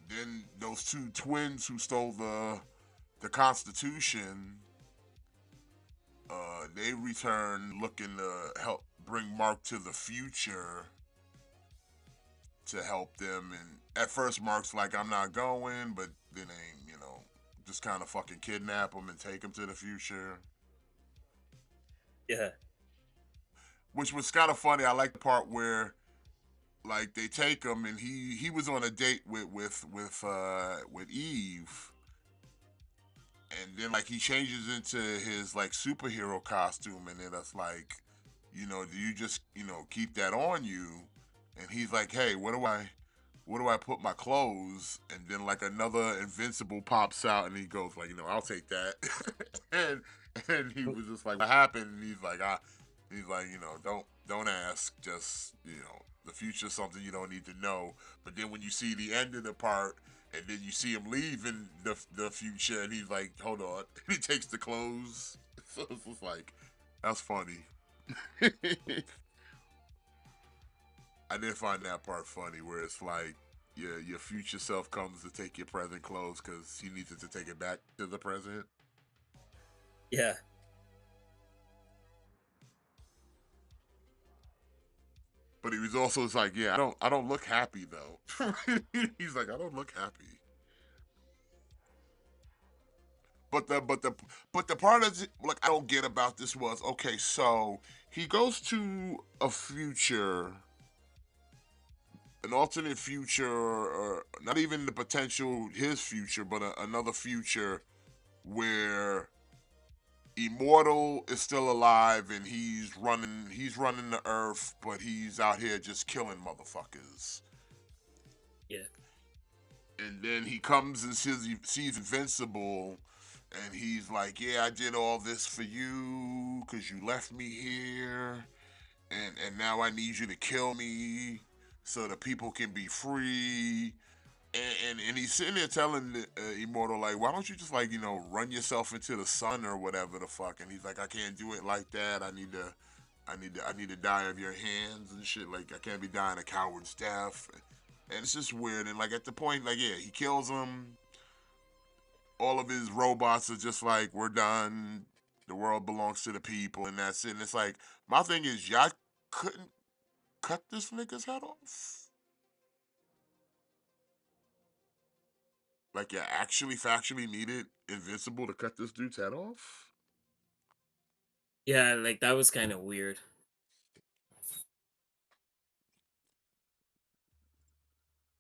then those two twins who stole the Constitution, they return looking to help bring Mark to the future to help them. And at first, Mark's like, I'm not going, but then they, just kind of fucking kidnap him and take him to the future. Yeah. Which was kind of funny. I like the part where, like, they take him and he was on a date with Eve, and then like he changes into his like superhero costume, and then it's like, do you just keep that on you? And he's like, hey, what do I put my clothes? And then like another Invincible pops out, and he goes like, I'll take that. and and he was just like, what happened? And he's like, don't ask. Just the future's something you don't need to know. But then when you see the end of the part, and then you see him leaving the future, and he's like, hold on. He takes the clothes. So it's just like, that's funny. I did find that part funny, where it's like, your future self comes to take your present clothes because he needed to take it back to the present. Yeah. But he was also like, yeah, I don't look happy though. He's like, I don't look happy. But the part of like I don't get about this was, okay, so he goes to a future, an alternate future, or not even the potential his future, but another future where Immortal is still alive and he's running the earth, but he's out here just killing motherfuckers. Yeah. And then he comes and sees Invincible, and he's like, yeah, I did all this for you because you left me here, and now I need you to kill me so the people can be free. And he's sitting there telling Immortal, like, why don't you just like run yourself into the sun or whatever the fuck? And he's like, I can't do it like that. I need to die of your hands and shit. Like, I can't be dying a coward's death. And it's just weird. And like at the point, like, yeah, he kills him. All of his robots are just like, we're done. The world belongs to the people, and that's it. And it's like, my thing is, y'all couldn't cut this nigga's head off. Like, you actually factually needed Invincible to cut this dude's head off? Yeah, like that was kind of weird.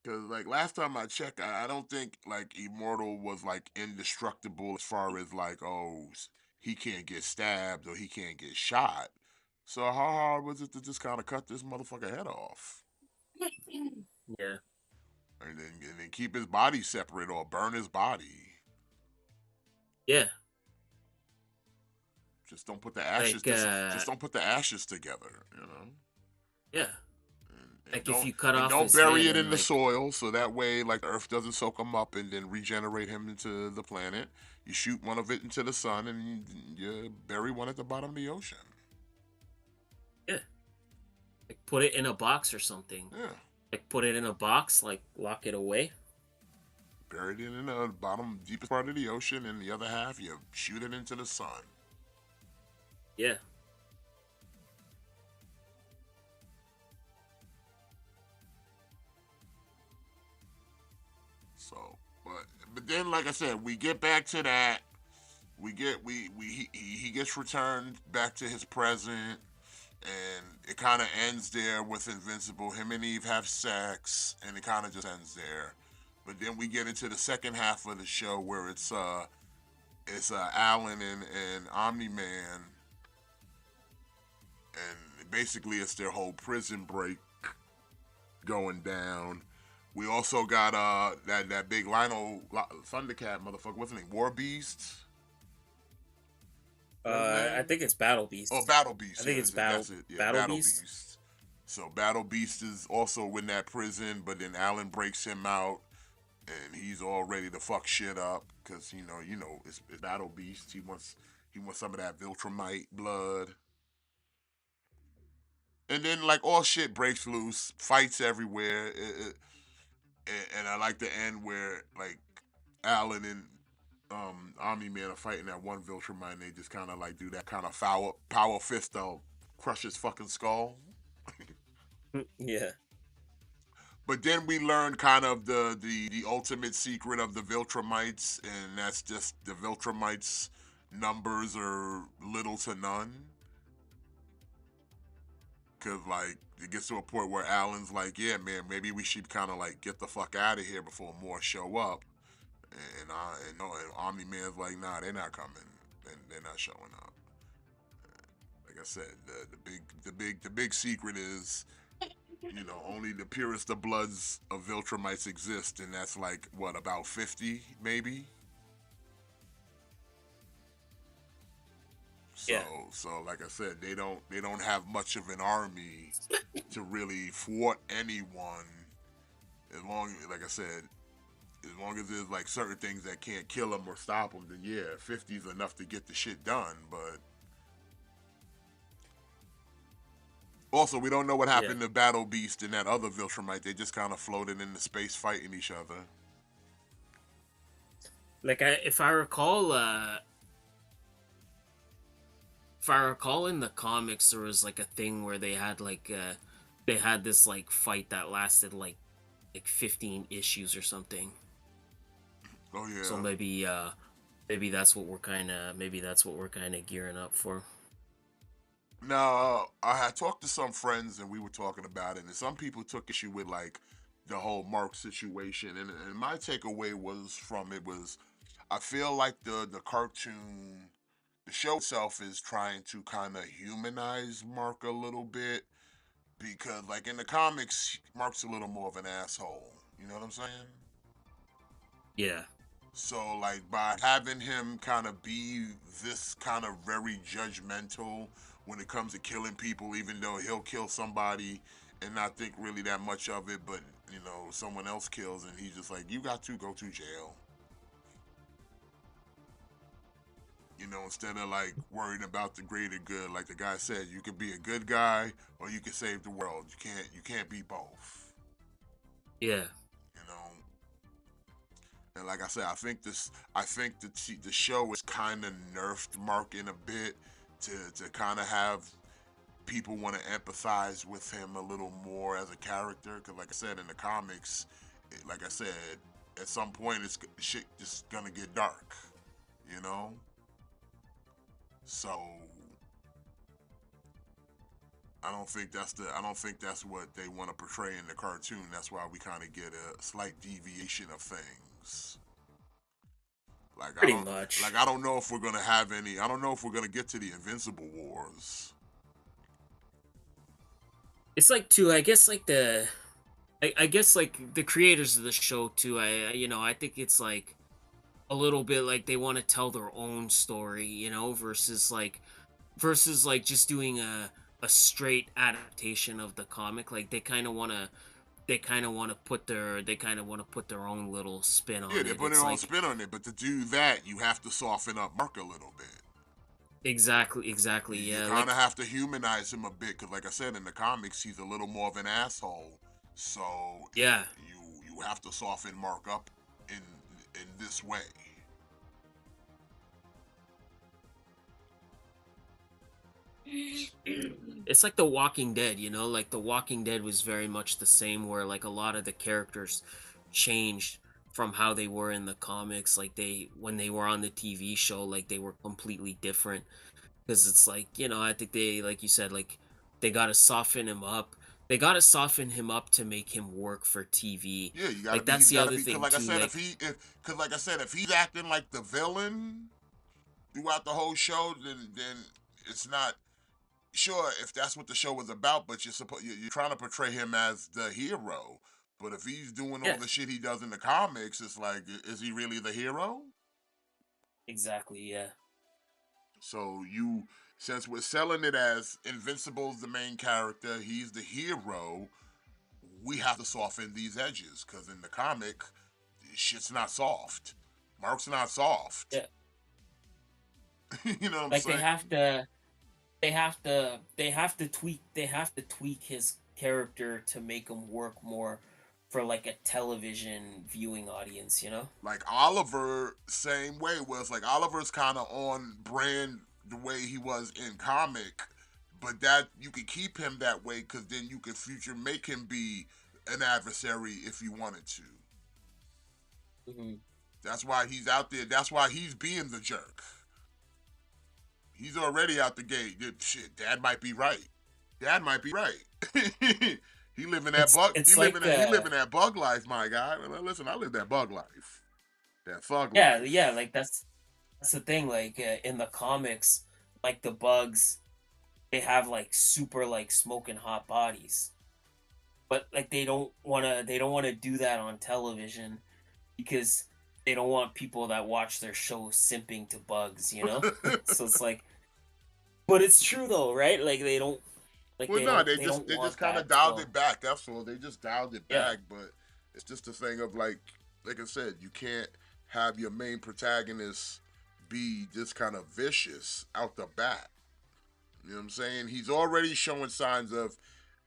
Because, like, last time I checked, I don't think, like, Immortal was, like, indestructible as far as, like, oh, he can't get stabbed or he can't get shot. So how hard was it to just kind of cut this motherfucker head off? Yeah. And then keep his body separate or burn his body. Yeah. Just don't put the ashes. Like Just don't put the ashes together. yeah. And Like if don't you cut off don't his bury head it and in the like soil, so that way, like, the earth doesn't soak him up and then regenerate him into the planet. You shoot one of it into the sun, and you bury one at the bottom of the ocean. yeah, like put it in a box or something. Yeah, Like put it in a box, like lock it away. buried it in the bottom, deepest part of the ocean, and the other half you shoot it into the sun. Yeah. So, but then, like I said, we get back to that. He gets returned back to his present, and it kind of ends there with Invincible. Him and Eve have sex, and it kind of just ends there. But then we get into the second half of the show where it's Alan and Omni Man, and basically it's their whole prison break going down. We also got that big Lino Thundercat motherfucker. What's his name? War Beast. I think it's Battle Beast. Oh, Battle Beast. I think it's Battle. That's it. Yeah, Battle Beast. So Battle Beast is also in that prison, but then Alan breaks him out, and he's all ready to fuck shit up because it's Battle Beast. He wants some of that Viltrumite blood, and then like all shit breaks loose, fights everywhere. And I like the end where like Alan and Omni Man are fighting that one Viltrumite, and they just kind of like do that kind of power fist that'll crush his fucking skull. Yeah. But then we learn kind of the ultimate secret of the Viltrumites, and that's just the Viltrumites' numbers are little to none. Cause like it gets to a point where Alan's like, yeah, man, maybe we should kind of like get the fuck out of here before more show up. And Omni Man's like, nah, they're not coming, and they're not showing up. Like I said, the big secret is, only the purest of bloods of Viltrumites exist, and that's like what, about 50 maybe. So Yeah. so like I said, they don't have much of an army to really thwart anyone. As long like I said, as long as there's like certain things that can't kill them or stop them, then yeah, 50 is enough to get the shit done. But also, we don't know what Yeah. happened to Battle Beast and that other Viltrumite. They just kind of floated into space fighting each other. Like if I recall, in the comics, there was like a thing where they had this like fight that lasted like 15 issues or something. Oh So yeah. maybe that's what we're kind of gearing up for. Now, I had talked to some friends and we were talking about it, and some people took issue with like the whole Mark situation, and my takeaway was I feel like the cartoon, the show itself is trying to kind of humanize Mark a little bit because like in the comics, Mark's a little more of an asshole. You know what I'm saying? Yeah. So like by having him kind of be this kind of very judgmental when it comes to killing people, even though he'll kill somebody and not think really that much of it, but someone else kills and he's just like, you got to go to jail. Instead of like worrying about the greater good, like the guy said, you could be a good guy or you can save the world. You can't be both. Yeah. You know, and like I said, I think the show is kind of nerfed Mark in a bit to kind of have people want to empathize with him a little more as a character. Because like I said, in the comics, like I said, at some point it's shit just gonna get dark. You know, so I don't think that's what they want to portray in the cartoon. That's why we kind of get a slight deviation of things. Like I Pretty don't much. like I don't know if we're gonna have any. I don't know if we're gonna get to the Invincible Wars. It's like too. I guess like the creators of the show too. I think it's like a little bit like they want to tell their own story, versus like just doing a straight adaptation of the comic. Like they kind of want to put their own little spin Yeah, on they're it. putting It's their own like spin on it, but to do that, you have to soften up Mark a little bit. exactly, You yeah. kind of Like have to humanize him a bit, because, like I said, in the comics, he's a little more of an asshole. So yeah. you have to soften Mark up in this way. It's like The Walking Dead, like The Walking Dead was very much the same where like a lot of the characters changed from how they were in the comics. Like they when they were on the TV show, like they were completely different because it's like, I think they, like you said, like they got to soften him up. They got to soften him up to make him work for TV. Yeah, you gotta Like be. that's He's the gotta other be. Cause thing like I too. said, if he's acting like the villain throughout the whole show, then it's not sure if that's what the show was about. But you're trying to portray him as the hero. But if he's doing all Yeah, the shit he does in the comics, it's like, is he really the hero? exactly. Yeah. So since we're selling it as Invincible's the main character, he's the hero, we have to soften these edges because in the comic, shit's not soft. Mark's not soft. Yeah. You know what I'm Like saying? they have to tweak his character to make him work more for like a television viewing audience, you know? Like Oliver, same way. Was like Oliver's kind of on brand the way he was in comic, but that you could keep him that way because then you could future make him be an adversary if you wanted to. Hmm. That's why he's out there. That's why he's being the jerk. He's already out the gate. Shit, Dad might be right. Dad might be right. He living that bug. It's like He living that bug life, my guy. Listen, I live that bug life, that thug yeah, life. yeah, like that's the thing, like in the comics, like the bugs, they have like super like smoking hot bodies. But like they don't want to do that on television because they don't want people that watch their show simping to bugs, you know? So it's like, but it's true though, right? Like Well, no, they don't they just want kind of that. dialed So it back. That's all. They just dialed it yeah. back, but it's just a thing of like I said, you can't have your main protagonist be just kind of vicious out the bat. You know what I'm saying? He's already showing signs of,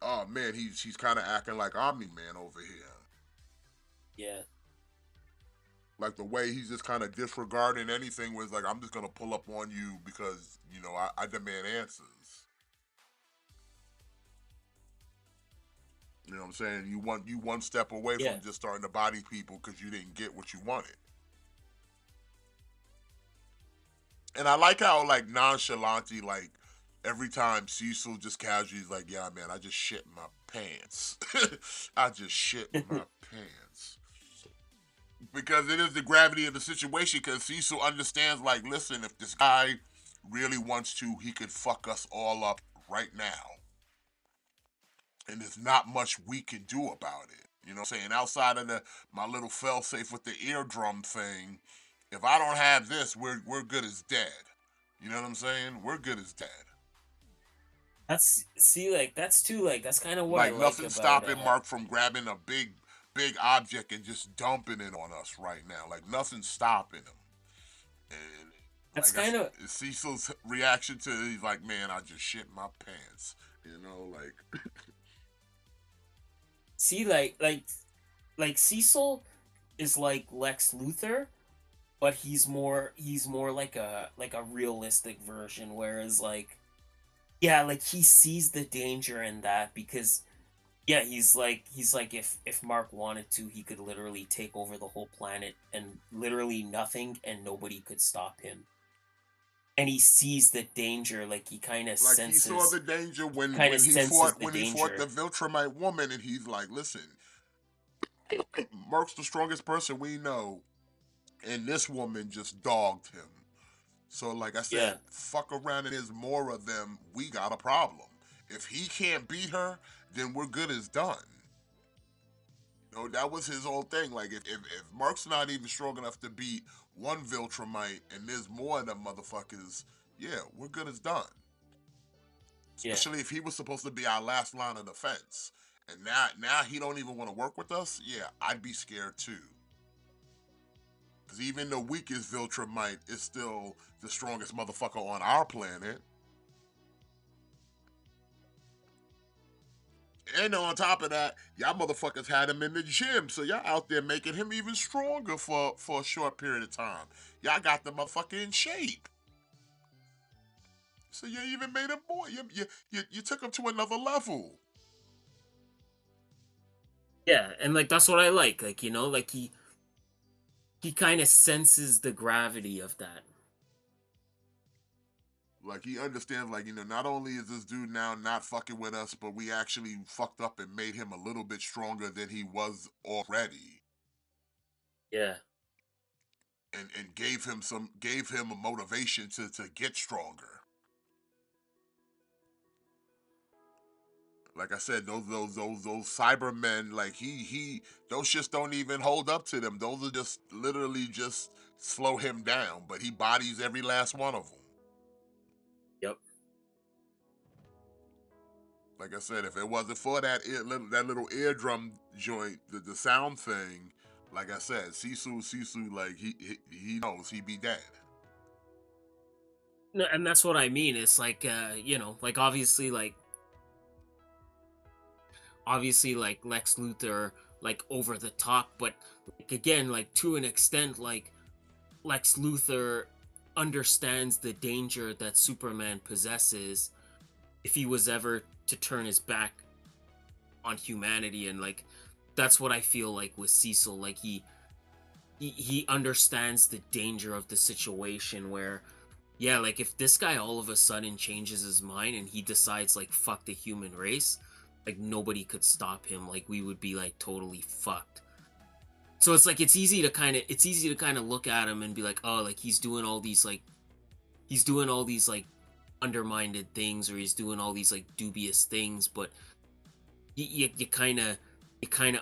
oh man, he's kind of acting like Omni Man over here. Yeah. Like the way he's just kind of disregarding anything was like, I'm just gonna pull up on you because I demand answers. You know what I'm saying? You one step away Yeah. from just starting to body people because you didn't get what you wanted. And I like how like nonchalanty like every time Cecil just casually is like, yeah man, I just shit my pants. I just shit my pants. Because it is the gravity of the situation because Cecil understands like, listen, if this guy really wants to, he could fuck us all up right now. And there's not much we can do about it. You know what I'm saying? Outside of my little fail safe with the eardrum thing, if I don't have this, we're good as dead. You know what I'm saying? We're good as dead. That's see like that's too like that's kind of what I Like like nothing about stopping Mark from grabbing a big object and just dumping it on us right now. Like nothing's stopping him. And that's like I kind said, of Cecil's reaction to it, he's like, man, I just shit my pants. Like see like Cecil is like Lex Luthor, but he's more like a realistic version whereas like yeah, like he sees the danger in that because yeah, he's like if Mark wanted to, he could literally take over the whole planet and literally nothing and nobody could stop him. And he sees the danger, like like he saw the danger kind of senses the when he fought the danger. Viltrumite woman, and he's like, listen, Mark's the strongest person we know, and this woman just dogged him. So, like I said, Yeah, fuck around and there's more of them. We got a problem. If he can't beat her, then we're good as done. That was his whole thing. Like, if Mark's not even strong enough to beat one Viltrumite and there's more of them motherfuckers, yeah, we're good as done. yeah. Especially if he was supposed to be our last line of defense. And now he don't even want to work with us, yeah, I'd be scared too. Because even the weakest Viltrumite is still the strongest motherfucker on our planet. And on top of that, y'all motherfuckers had him in the gym, so y'all out there making him even stronger for a short period of time. Y'all got the motherfucker in shape. So you even made him more. You took him to another level. Yeah, and like that's what I like you know, like he kind of senses the gravity of that. Like he understands, like, not only is this dude now not fucking with us, but we actually fucked up and made him a little bit stronger than he was already. Yeah. And gave him a motivation to get stronger. Like I said, those Cybermen, like he those shits don't even hold up to them. Those are just literally just slow him down, but he bodies every last one of them. Yep. Like I said, if it wasn't for that little eardrum joint, the sound thing, like I said, Sisu, like he knows he be dead. No, and that's what I mean. It's like like obviously like Lex Luthor like over the top, but like again like to an extent like Lex Luthor understands the danger that Superman possesses if he was ever to turn his back on humanity. And like that's what I feel like with Cecil. Like he understands the danger of the situation where yeah, like if this guy all of a sudden changes his mind and he decides like fuck the human race, like nobody could stop him. Like we would be like totally fucked. So it's like it's easy to kind of look at him and be like, oh, like he's doing all these like undermined things, or he's doing all these like dubious things, but you kind of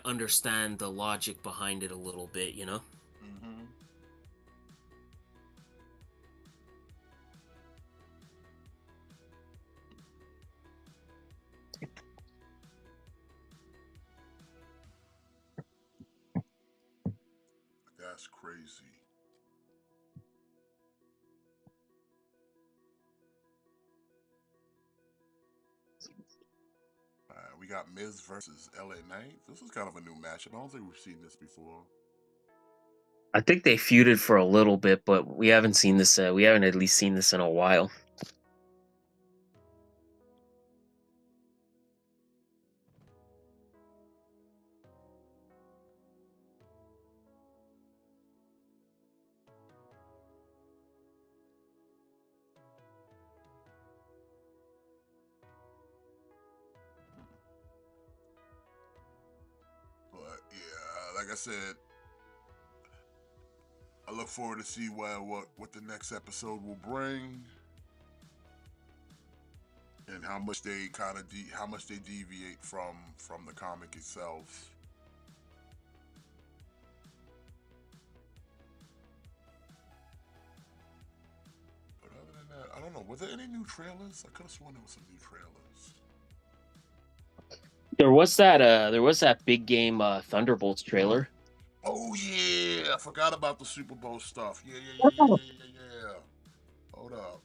understand the logic behind it a little bit, you know? Mm-hmm. That's crazy. We got Miz versus LA Knight. This is kind of a new match. I don't think we've seen this before. I think they feuded for a little bit, but we haven't seen this. We haven't at least seen this in a while. But yeah, like I said, I look forward to see what the next episode will bring, and how much they kind of how much they deviate from the comic itself. But other than that, I don't know. Were there any new trailers? I could have sworn there was some new trailers. There was that big game Thunderbolts trailer. Oh yeah, I forgot about the Super Bowl stuff. Yeah. Hold up,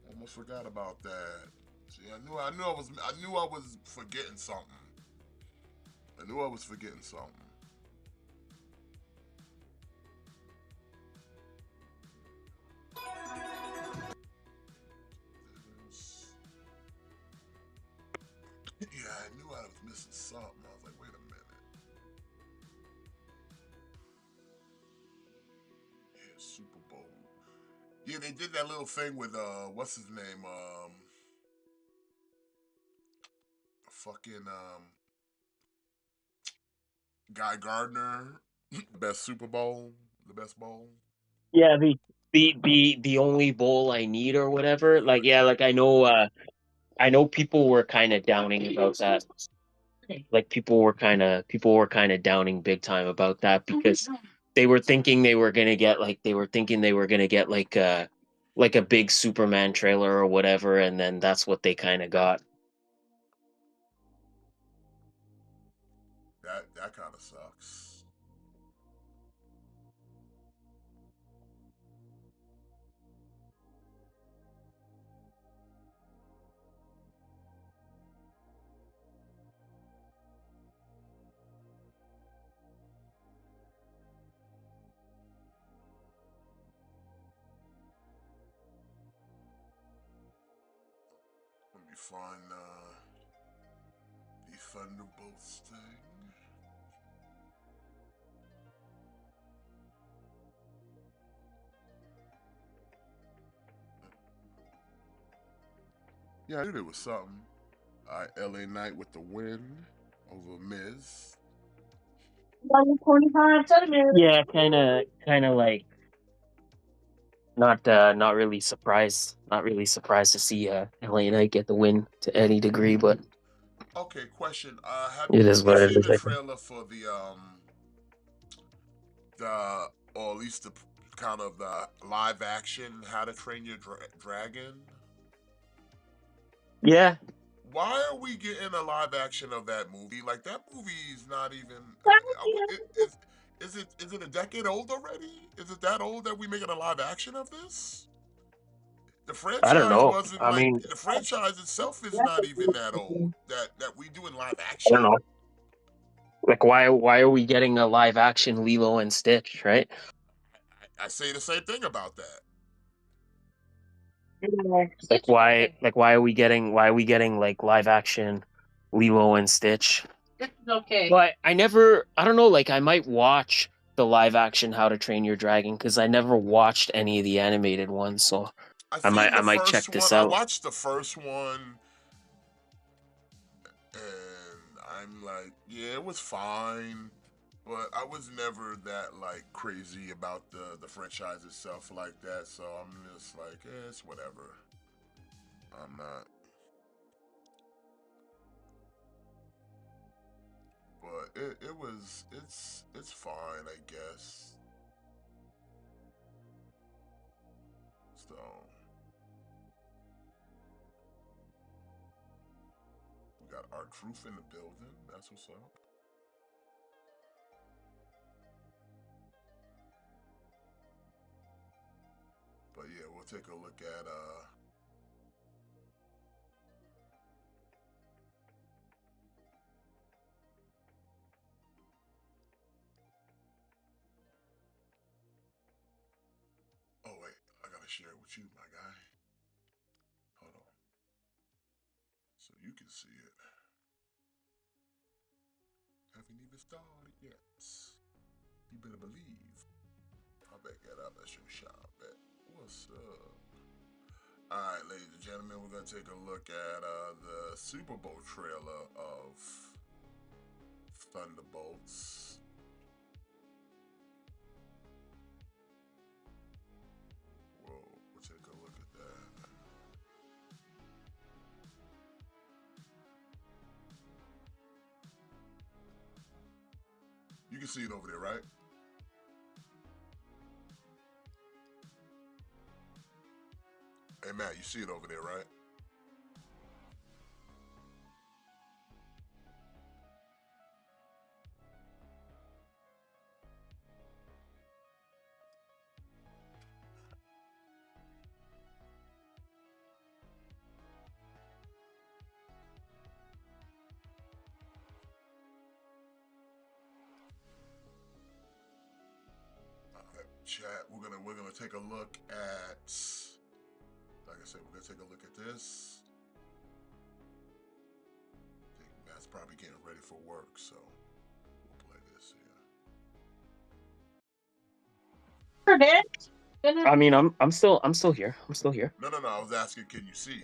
almost forgot about that. See, I knew I was forgetting something. I knew I was forgetting something. Yeah, I knew I was missing something. I was like, wait a minute. Yeah, Super Bowl. Yeah, they did that little thing with what's his name? Fucking Guy Gardner. Best Super Bowl, the best bowl. Yeah, the only bowl I need or whatever. Like yeah, like I know people were kind of downing about that. Like people were kind of downing big time about that because they were thinking they were thinking they were gonna get like a big Superman trailer or whatever, and then that's what they kind of got. That kind of sucks. Let me find the Thunderbolts thing. Yeah, I knew there was something. All right, LA Knight with the win over Miz. Yeah, kind of like not really surprised, to see LA Knight get the win to any degree, but Okay, question. it is Did you what it see is. the I think. trailer for the or at least the kind of the live action How to Train Your Dragon? Yeah, Why are we getting a live action of that movie? Like that movie is not even. is it a decade old already? Is it that old that we making a live action of this? The I don't franchise know. wasn't I like mean, the franchise itself is not even that old. That we doing live I action. don't know. Like, why are we getting a live action Lilo and Stitch, right? I say the same thing about that. Like, why are we getting like live action Lilo and Stitch? Okay. But I don't know, like I might watch the live action How to Train Your Dragon because I never watched any of the animated ones, so I might check this I out. watched the first one, and I'm like, yeah, it was fine, but I was never that like crazy about the franchise itself like that. So I'm just like, it's whatever. I'm not. But it's fine, I guess. So we got our truth in the building. That's what's up. But yeah, we'll take a look at oh wait, I gotta share it with you, my guy. Hold on. So you can see it. Haven't even started yet. You better believe. I bet get up at your shop. Bet. What's up? Alright, ladies and gentlemen, we're gonna take a look at the Super Bowl trailer of Thunderbolts. Whoa, we'll take a look at that. You can see it over there, right? Hey Matt, you see it over there, right? Chat, we're gonna take a look at, like I said, we're gonna take a look at this. I think Matt's probably getting ready for work, so we'll play this here. I mean, I'm still here. I'm still here. No, I was asking, can you see?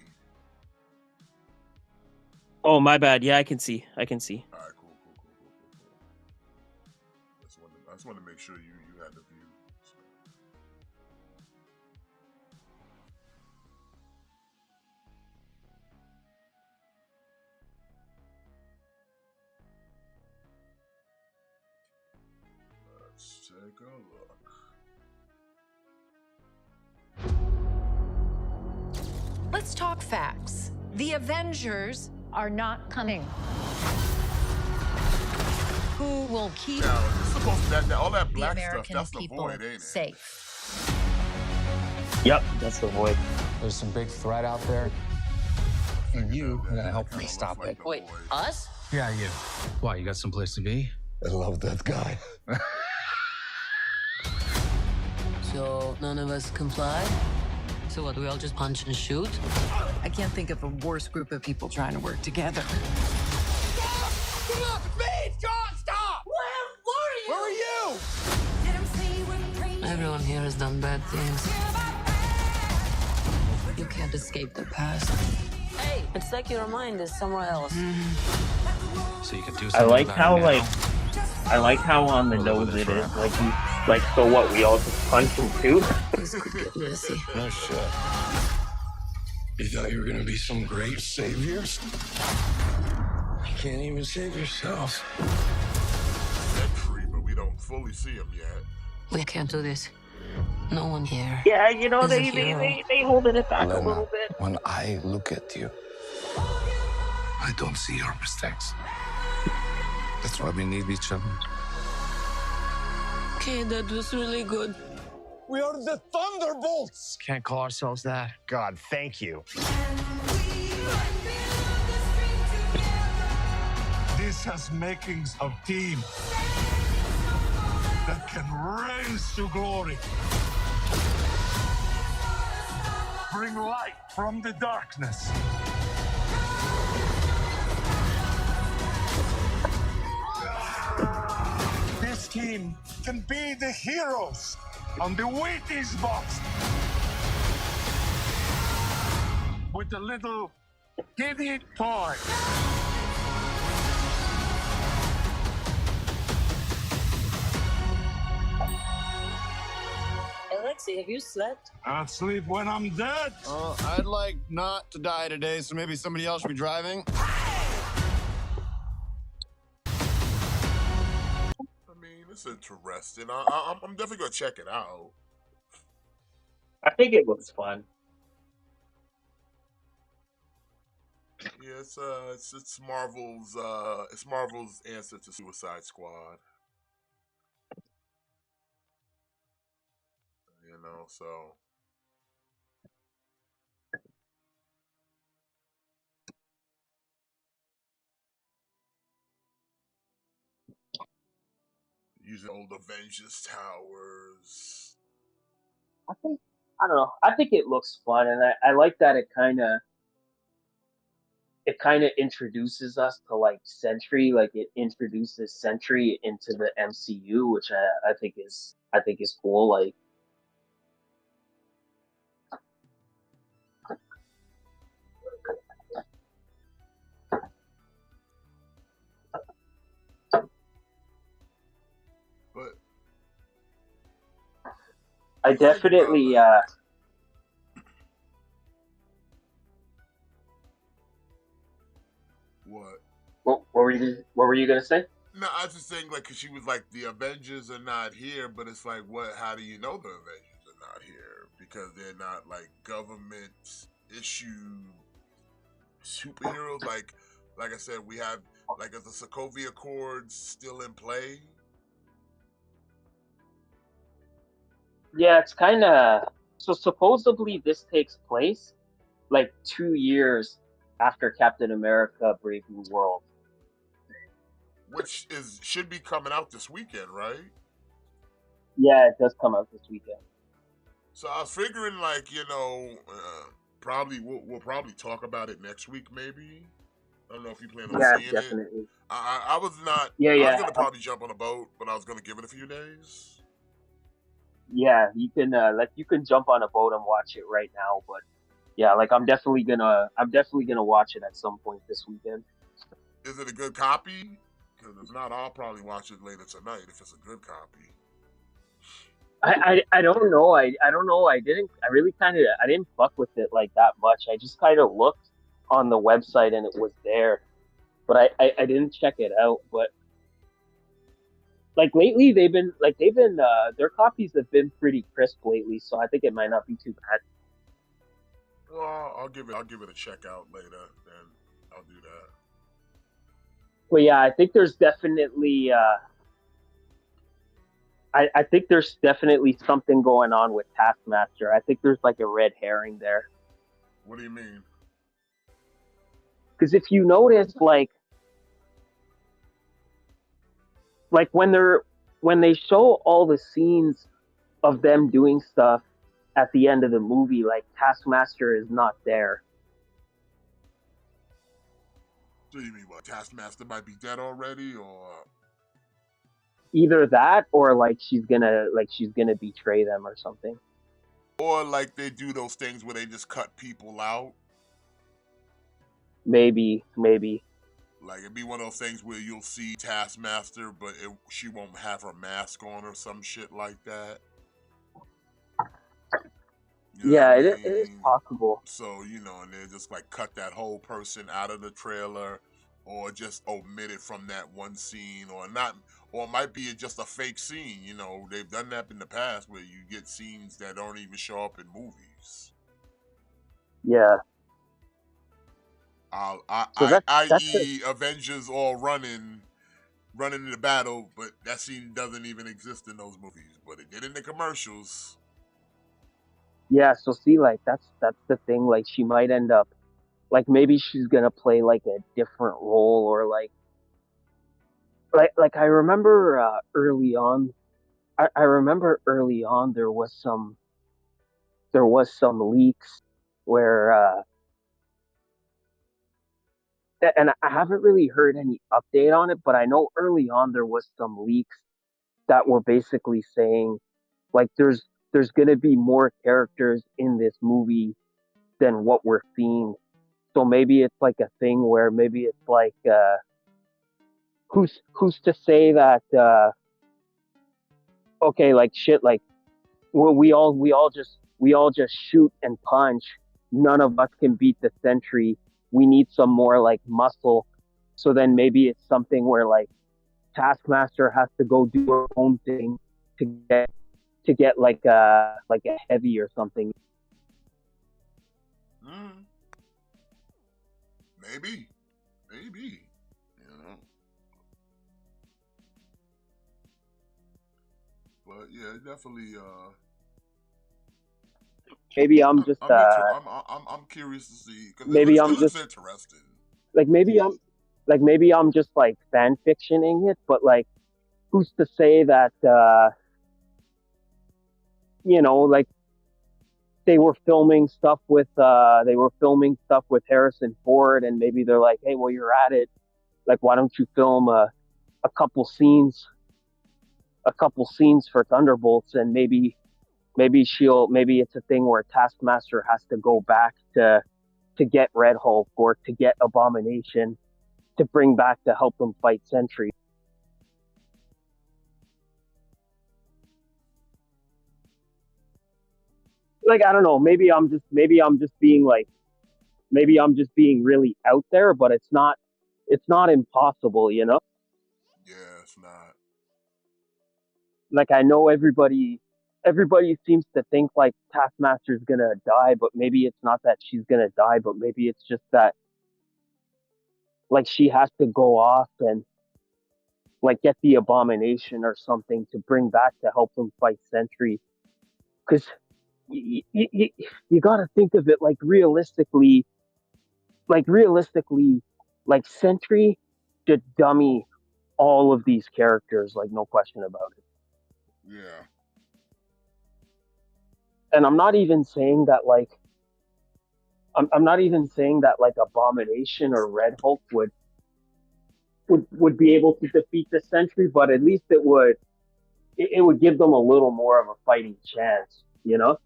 Oh, my bad. Yeah, I can see. All right, cool. I just wanted to make sure you had the view. So. Let's take a look. Let's talk facts. The Avengers are not coming. Who will keep Now, is this supposed to, that all that the black stuff? American That's the people void, ain't it? safe? Yep, that's the void. There's some big threat out there, and you are gonna help me stop it. Wait, us? Yeah, you. Why, you got someplace to be? I love that guy. So none of us comply? So what, do we all just punch and shoot? I can't think of a worse group of people trying to work together. Everyone here has done bad things. You can't escape the past. Hey, it's like your mind is somewhere else. So you can do I something like about how it now. I like how on the nose it is. Like so what? We all just punch and shoot. This could get messy. No shit. You thought you were gonna be some great saviors? You can't even save yourself. Entry, but we don't fully see him yet. We can't do this. No one here. Yeah, you know Is a they hero. holding it back a Elena, little bit. when I look at you, I don't see your mistakes. That's why we need each other. Okay, that was really good. We are the Thunderbolts! Can't call ourselves that. God, thank you. This has makings of team that can raise to glory. Bring light from the darkness. This team can be the heroes on the Wheaties box with a little giddy toy. Alexei, have you slept? I'll sleep when I'm dead. I'd like not to die today, so maybe somebody else should be driving. I mean, it's interesting. I'm definitely gonna check it out. I think it looks fun. Yeah, it's Marvel's answer to Suicide Squad. You know, so using old Avengers towers. I don't know. I think it looks fun, and I like that it kind of introduces us to like Sentry, like it introduces Sentry into the MCU, which I think is cool. Like, But I definitely what? what were you gonna say? No, I was just saying, like, because she was like, the Avengers are not here, but it's like, what? How do you know the Avengers are not here? Because they're not like government issued superheroes. Like I said, we have like the Sokovia Accords still in play. Yeah, it's kind of so. Supposedly, this takes place like 2 years after Captain America: Brave New World. Which should be coming out this weekend, right? Yeah, it does come out this weekend. So I was figuring, like, probably we'll probably talk about it next week, maybe. I don't know if you plan on Yeah, seeing definitely. it. I was not. Yeah, I yeah. was gonna probably jump on a boat, but I was gonna give it a few days. Yeah, you can jump on a boat and watch it right now, but yeah, like I'm definitely gonna watch it at some point this weekend. Is it a good copy? Because if not, I'll probably watch it later tonight if it's a good copy. I don't know. I don't know. I didn't fuck with it like that much. I just kind of looked on the website and it was there, but I didn't check it out. But like lately, they've been their copies have been pretty crisp lately, so I think it might not be too bad. Well, I'll give it a check out later, and I'll do that. But yeah, I think there's definitely I think there's definitely something going on with Taskmaster. I think there's like a red herring there. What do you mean? Because if you notice, like when they show all the scenes of them doing stuff at the end of the movie, like Taskmaster is not there. So you mean what? Taskmaster might be dead already, or Either that, or like she's gonna betray them or something. or like they do those things where they just cut people out. Maybe. Like it'd be one of those things where you'll see Taskmaster, but she won't have her mask on or some shit like that. You know Yeah, what I it is mean? possible. So, and they just like cut that whole person out of the trailer, or just omit it from that one scene, or not, or it might be just a fake scene. They've done that in the past where you get scenes that don't even show up in movies. Yeah. I.e. Avengers all running running into battle, but that scene doesn't even exist in those movies, but it did in the commercials. Yeah, so see, like that's the thing. Like she might end up, like maybe she's gonna play like a different role, or like I remember early on. I remember early on there was some leaks where and I haven't really heard any update on it, but I know early on there was some leaks that were basically saying like there's gonna be more characters in this movie than what we're seeing. So maybe it's like a thing where maybe it's like who's to say that okay, like shit, like we all just shoot and punch. None of us can beat the Sentry. We need some more like muscle. So then maybe it's something where like Taskmaster has to go do her own thing to get like a heavy or something. Maybe, you know. But yeah, definitely. Maybe I'm just I'm curious to see because maybe it I'm looks just interesting. like maybe I'm just like fan fictioning it, but like who's to say that you know, like they were filming stuff with Harrison Ford, and maybe they're like, hey, well, you're at it, like why don't you film a couple scenes for Thunderbolts, and maybe maybe it's a thing where Taskmaster has to go back to get Red Hulk or to get Abomination to bring back to help them fight Sentry. Like I don't know, maybe I'm just being really out there, but it's not impossible, you know? Yeah, it's not. Like I know everybody seems to think like Taskmaster's gonna die, but maybe it's not that she's gonna die, but maybe it's just that like she has to go off and like get the Abomination or something to bring back to help them fight Sentry. Because you got to think of it realistically, like Sentry should dummy all of these characters, like no question about it. Yeah. And I'm not even saying that like Abomination or Red Hulk would be able to defeat the Sentry, but at least it would give them a little more of a fighting chance, you know?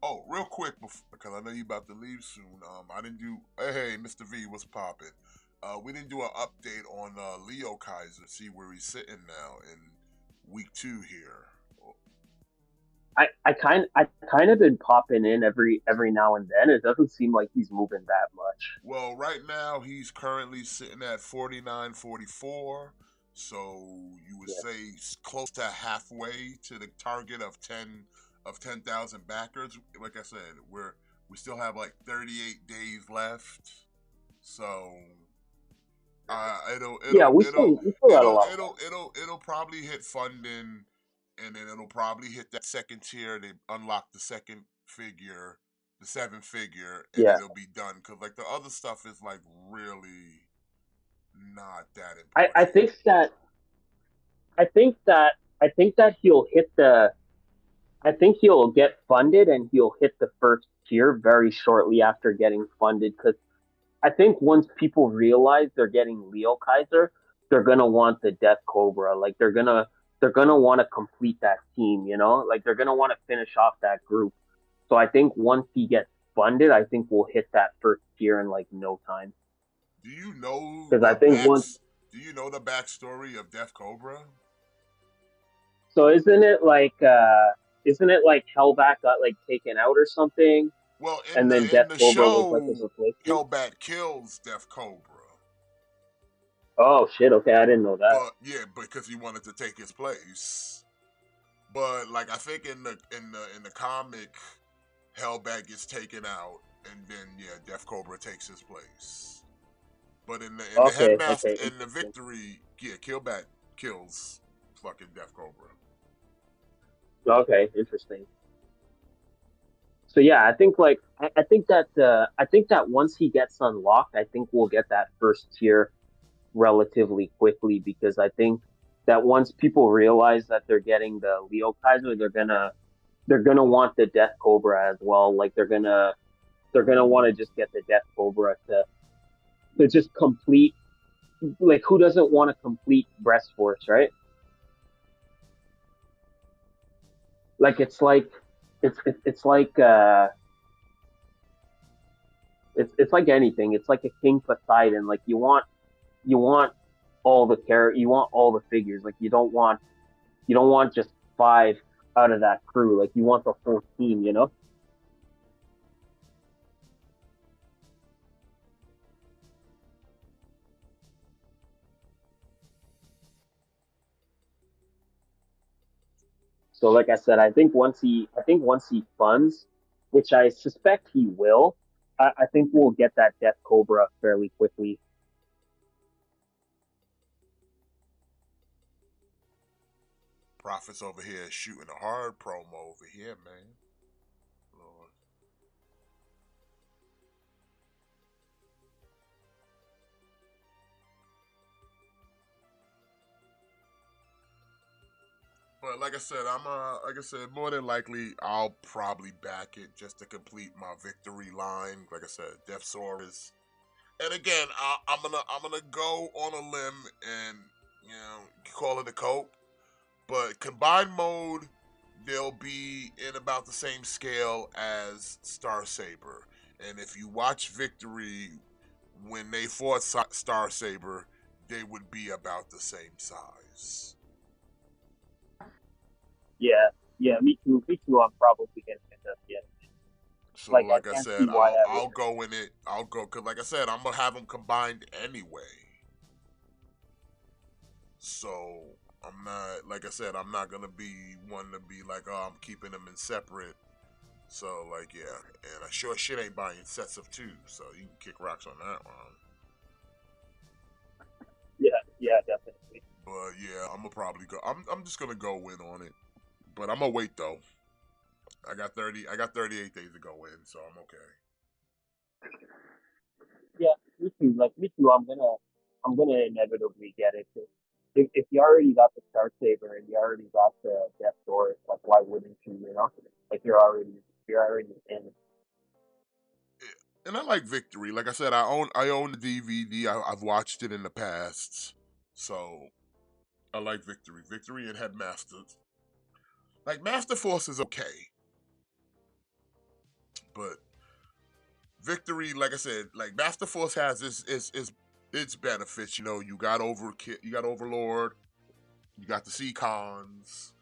Oh, real quick, because I know you about to leave soon. I didn't do. Hey, Mr. V, what's poppin'? We didn't do an update on Leo Kaiser. See where he's sitting now in week 2 here. I kind of been popping in every now and then. It doesn't seem like he's moving that much. Well, right now he's currently sitting at 49.44. So you would say close to halfway to the target of 10,000 backers. Like I said, we still have like 38 days left. So it'll probably hit funding, and then it'll probably hit that second tier. They unlock the second figure, the 7-figure, and it'll be done. Cause like the other stuff is like really not that important. I think that he'll get funded and he'll hit the first tier very shortly after getting funded, because I think once people realize they're getting Leo Kaiser, they're gonna want the Death Cobra. Like they're gonna want to complete that team, you know? Like they're gonna want to finish off that group. So I think once he gets funded, I think we'll hit that first tier in like no time. Do you know? Because I think do you know the backstory of Death Cobra? So isn't it like Hellback got like taken out or something? Well, and then Death Cobra was like his replacement. Hellback kills Death Cobra. Oh shit! Okay, I didn't know that. But yeah, because he wanted to take his place. But like I think in the comic, Hellback gets taken out, and then Death Cobra takes his place. But in the Okay, Headmaster okay, in the interesting. Victory, yeah, Killbat kills fucking Death Cobra. Okay, interesting. So yeah, I think like I think that once he gets unlocked, I think we'll get that first tier relatively quickly because I think that once people realize that they're getting the Leo Kaiser, they're gonna want the Death Cobra as well. Like they're gonna want to just get the Death Cobra to just complete. Like who doesn't want to complete Breast Force, right? Like it's like it's like anything. It's like a King Poseidon. Like you want you want all the figures. Like you don't want just five out of that crew. Like you want the whole team, you know? So like I said, I think once he funds, which I suspect he will, I think we'll get that Death Cobra fairly quickly. Profits over here shooting a hard promo over here, man. Lord. But like I said, more than likely I'll probably back it just to complete my victory line. Like I said, Death Saurus. And again, I'm gonna go on a limb and call it a cope. But combined mode, they'll be in about the same scale as Star Saber. And if you watch Victory when they fought Star Saber, they would be about the same size. Yeah, yeah, me too. Me too. I'm probably gonna end up getting it. So, Like I like I can't said, see why I I'll wouldn't. go in it. I'll go because, like I said, I'm gonna have them combined anyway. So I'm not, like I said, I'm not gonna be one to be like, oh, I'm keeping them in separate. So like, yeah, and I sure shit ain't buying sets of two. So you can kick rocks on that one. Yeah, yeah, definitely. But yeah, I'm gonna probably go. I'm just gonna go in on it. But I'm gonna wait though. I got 38 days to go in, so I'm okay. Yeah, me too. Like me too. I'm gonna inevitably get it. 'Cause if you already got the Star Saber and you already got the Death Doors, like why wouldn't you? You know, like you're already in. And I like Victory. Like I said, I own the DVD. I've watched it in the past, so I like Victory. Victory and Headmasters. Like Master Force is okay, but Victory, like I said, like Master Force has its benefits. You know, you got Overlord, you got the Seacons,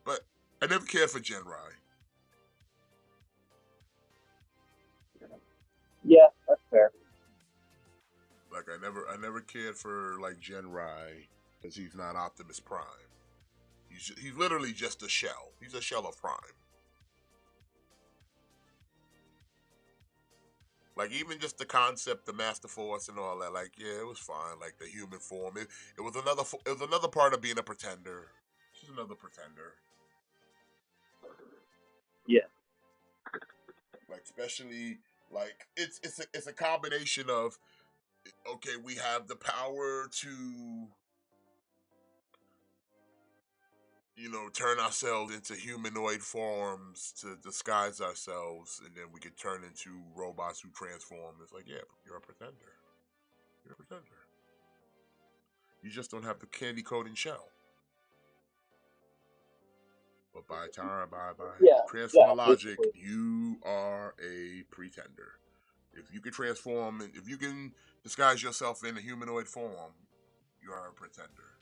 but I never cared for Genrai. Yeah, that's fair. Like I never cared for like Genrai because he's not Optimus Prime. He's literally just a shell. He's a shell of Prime. Like even just the concept, the Master Force and all that. Like yeah, it was fine. Like the human form. It was another part of being a pretender. She's another pretender. Yeah, Like especially like it's a combination of okay, we have the power to turn ourselves into humanoid forms to disguise ourselves, and then we could turn into robots who transform. It's like, yeah, you're a pretender. You're a pretender. You just don't have the candy coating shell. But by yeah, yeah. transformer logic, Basically, you are a pretender. If you can transform, if you can disguise yourself in a humanoid form, you are a pretender.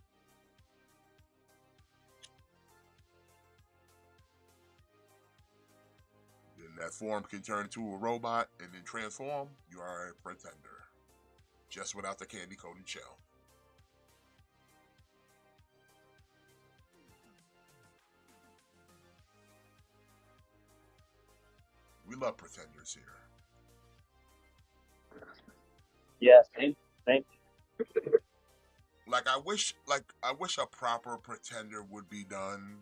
Then that form can turn into a robot and then transform, you are a pretender. Just without the candy coated shell. We love pretenders here. yeah. Same, think. Like I wish a proper pretender would be done.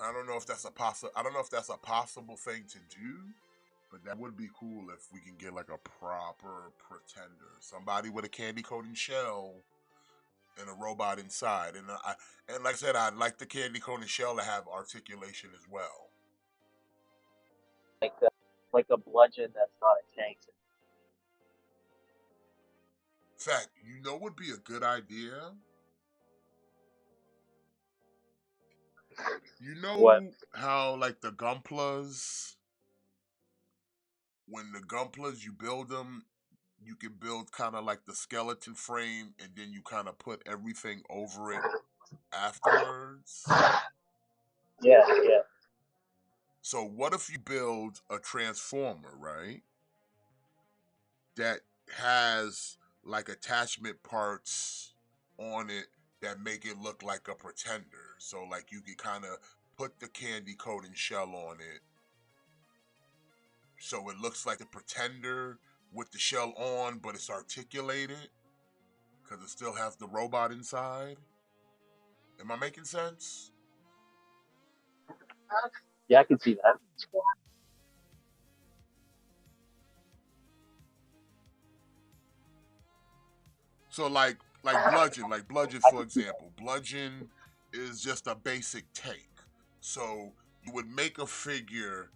I don't know if that's a possible thing to do, but that would be cool if we can get like a proper pretender, somebody with a candy coating shell and a robot inside. And like I said, I'd like the candy coating shell to have articulation as well. Like a bludgeon that's not a tank. In fact, you know what would be a good idea? You know What? how like the Gumplas, when the Gumplas you build them, you can build kind of like the skeleton frame and then you kind of put everything over it afterwards. Yeah. So what if you build a transformer, right? That has like attachment parts on it that make it look like a pretender. So like you can kind of put the candy coating shell on it so it looks like the pretender with the shell on, but it's articulated because it still has the robot inside. Am I making sense? Yeah, I can see that. So like bludgeon, for example, bludgeon is just a basic tank. So you would make a figure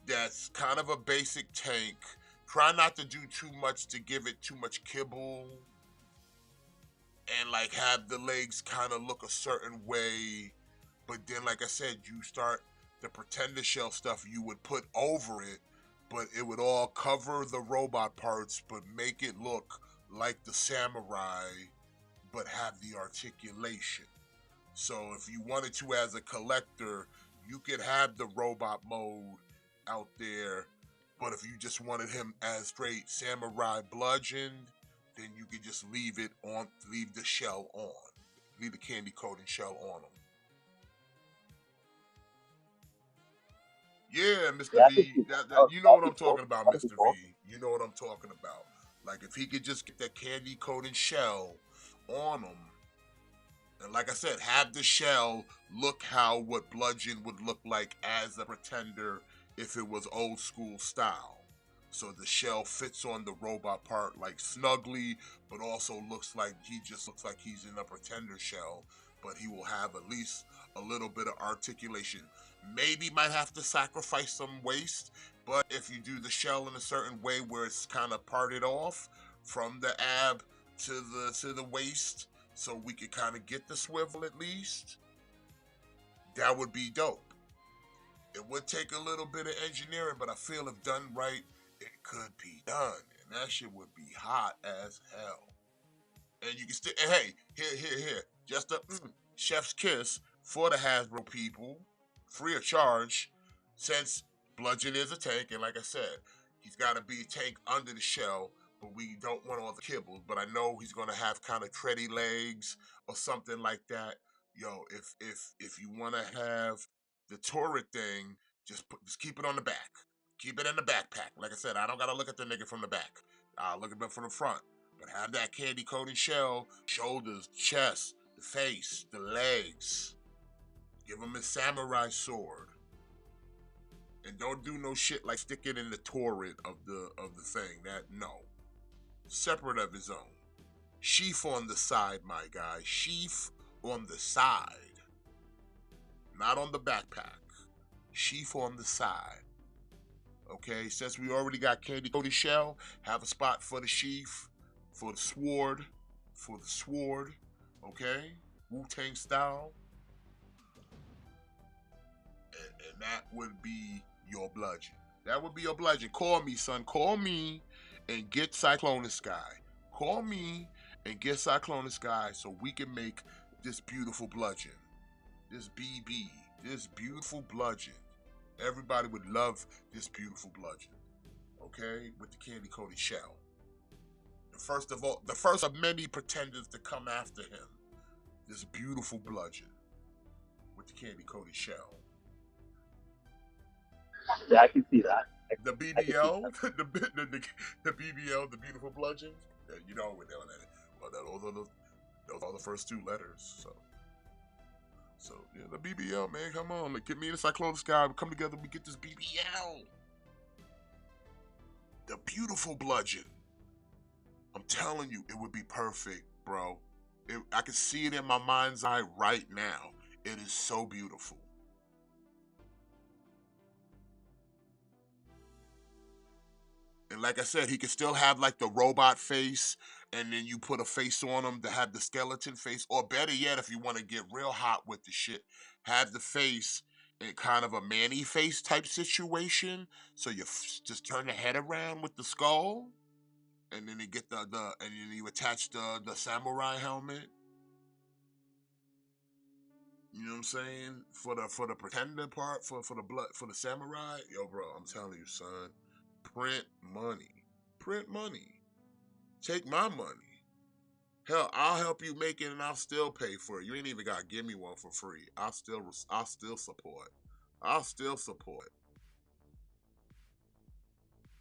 that's kind of a basic tank. Try not to do too much to give it too much kibble, and like have the legs kind of look a certain way. But then, like I said, you start the pretender shell stuff you would put over it, but it would all cover the robot parts, but make it look like the samurai, but have the articulation. So if you wanted to, as a collector, you could have the robot mode out there, but if you just wanted him as straight samurai bludgeoned, then you could just leave the shell on, leave the candy coating shell on him. Yeah, Mr. Yeah, V, you know what I'm talking about, Mr. V. You know what I'm talking about. Like if he could just get that candy coating shell on him, and like I said, have the shell look how what bludgeon would look like as a pretender if it was old school style. So the shell fits on the robot part like snugly, but also looks like he's in a pretender shell, but he will have at least a little bit of articulation. Maybe might have to sacrifice some waist, but if you do the shell in a certain way where it's kind of parted off from the ab to the waist, so we could kind of get the swivel at least, that would be dope. It would take a little bit of engineering, but I feel if done right, it could be done, and that shit would be hot as hell. And you can still, and hey, here, just a chef's kiss for the Hasbro people, free of charge, since bludgeon is a tank, and like I said, he's got to be a tank under the shell, but we don't want all the kibbles. But I know he's gonna have kind of tready legs or something like that. Yo, if you want to have the turret thing, just keep it on the back. Keep it in the backpack. Like I said, I don't gotta look at the nigga from the back. I'll look at him from the front. But have that candy coating shell, shoulders, chest, the face, the legs. Give him his samurai sword. And don't do no shit like stick it in the turret of the thing. That no. Separate of his own. Sheath on the side, my guy. Sheath on the side. Not on the backpack. Sheath on the side. Okay, since we already got candy coated shell, have a spot for the sheath, for the sword, okay? Wu-Tang style. And that would be your bludgeon. That would be your bludgeon. Call me, son. Call me and get Cyclone Sky. Call me and get Cyclone Sky so we can make this beautiful bludgeon. This BB. This beautiful bludgeon. Everybody would love this beautiful bludgeon. Okay? With the candy coated shell. The first of many pretenders to come after him. This beautiful bludgeon with the candy coated shell. Yeah, I can see that. The I could see BBL, that. the BBL, the beautiful bludgeon. Yeah, you know we're doing that. Well, those are the first two letters. So yeah, the BBL, man, come on, like, get me and Cyclone Sky. We come together, we get this BBL. The beautiful bludgeon. I'm telling you, it would be perfect, bro. I can see it in my mind's eye right now. It is so beautiful. And like I said, he could still have like the robot face, and then you put a face on him to have the skeleton face. Or better yet, if you want to get real hot with the shit, have the face in kind of a Manny face type situation. So you just turn the head around with the skull, and then you get and then you attach the samurai helmet. You know what I'm saying? For the pretender part, for the blood, for the samurai, yo, bro, I'm telling you, son, print money, print money, take my money. Hell, I'll help you make it, and I'll still pay for it. You ain't even gotta give me one for free. I'll still support. I'll still support.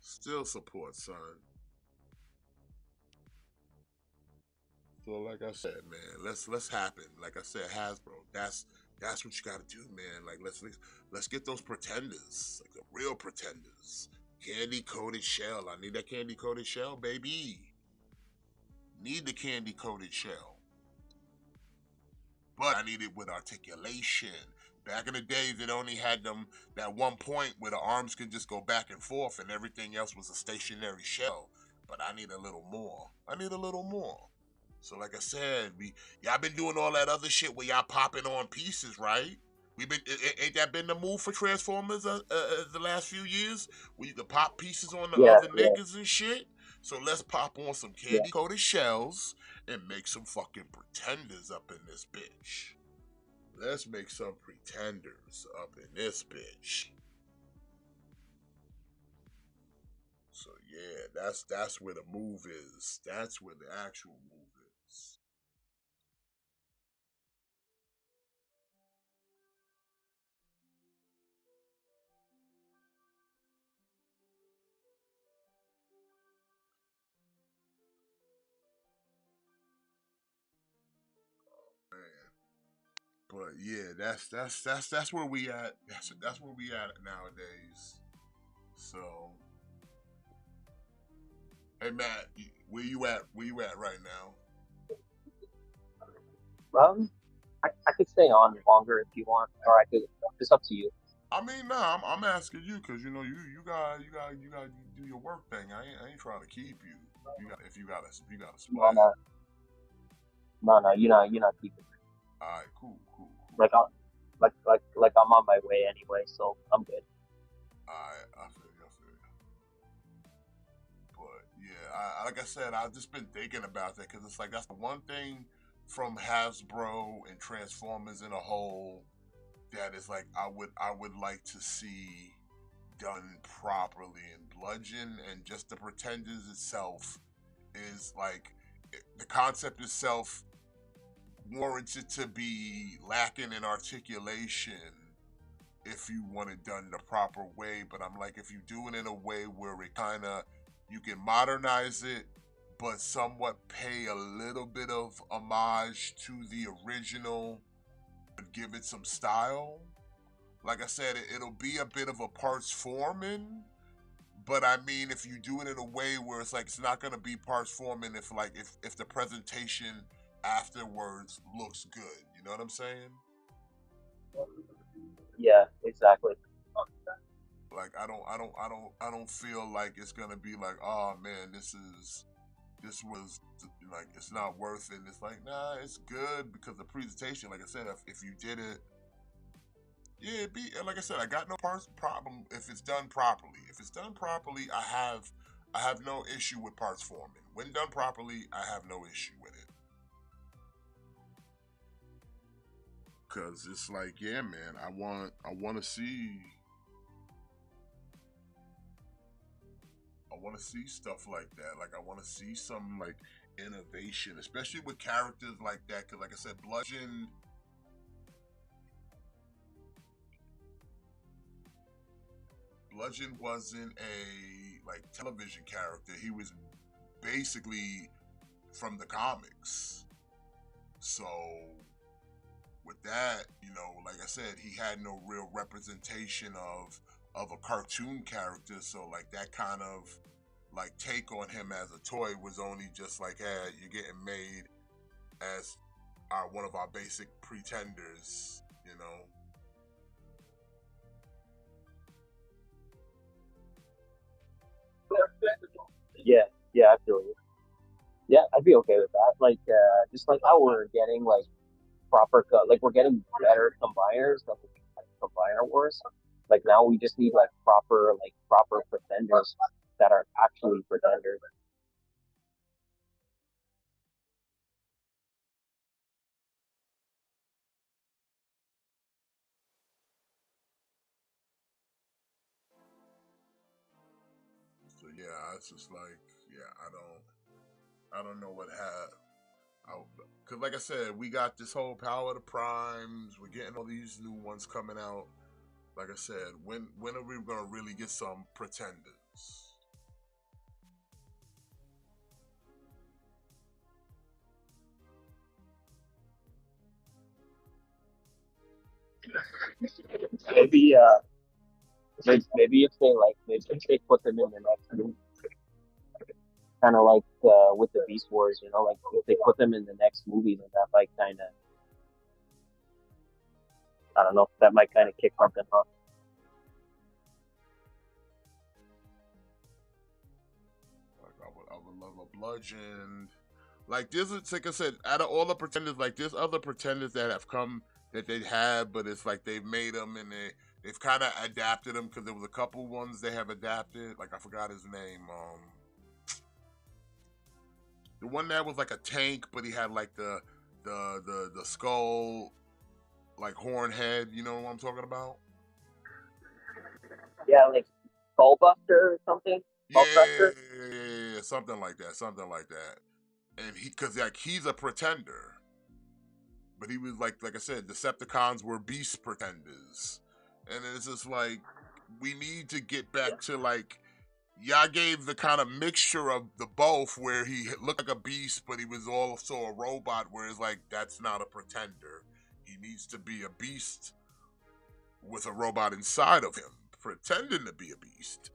Still support, son. So like I said, man, let's happen. Like I said, Hasbro, that's what you gotta do, man. Like let's get those pretenders, like the real pretenders. Candy coated shell. I need that candy coated shell, baby. Need the candy coated shell. But I need it with articulation. Back in the days, it only had them that one point where the arms could just go back and forth and everything else was a stationary shell. But I need a little more. I need a little more. So like I said, y'all been doing all that other shit where y'all popping on pieces, right? Ain't that been the move for Transformers the last few years, where you can pop pieces on the Yeah, other yeah, niggas and shit? So let's pop on some yeah. candy coated shells and make some fucking pretenders up in this bitch. Let's make some pretenders up in this bitch. So yeah, that's where the move is. That's where the actual move is. Man. But yeah, that's where we at. That's where we at nowadays. So, hey Matt, where you at? Where you at right now? I could stay on longer if you want, or I could. It's up to you. I mean, nah, I'm asking you because you know you got to do your work thing. I ain't trying to keep you. If you got a No, split. no, no. You're not keeping. All right, cool. Like I'm, like I'm on my way anyway, so I'm good. All right, I feel you. But yeah, like I said, I've just been thinking about that because it's like that's the one thing from Hasbro and Transformers in a whole that is like I would like to see done properly. And Bludgeon and just the Pretenders itself is like the concept itself warranted to be lacking in articulation if you want it done the proper way. But I'm like, if you do it in a way where it kind of you can modernize it but somewhat pay a little bit of homage to the original but give it some style. Like I said, it'll be a bit of a parts foreman, but I mean, if you do it in a way where it's like it's not gonna be parts foreman if the presentation afterwards looks good. You know what I'm saying? Yeah, exactly. Like I don't feel like it's gonna be like, oh man, this was like it's not worth it. And it's like, nah, it's good because the presentation, like I said, if you did it, yeah, it'd be like I said, I got no parts problem if it's done properly. If it's done properly, I have no issue with parts forming. When done properly, I have no issue with it. Cause it's like, yeah, man, I want to see stuff like that. Like I want to see some like innovation, especially with characters like that. Cause like I said, Bludgeon wasn't a like television character. He was basically from the comics. So with that, like I said, he had no real representation of a cartoon character. So like that kind of like take on him as a toy was only just like, hey, you're getting made as one of our basic pretenders, Yeah, I feel you. Yeah, I'd be okay with that. Like, just like how we're getting like like we're getting better combiners, like combiner wars. Like now we just need like proper pretenders that are actually pretenders. So yeah, it's just like, yeah, I don't know what because like I said, we got this whole Power of the Primes. We're getting all these new ones coming out. Like I said, when are we gonna really get some pretenders? Maybe maybe if they put them in the next movie, kind of like with the Beast Wars, like if they put them in the next movie, then that might kind of, I don't know, that might kind of kick something off. Like I would love a Bludgeon. Like this is like I said, out of all the pretenders, like there's other pretenders that have come that they have, but it's like they've made them and they've kind of adapted them because there was a couple ones they have adapted. Like I forgot his name. The one that was like a tank, but he had like the skull, like horn head. You know what I'm talking about? Yeah, like Skullbuster or something. Yeah, Skullcrusher. something like that, something like that. And because like he's a pretender, but he was like I said, Decepticons were beast pretenders, and it's just like we need to get back to like y'all gave the kind of mixture of the both where he looked like a beast, but he was also a robot. Whereas like that's not a pretender. He needs to be a beast with a robot inside of him, pretending to be a beast.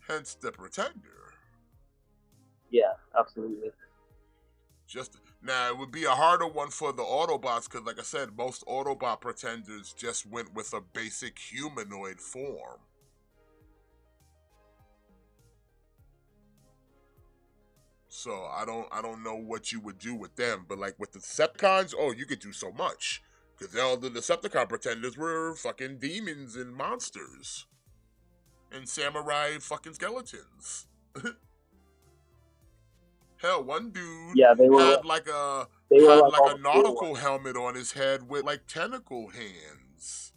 Hence the pretender. Yeah, absolutely. Just now, it would be a harder one for the Autobots because, like I said, most Autobot pretenders just went with a basic humanoid form. So I don't know what you would do with them, but like with the Decepticons, oh, you could do so much because all the Decepticon pretenders were fucking demons and monsters and samurai fucking skeletons. Hell, one dude Yeah, they were had like a they were like all a the cool nautical ones. helmet on his head with like tentacle hands.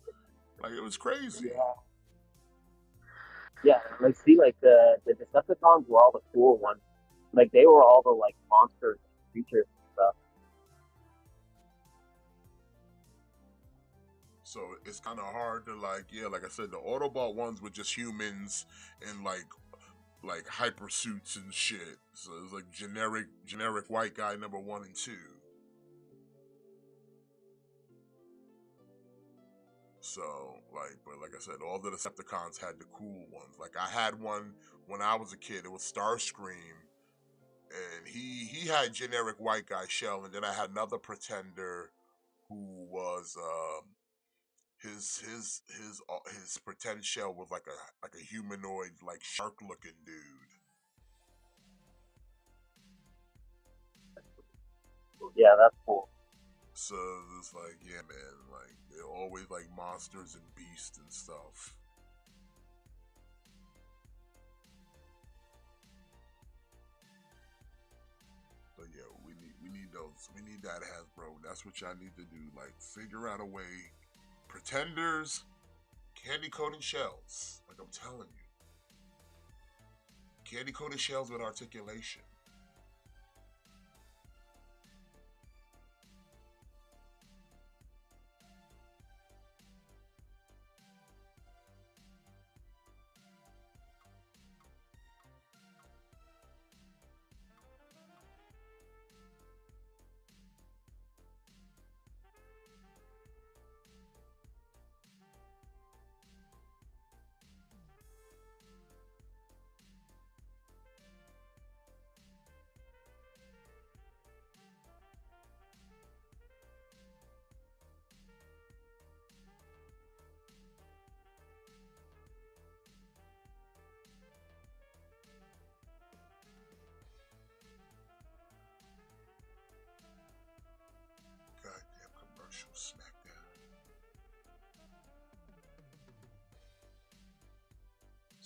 Like it was crazy. Yeah, like see, like the Decepticons were all the cool ones. Like they were all the like monsters, creatures and stuff. So it's kind of hard to like, yeah, like I said, the Autobot ones were just humans in like hyper suits and shit. So it's like generic white guy number 1 and 2. So but like I said, all the Decepticons had the cool ones. Like I had one when I was a kid. It was Starscream, and he had generic white guy shell, and then I had another pretender who was his pretend shell was like a humanoid like shark looking dude. Yeah, that's cool. So it's like, yeah, man, like they're always like monsters and beasts and stuff. But yeah, we need those. We need that Hasbro. That's what y'all need to do. Like figure out a way. Pretenders, candy coated shells. Like I'm telling you. Candy coated shells with articulation.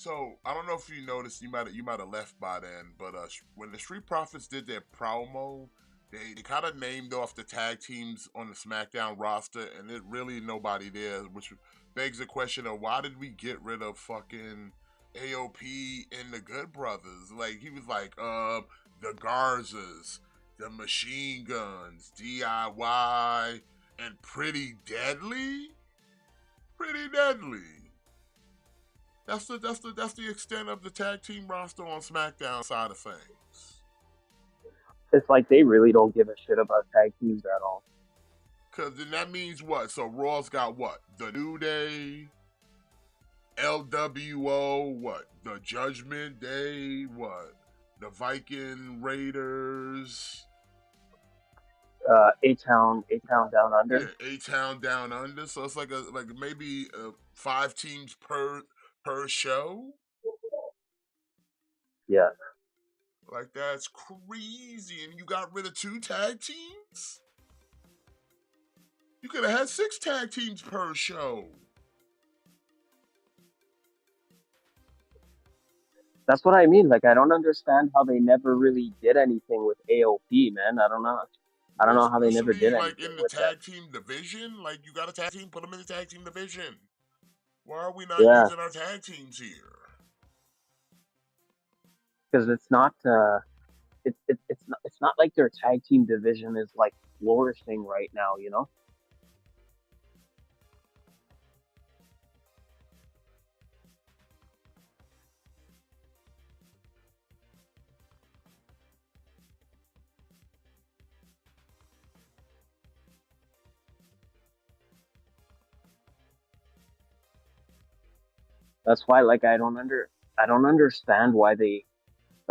So I don't know if you noticed, you might have left by then, but when the Street Profits did their promo, they kind of named off the tag teams on the SmackDown roster, and it really nobody there, which begs the question of why did we get rid of fucking AOP and the Good Brothers? Like he was like, the Garzas, the Machine Guns, DIY, and Pretty Deadly. Pretty Deadly. That's the extent of the tag team roster on SmackDown side of things. It's like they really don't give a shit about tag teams at all. Cause then that means what? So Raw's got what? The New Day, LWO, what? The Judgment Day, what? The Viking Raiders. A-Town Down Under. Yeah, A-Town Down Under. So it's like maybe 5 teams per show. Yeah. Like that's crazy, and you got rid of 2 tag teams. You could have had 6 tag teams per show. That's what I mean. Like, I don't understand how they never really did anything with AOP, man. I don't know how they never did anything. Like in the tag team division, like you got a tag team, put them in the tag team division. Why are we not using our tag teams here? Because it's not like their tag team division is like flourishing right now, you know? That's why, like, I don't understand why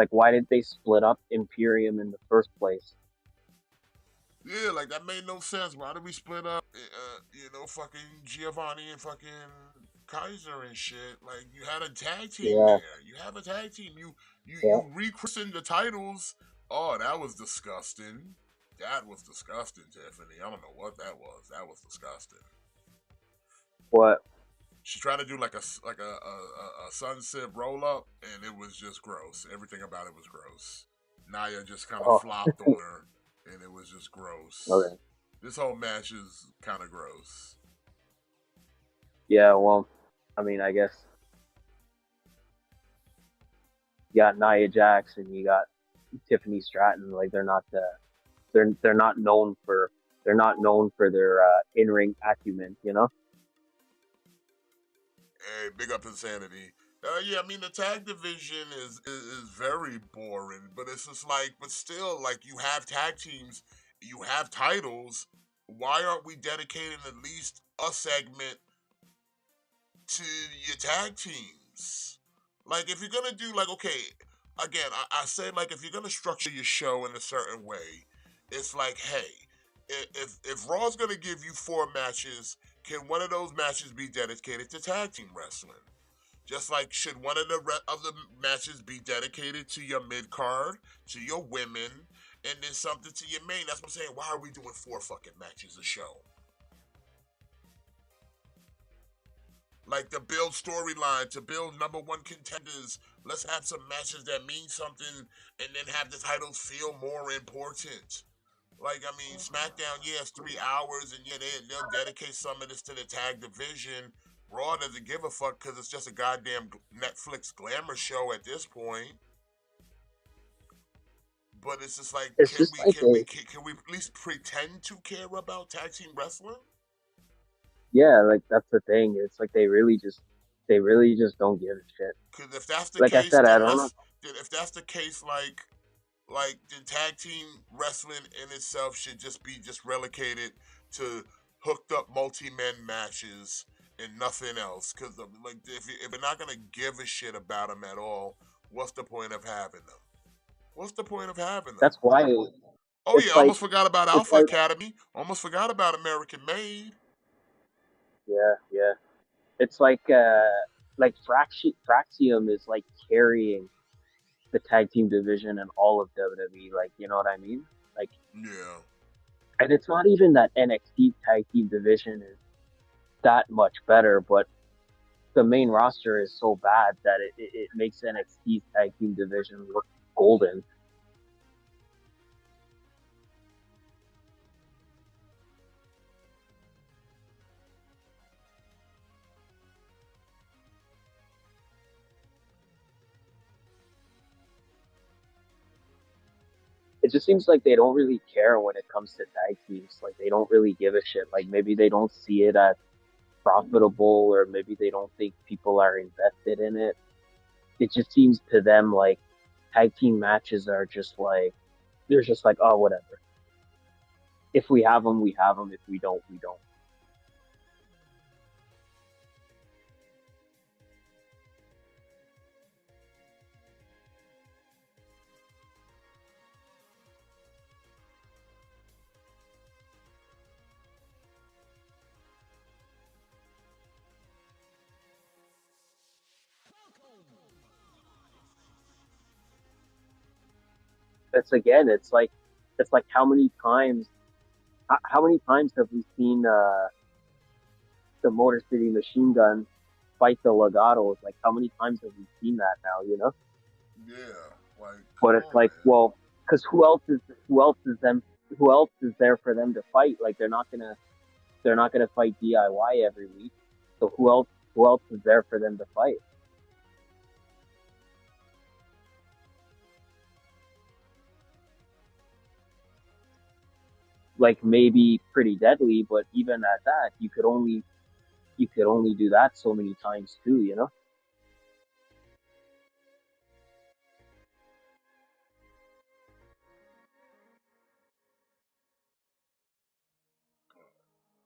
why did they split up Imperium in the first place? Yeah, like that made no sense. Why did we split up? Fucking Giovanni and fucking Kaiser and shit. Like you had a tag team there. You have a tag team. You rechristened the titles. Oh, that was disgusting. That was disgusting, Tiffany. I don't know what that was. That was disgusting. What? She tried to do like a sunset roll up, and it was just gross. Everything about it was gross. Nia just kind of flopped on her, and it was just gross. Okay. This whole match is kind of gross. Yeah, well, I mean, I guess you got Nia Jax and you got Tiffany Stratton. Like they're not known for their in-ring acumen, you know. Hey, big up Insanity. Yeah, I mean the tag division is very boring, but it's just like, but still, like you have tag teams, you have titles. Why aren't we dedicating at least a segment to your tag teams? Like if you're gonna do like, okay, again, I say like if you're gonna structure your show in a certain way, it's like, hey, if Raw's gonna give you 4 matches, can one of those matches be dedicated to tag team wrestling? Just like should one of the other matches be dedicated to your mid card, to your women, and then something to your main? That's what I'm saying. Why are we doing 4 fucking matches a show? Like to build storyline, to build number 1 contenders. Let's have some matches that mean something, and then have the titles feel more important. Like, I mean, SmackDown, it's 3 hours, and they'll dedicate some of this to the tag division. Raw doesn't give a fuck because it's just a goddamn Netflix glamour show at this point. But it's just like, can we at least pretend to care about tag team wrestling? Yeah, like that's the thing. It's like they really just don't give a shit. Because if that's the like case, I said, I don't know. If that's the case, like the tag team wrestling in itself should just be relegated to hooked up multi-men matches and nothing else. Because like if you're not gonna give a shit about them at all, what's the point of having them? What's the point of having them? That's why. Oh yeah, almost forgot about Alpha Academy. Almost forgot about American Made. Yeah. It's like Fraxium is like carrying the tag team division and all of WWE, like, you know what I mean? Like, yeah. And it's not even that NXT tag team division is that much better, but the main roster is so bad that it makes NXT's tag team division look golden. It just seems like they don't really care when it comes to tag teams. Like they don't really give a shit. Like maybe they don't see it as profitable, or maybe they don't think people are invested in it. It just seems to them like tag team matches are just like, they're just like, oh, whatever. If we have them, we have them. If we don't, we don't. It's like how many times have we seen the Motor City Machine Gun fight the Legatos? Like how many times have we seen that now? You know? Yeah, like. But it's like, man. well, because who else is there for them to fight? Like they're not gonna fight DIY every week. So who else is there for them to fight? Like maybe Pretty Deadly, but even at that, you could only do that so many times too, you know?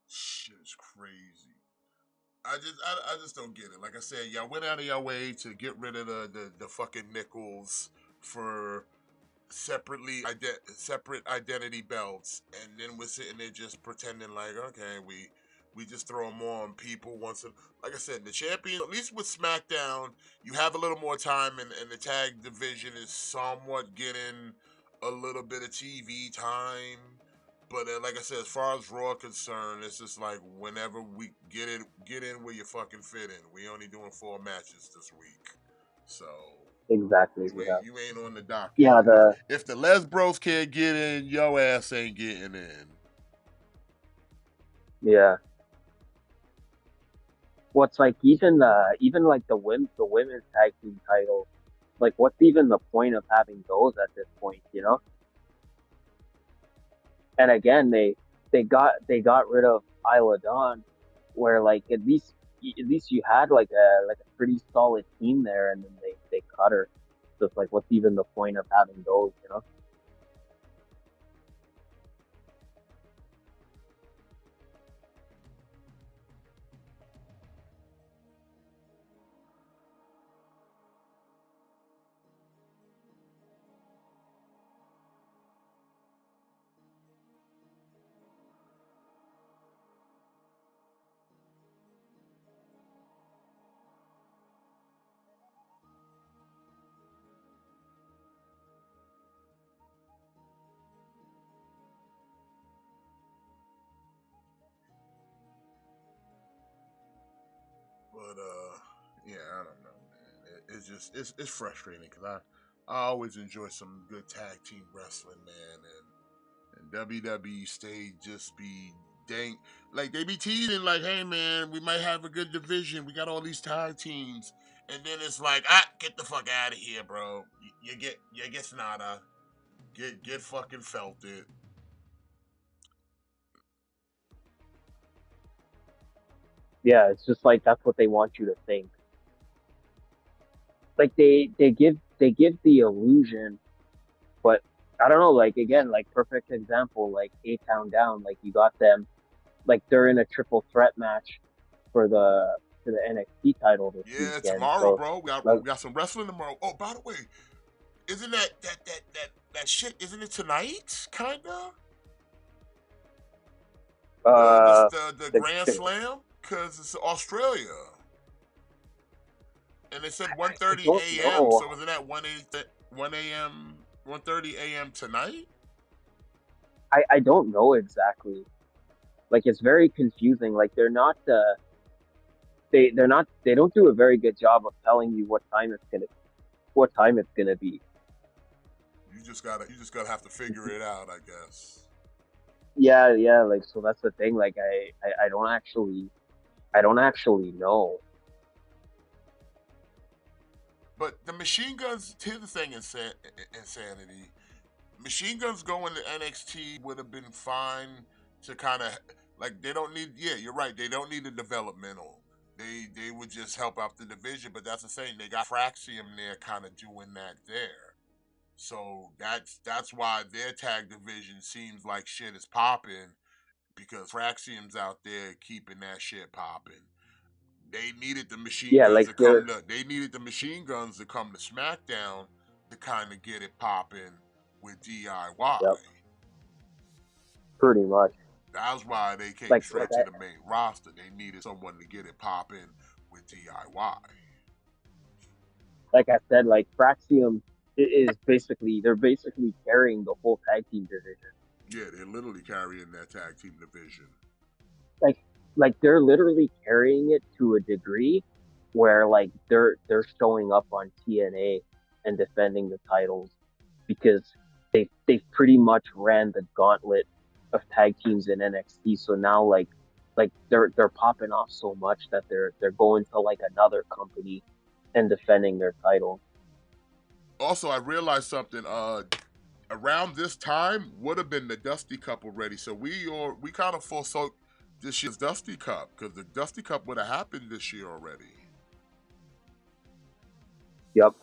Shit is crazy. I just don't get it. Like I said, y'all went out of your way to get rid of the fucking nickels for separate identity belts, and then we're sitting there just pretending like, okay, we just throw them on people once. Like I said, the champion, at least with SmackDown, you have a little more time, and the tag division is somewhat getting a little bit of TV time. But like I said, as far as Raw concerned, it's just like whenever we get in where you fucking fit in. We only doing 4 matches this week, so Exactly. Yeah. you ain't on the docket. Yeah. If the Les Bros can't get in, your ass ain't getting in. Yeah. What's like even like the women's tag team titles, like what's even the point of having those at this point, you know? And again, they got rid of Isla Dawn, where like at least you had like a pretty solid team there, and then they cut her. So it's like, what's even the point of having those, you know? But yeah, I don't know, man. It's just it's frustrating because I always enjoy some good tag team wrestling, man, and WWE stay just be dang, like they be teasing like, hey man, we might have a good division. We got all these tag teams, and then it's like, get the fuck out of here, bro. You get nada. Get fucking felt it. Yeah, it's just like that's what they want you to think. Like they give the illusion, but I don't know. Like again, like perfect example, like A-Town Down. Like you got them, like they're in a triple threat match for the NXT title this Yeah, weekend. tomorrow, So bro. like, We got some wrestling tomorrow. Oh, by the way, isn't that shit? Isn't it tonight? Kinda. uh, The the, Grand the, Slam, because it's Australia, and they said I 1:30 don't a.m. know. So isn't that 1 a.m. 1:30 a.m. tonight? I don't know exactly. Like it's very confusing. Like they're not they don't do a very good job of telling you what time it's gonna be. You just gotta have to figure it out, I guess. Yeah, like, so that's the thing. Like, I don't actually know. But the machine guns, here's the thing, insanity. Machine guns going to NXT would have been fine to kind of like they don't need. Yeah, you're right. They don't need a developmental. They would just help out the division. But that's the thing. They got Fraxium there, kind of doing that there. So that's why their tag division seems like shit is popping because Fraxium's out there keeping that shit popping. They needed the machine Yeah, guns like to come to. They needed the machine guns to come to SmackDown to kind of get it popping with DIY. yep, pretty much. That's why they came Like straight to the main roster. They needed someone to get it popping with DIY. Like I said, like Fraxium is they're basically carrying the whole tag team division. Yeah, they're literally carrying that tag team division. Like they're literally carrying it to a degree where like they're showing up on TNA and defending the titles because they've pretty much ran the gauntlet of tag teams in NXT. So now like they're popping off so much that they're going to like another company and defending their title. Also, I realized something. Around this time would have been the Dusty Cup already, so we kind of foresaw this year's Dusty Cup because the Dusty Cup would have happened this year already. Yep.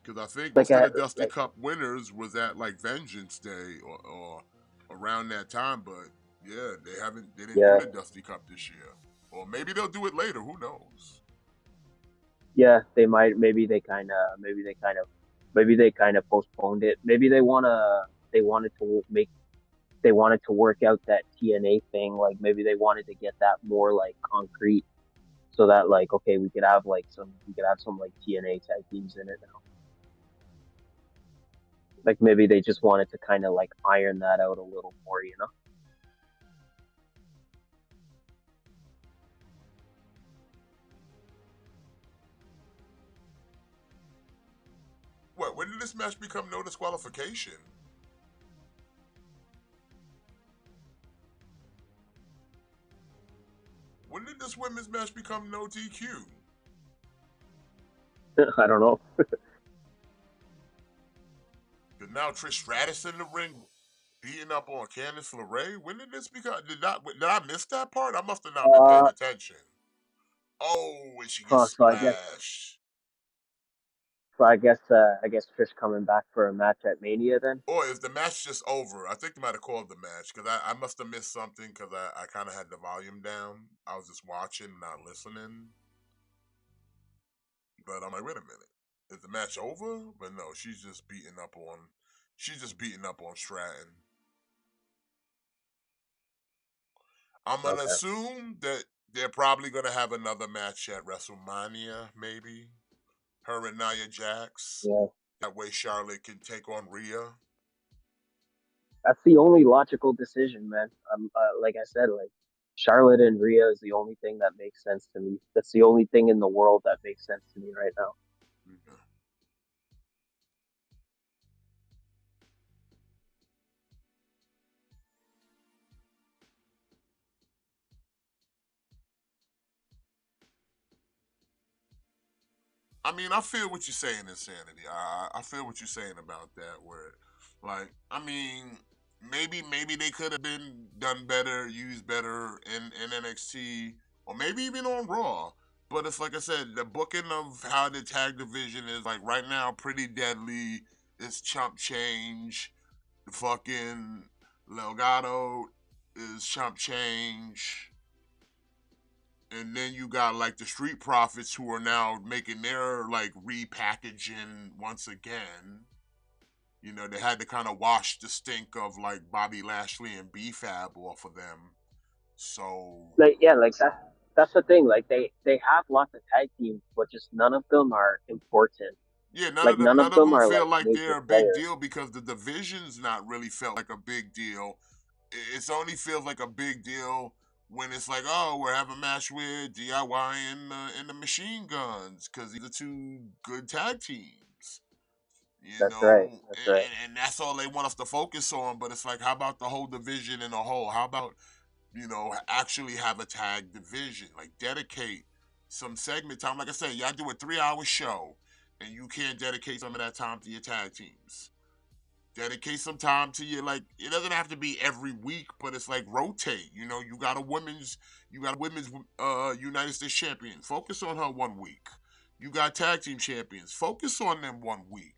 Because I think most of the Dusty Cup winners was at like Vengeance Day or around that time, but yeah, they didn't do the Dusty Cup this year, or maybe they'll do it later. Who knows? Yeah, they might. Maybe they kind of postponed it. Maybe they wanted to work out that TNA thing. Like maybe they wanted to get that more like concrete, so that like okay, we could have some like TNA tag teams in it now. Like maybe they just wanted to kind of like iron that out a little more, you know? What? When did this match become no disqualification? When did this women's match become no DQ? I don't know. Because now Trish Stratus in the ring beating up on Candice LeRae. When did this become? Did I miss that part? I must have not been paying attention. Oh, and she gets splashed. So I guess Trish coming back for a match at Mania then? Or is the match just over? I think they might have called the match because I must have missed something because I kind of had the volume down. I was just watching, not listening. But I'm like, wait a minute. Is the match over? But no, she's just beating up on Stratton. I'm gonna assume that they're probably gonna have another match at WrestleMania, maybe. Her and Nia Jax. Yeah. That way Charlotte can take on Rhea. That's the only logical decision, man. Like I said, like Charlotte and Rhea is the only thing that makes sense to me. That's the only thing in the world that makes sense to me right now. Mm-hmm. I mean, I feel what you're saying, Insanity. I feel what you're saying about that. Where, like, I mean, maybe they could have been done better, used better in NXT, or maybe even on Raw. But it's like I said, the booking of how the tag division is like right now, pretty deadly. It's chump change. The fucking Legado is chump change. And then you got like the Street Profits who are now making their like repackaging once again. You know, they had to kind of wash the stink of like Bobby Lashley and B-Fab off of them. So like that's the thing. Like they have lots of tag teams, but just none of them are important. Yeah, none of them feel like they're a big deal because the division's not really felt like a big deal. It's only feels like a big deal when it's like, oh, we're having a match with DIY and the Machine Guns because these are two good tag teams, you That's right. know, That's right. and that's all they want us to focus on. But it's like, how about the whole division in a whole? How about, actually have a tag division, like dedicate some segment time? Like I said, y'all do a 3 hour show, and you can't dedicate some of that time to your tag teams. Dedicate some time to your, like, it doesn't have to be every week, but it's like rotate. You got a women's United States champion. Focus on her 1 week. You got tag team champions. Focus on them 1 week.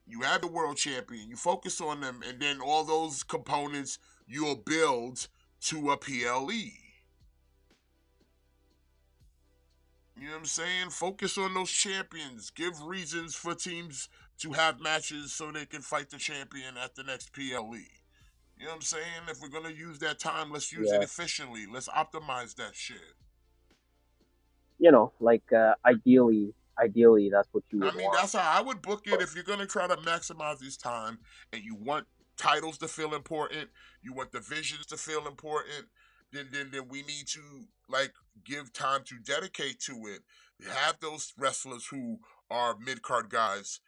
You have the world champion. You focus on them, and then all those components you'll build to a PLE. You know what I'm saying? Focus on those champions. Give reasons for teams to have matches so they can fight the champion at the next PLE. You know what I'm saying? If we're gonna use that time, let's use it Yeah. efficiently. Let's optimize that shit. Like ideally, that's what you I would mean, want. that's how I would book it. If you're gonna try to maximize this time and you want titles to feel important, you want divisions to feel important, then we need to, like, give time to dedicate to it. Have those wrestlers who are mid card guys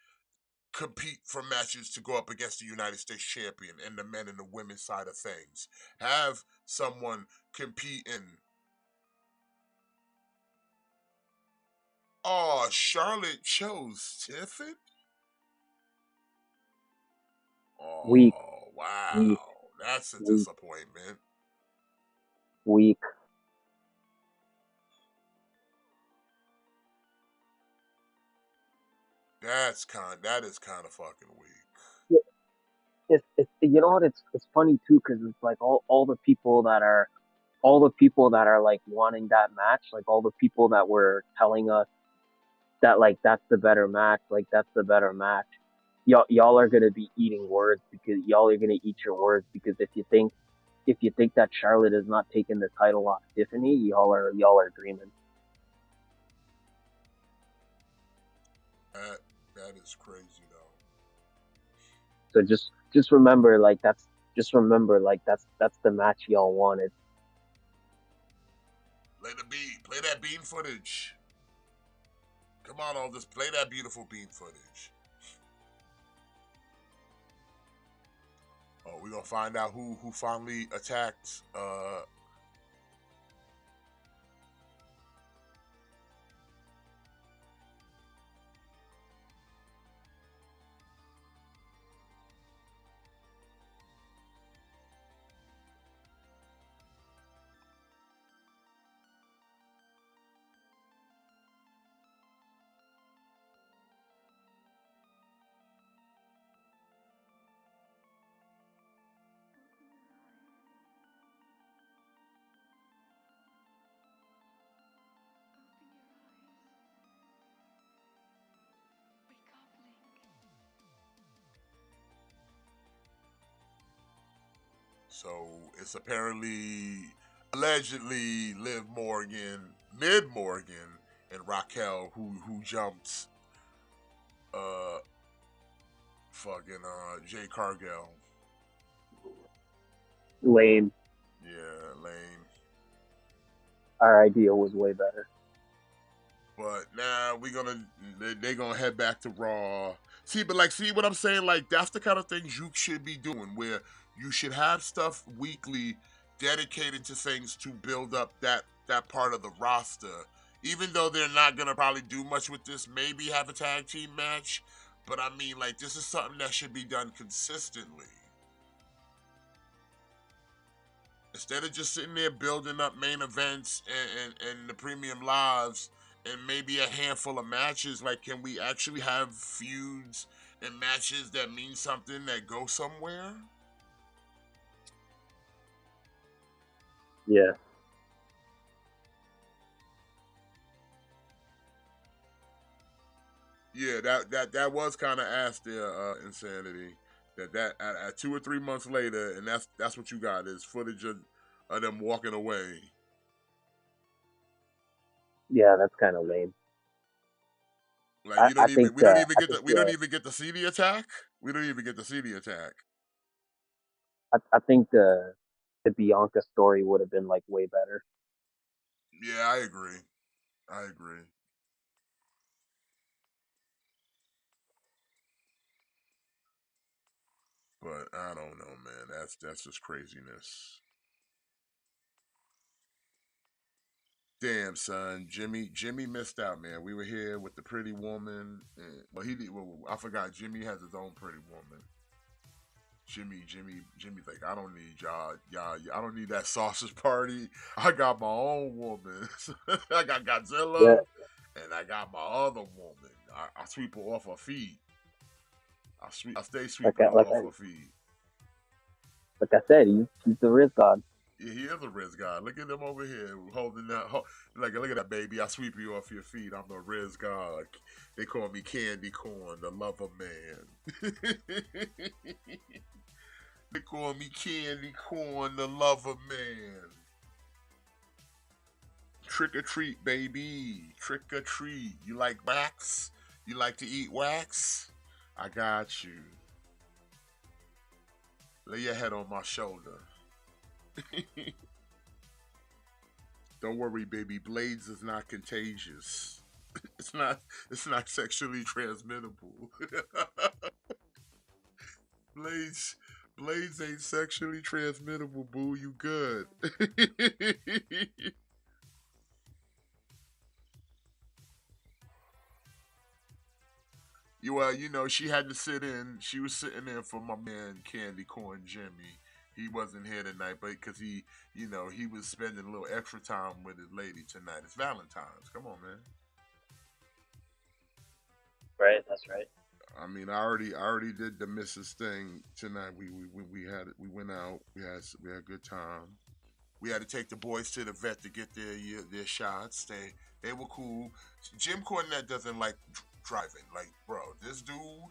compete for matches to go up against the United States champion and the men and the women's side of things. Have someone compete in. Oh, Charlotte chose Tiffin? Weak, Oh, weak, wow. That's a weak, disappointment. weak. That is kind of fucking weak. Yeah, it's you know what? It's funny too because it's like all the people that are like wanting that match, like all the people that were telling us that like that's the better match, like that's the better match. Y'all are gonna be eating words because y'all are gonna eat your words because if you think that Charlotte is not taking the title off Tiffany, y'all are dreaming. That is crazy though. So just remember like that's the match y'all wanted. Play that bean footage. Come on, all this. Play that beautiful bean footage. Oh, we're gonna find out who finally attacked So it's allegedly Liv Morgan, Mid Morgan, and Raquel who jumped uh fucking Jay Cargill. Lame. Yeah, lame. Our idea was way better. But now they gonna head back to Raw. See what I'm saying? Like, that's the kind of things you should be doing, where you should have stuff weekly dedicated to things to build up that part of the roster. Even though they're not gonna probably do much with this, maybe have a tag team match. But I mean, like, this is something that should be done consistently. Instead of just sitting there building up main events and the premium lives and maybe a handful of matches, like, can we actually have feuds and matches that mean something, that go somewhere? Yeah. Yeah, that was kind of asked there, Insanity. That at 2 or 3 months later, and that's what you got is footage of them walking away. Yeah, that's kind of lame. Like, I, I think we don't even I get think we don't even get to see the attack. We don't even get to see the attack. I think the the Bianca story would have been like way better. Yeah, I agree. I agree. But I don't know, man. That's just craziness. Damn, son, Jimmy missed out, man. We were here with the pretty woman. And, well, he did. Well, I forgot. Jimmy has his own pretty woman. Jimmy's like, I don't need y'all. I don't need that sausage party. I got my own woman. I got Yeah, Godzilla, and I got my other woman. I sweep her off her feet. I stay like sweeping her off I her feet. like I said, he's the Riz God. Yeah, he is a Riz God. Look at him over here holding that. Like, look at that, baby. I sweep you off your feet. I'm the Riz God. They call me Candy Corn, the lover man. They call me Candy Corn, the lover man. Trick or treat, baby. Trick or treat. You like wax? You like to eat wax? I got you. Lay your head on my shoulder. Don't worry, baby. Blades is not contagious. It's not. It's not sexually transmittable. Blades. Blades ain't sexually transmittable, boo. You good. You know, she had to sit in. She was sitting in for my man Candy Corn Jimmy. He wasn't here tonight, but because he was spending a little extra time with his lady tonight. It's Valentine's. Come on, man. Right, that's right. I mean, I already did the Mrs. thing tonight. We went out. We had a good time. We had to take the boys to the vet to get their shots. They were cool. Jim Cornette doesn't like driving. Like, bro, this dude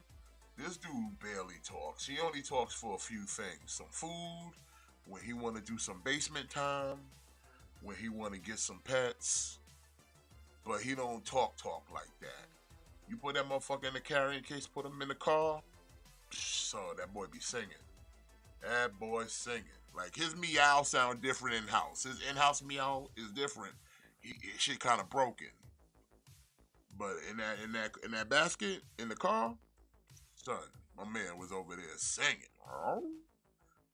barely talks. He only talks for a few things. Some food, when he want to do some basement time, when he want to get some pets, but he don't talk like that. You put that motherfucker in the carrying case, put him in the car, so that boy be singing. That boy singing. Like, his meow sound different in house. His in-house meow is different. Shit kind of broken. But in that basket in the car, son, my man was over there singing.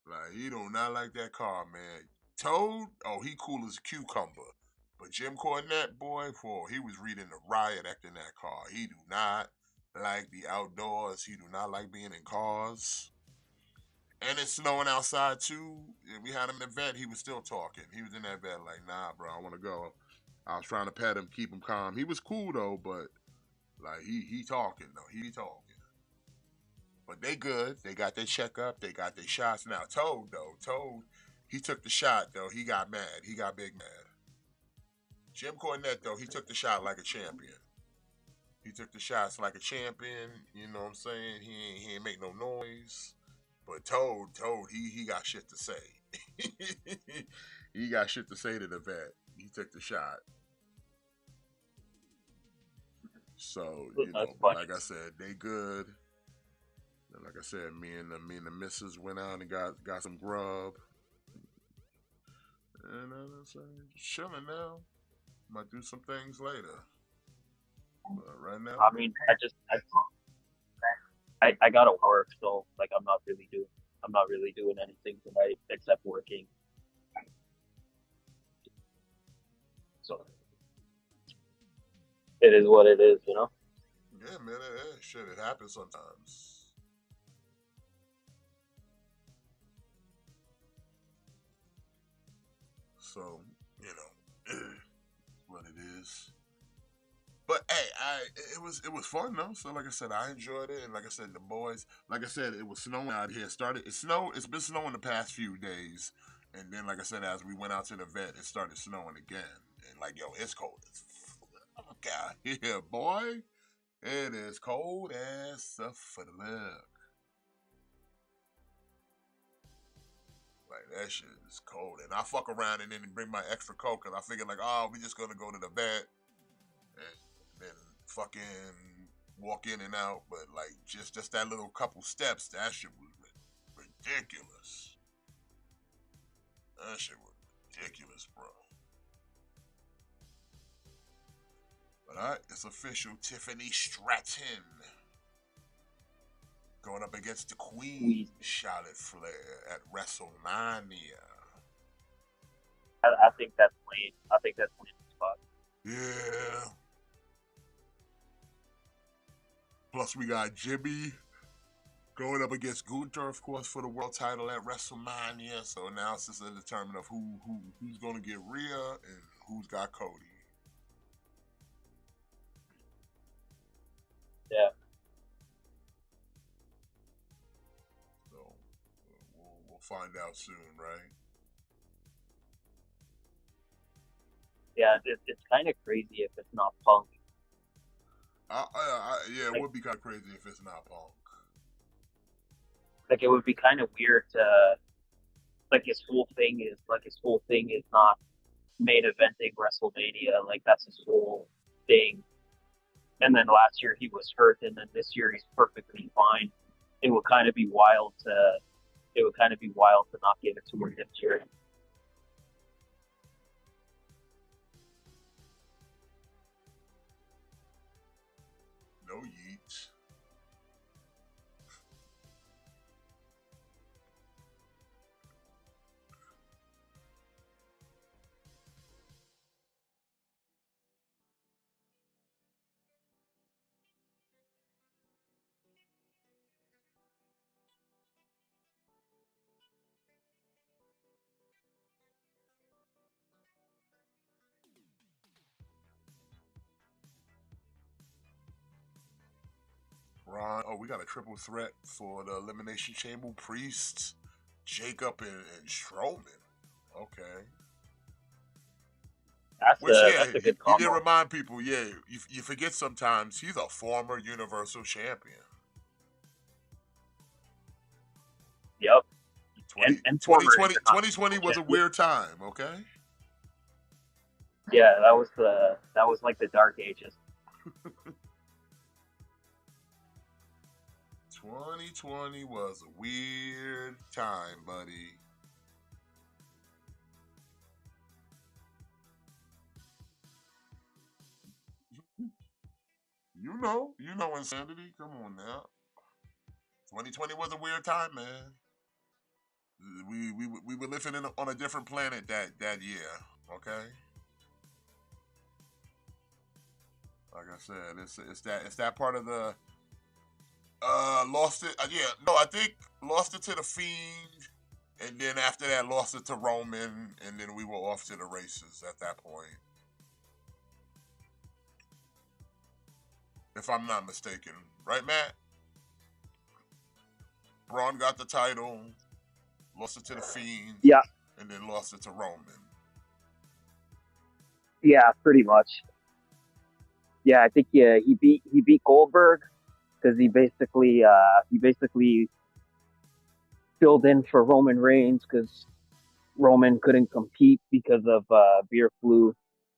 Like, he do not like that car, man. Toad, oh, he cool as a cucumber. But Jim Cornette, boy, he was reading the riot act in that car. He do not like the outdoors. He do not like being in cars. And it's snowing outside too. We had him in the vet. He was still talking. He was in that vet like, nah, bro, I want to go. I was trying to pet him, keep him calm. He was cool though, but like he talking though. He talking. But they good. They got their checkup. They got their shots. Now Toad, he took the shot though. He got mad. He got big mad. Jim Cornette though, he took the shot like a champion. He took the shots like a champion. You know what I'm saying? He ain't make no noise. But Toad, he got shit to say. He got shit to say to the vet. He took the shot. So, but like I said, they good. And like I said, me and the missus went out and got some grub. And just chilling now. Might do some things later. But right now, I mean, I gotta work, so like I'm not really doing anything tonight except working. So it is what it is, you know. yeah, man, shit, it happens sometimes. So, what it is. But hey, it was fun though. So like I said, I enjoyed it, and like I said, the boys. Like I said, it was snowing out here. It's been snowing the past few days, and then like I said, as we went out to the vet, it started snowing again. And like, yo, it's cold as fuck out here, boy. It is cold as a fuck. Like, that shit is cold, and I fuck around and then bring my extra coat because I figured like, oh, we just gonna go to the vet and then fucking walk in and out, but like just that little couple steps, that shit was ridiculous. That shit was ridiculous, bro. But alright, it's official. Tiffany Stratton going up against the Queen, Charlotte Flair, at WrestleMania. I think that's clean. I think that's clean spot. Yeah. Plus, we got Jimmy going up against Gunther, of course, for the world title at WrestleMania. So now it's just a determination of who's going to get Rhea and who's got Cody. Yeah. So we'll find out soon, right? Yeah, it's kind of crazy if it's not Punk. Yeah, it would be kind of crazy if it's not Punk. Like, it would be kind of weird to, like, his whole thing is not main eventing WrestleMania. Like, that's his whole thing. And then last year he was hurt, and then this year he's perfectly fine. It would kind of be wild to not give it to him this year. No yeet. Ron, we got a triple threat for the Elimination Chamber. Priest, Jacob, and Strowman. Okay. That's a good combo. You did remind people, you forget sometimes he's a former Universal Champion. Yep. 2020 was a weird time, okay? Yeah, that was like the dark ages. 2020 was a weird time, buddy. You know insanity. Come on now. 2020 was a weird time, man. We were living on a different planet that year. Okay. Like I said, it's that part of the lost it. I think lost it to the Fiend, and then after that lost it to Roman, and then we were off to the races at that point. If I'm not mistaken, right, Matt? Braun got the title, lost it to the Fiend, yeah, and then lost it to Roman. Yeah, pretty much. Yeah, I think he beat Goldberg because he basically filled in for Roman Reigns because Roman couldn't compete because of beer flu.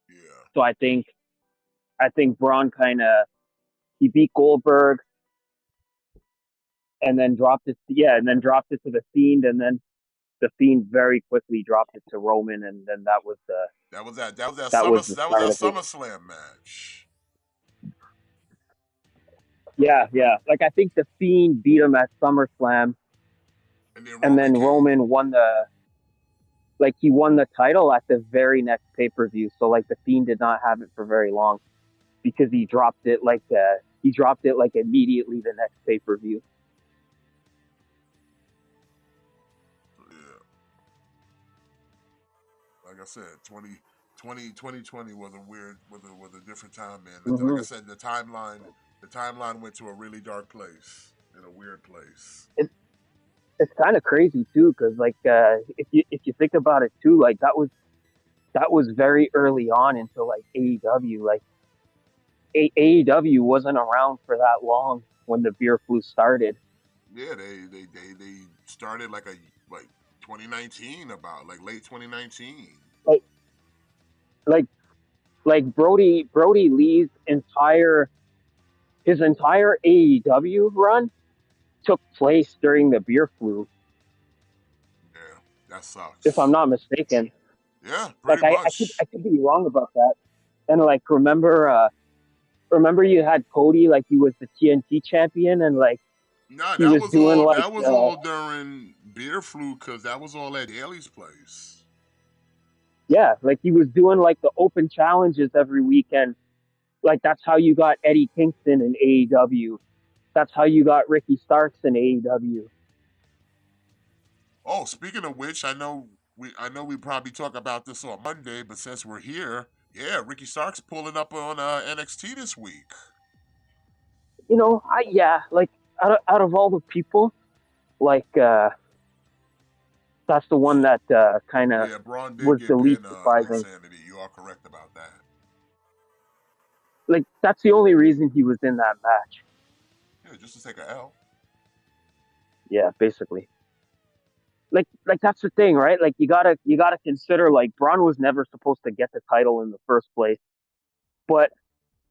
Yeah. So I think Braun he beat Goldberg and then dropped it to the Fiend, and then the Fiend very quickly dropped it to Roman, and then that was that SummerSlam match. Yeah. Like, I think the Fiend beat him at SummerSlam, and then Roman won he won the title at the very next pay-per-view. So like the Fiend did not have it for very long because he dropped it immediately the next pay-per-view. Yeah. Like I said, 2020 was a different time, man. Mm-hmm. Like I said, the timeline went to a really dark place, in a weird place. It's kind of crazy too, because like if you think about it too, like that was very early on into like AEW. Like AEW wasn't around for that long when the beer flu started. Yeah, they started like 2019, about like late 2019. Like Brody Lee's entire AEW run took place during the beer flu. Yeah, That sucks. if I'm not mistaken. Yeah, Like pretty much. I could be wrong about that. And like remember you had Cody, like he was the TNT champion, and like Nah, he was doing like that was all during beer flu because that was all at Daly's place. yeah, like he was doing like the open challenges every weekend. Like that's how you got Eddie Kingston in AEW. That's how you got Ricky Starks in AEW. Oh, speaking of which, I know we probably talk about this on Monday, but since we're here, yeah, Ricky Starks pulling up on NXT this week. You know, like out of all the people, like that's the one that kind of Yeah, Braun did was get the least pinned surprising. Insanity. You are correct about that. Like that's the only reason he was in that match. Yeah, just to take a L. Yeah, basically. Like that's the thing, right? Like you gotta consider like Braun was never supposed to get the title in the first place. But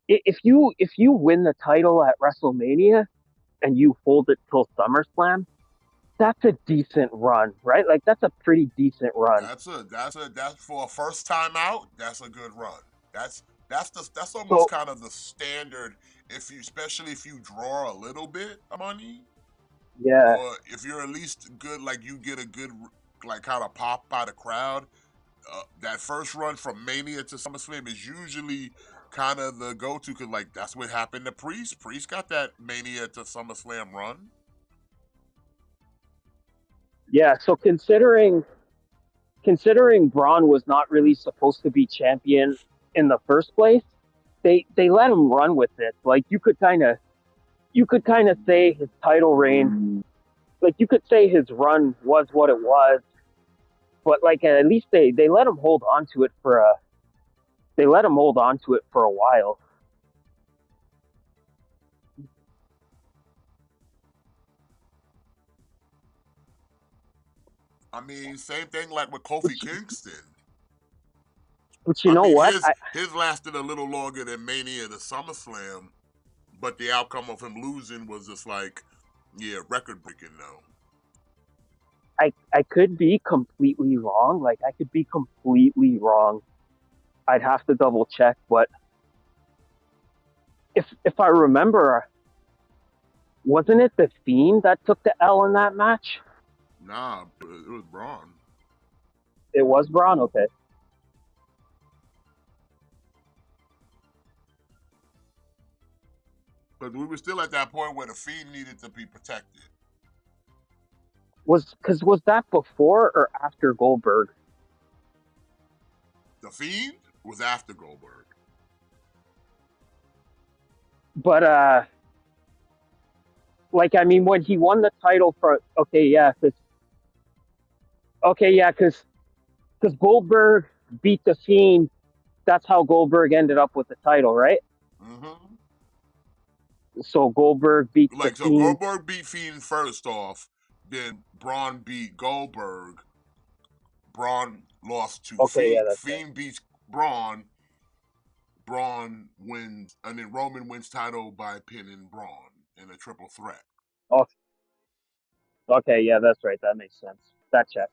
if you win the title at WrestleMania and you hold it till SummerSlam, that's a decent run, right? Like that's a pretty decent run. That's for a first time out. That's a good run. That's almost So kind of the standard. Especially if you draw a little bit of money, yeah, or if you're at least good, like you get a good like kind of pop by the crowd. That first run from Mania to SummerSlam is usually kind of the go-to because like that's what happened to Priest. Priest got that Mania to SummerSlam run. yeah. So considering Braun was not really supposed to be champion in the first place, they let him run with it. Like you could kind of say his title reign, like you could say his run was what it was, but like at least they let him hold on to it for a while. I mean, same thing like with Kofi Which, Kingston. which you I know mean, what? his lasted a little longer than Mania to SummerSlam, but the outcome of him losing was just like, yeah, record breaking though. I could be completely wrong. Like I could be completely wrong. I'd have to double check, but if I remember, wasn't it the Fiend that took the L in that match? Nah, it was Braun. It was Braun. Okay. But we were still at that point where the Fiend needed to be protected. Was that before or after Goldberg? The Fiend was after Goldberg. But like I mean, when he won the title for because Goldberg beat the Fiend. That's how Goldberg ended up with the title, right? Mm-hmm. So Goldberg beats the So Fiend. Goldberg beat Fiend first off, then Braun beat Goldberg. Braun lost to Okay, yeah, Fiend. that's right. Fiend beats Braun. Braun wins, and then Roman wins title by pinning Braun in a triple threat. Oh, okay, yeah, that's right. That makes sense. That check.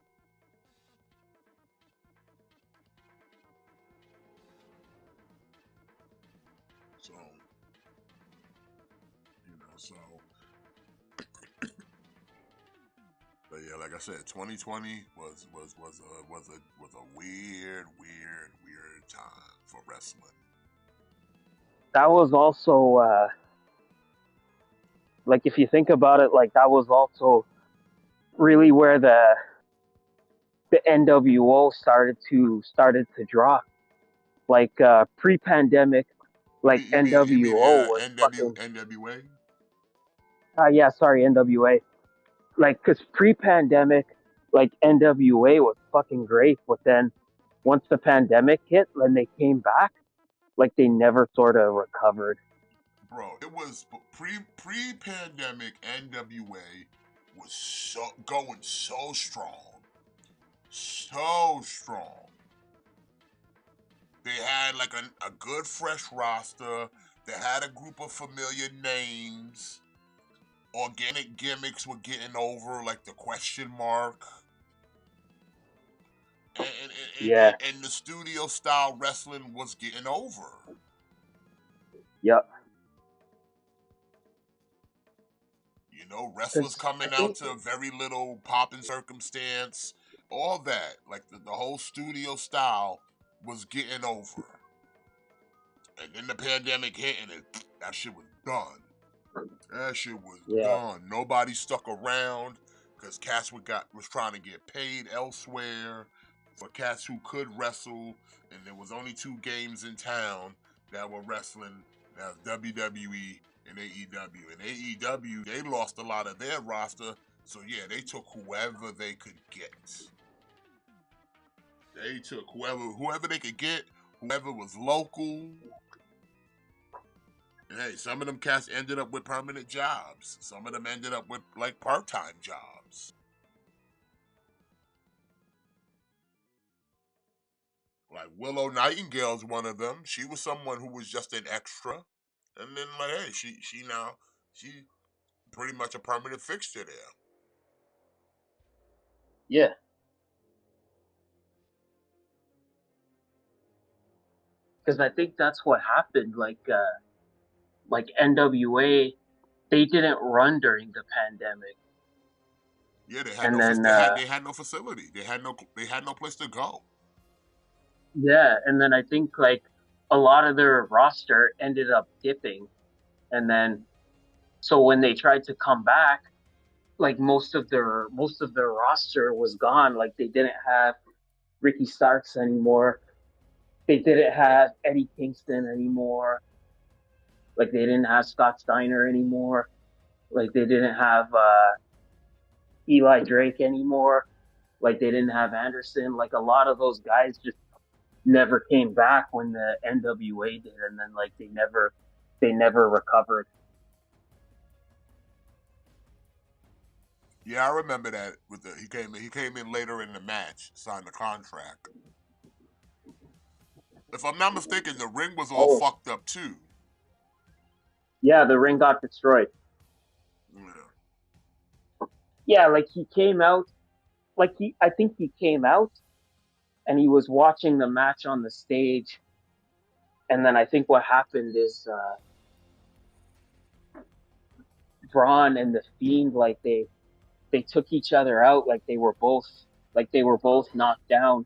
So, so. But yeah, like I said, 2020 was a weird time for wrestling. That was also like if you think about it, like that was also really where the NWO started to drop. Like pre-pandemic, like You mean NWO was fucking. NWA? Yeah, sorry, NWA. Like, cause pre-pandemic, like NWA was fucking great, but then once the pandemic hit, when they came back, like they never sort of recovered. Bro, it was pre-pandemic NWA was going so strong. So strong. They had like a good fresh roster. They had a group of familiar names. Organic gimmicks were getting over, like the question mark. Yeah. And the studio style wrestling was getting over. Yep. You know, wrestlers 'Cause I coming out think, to very little pop and circumstance, all that. Like the whole studio style was getting over. And then the pandemic hit and that shit was done. That shit was yeah, done. Nobody stuck around because cats was trying to get paid elsewhere for cats who could wrestle, and there was only 2 games in town that were wrestling. That was WWE and AEW. And AEW, they lost a lot of their roster, so yeah, they took whoever they could get. They took whoever they could get, whoever was local. And hey, some of them cats ended up with permanent jobs. Some of them ended up with like part-time jobs. Like Willow Nightingale's one of them. She was someone who was just an extra, and then like, hey, she pretty much a permanent fixture there. yeah. Because I think that's what happened. Like NWA, they didn't run during the pandemic. Yeah, they had And no then they had no facility. They had no place to go. yeah, and then I think like a lot of their roster ended up dipping, and then so when they tried to come back, like most of their roster was gone. Like they didn't have Ricky Starks anymore. They didn't have Eddie Kingston anymore. Like they didn't have Scott Steiner anymore. Like they didn't have Eli Drake anymore. Like they didn't have Anderson. Like a lot of those guys just never came back when the NWA did, and then like they never recovered. Yeah, I remember that. He came in later in the match, signed the contract. If I'm not mistaken, the ring was all Oh fucked up too. yeah, the ring got destroyed. Yeah. Yeah, like he came out. I think he came out and he was watching the match on the stage, and then I think what happened is Braun and the Fiend, like they took each other out, like they were both knocked down,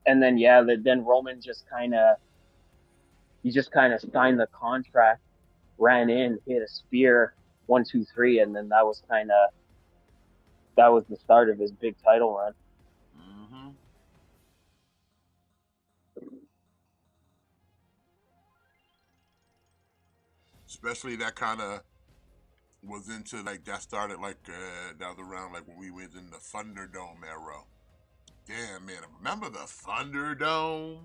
and then yeah, then Roman just kind of signed the contract, ran in, hit a spear, 1, 2, 3, and then that was the start of his big title run. Mm-hmm. Especially that kind of was into like that started like that was around like when we was in the Thunderdome era. Damn man, remember the Thunderdome?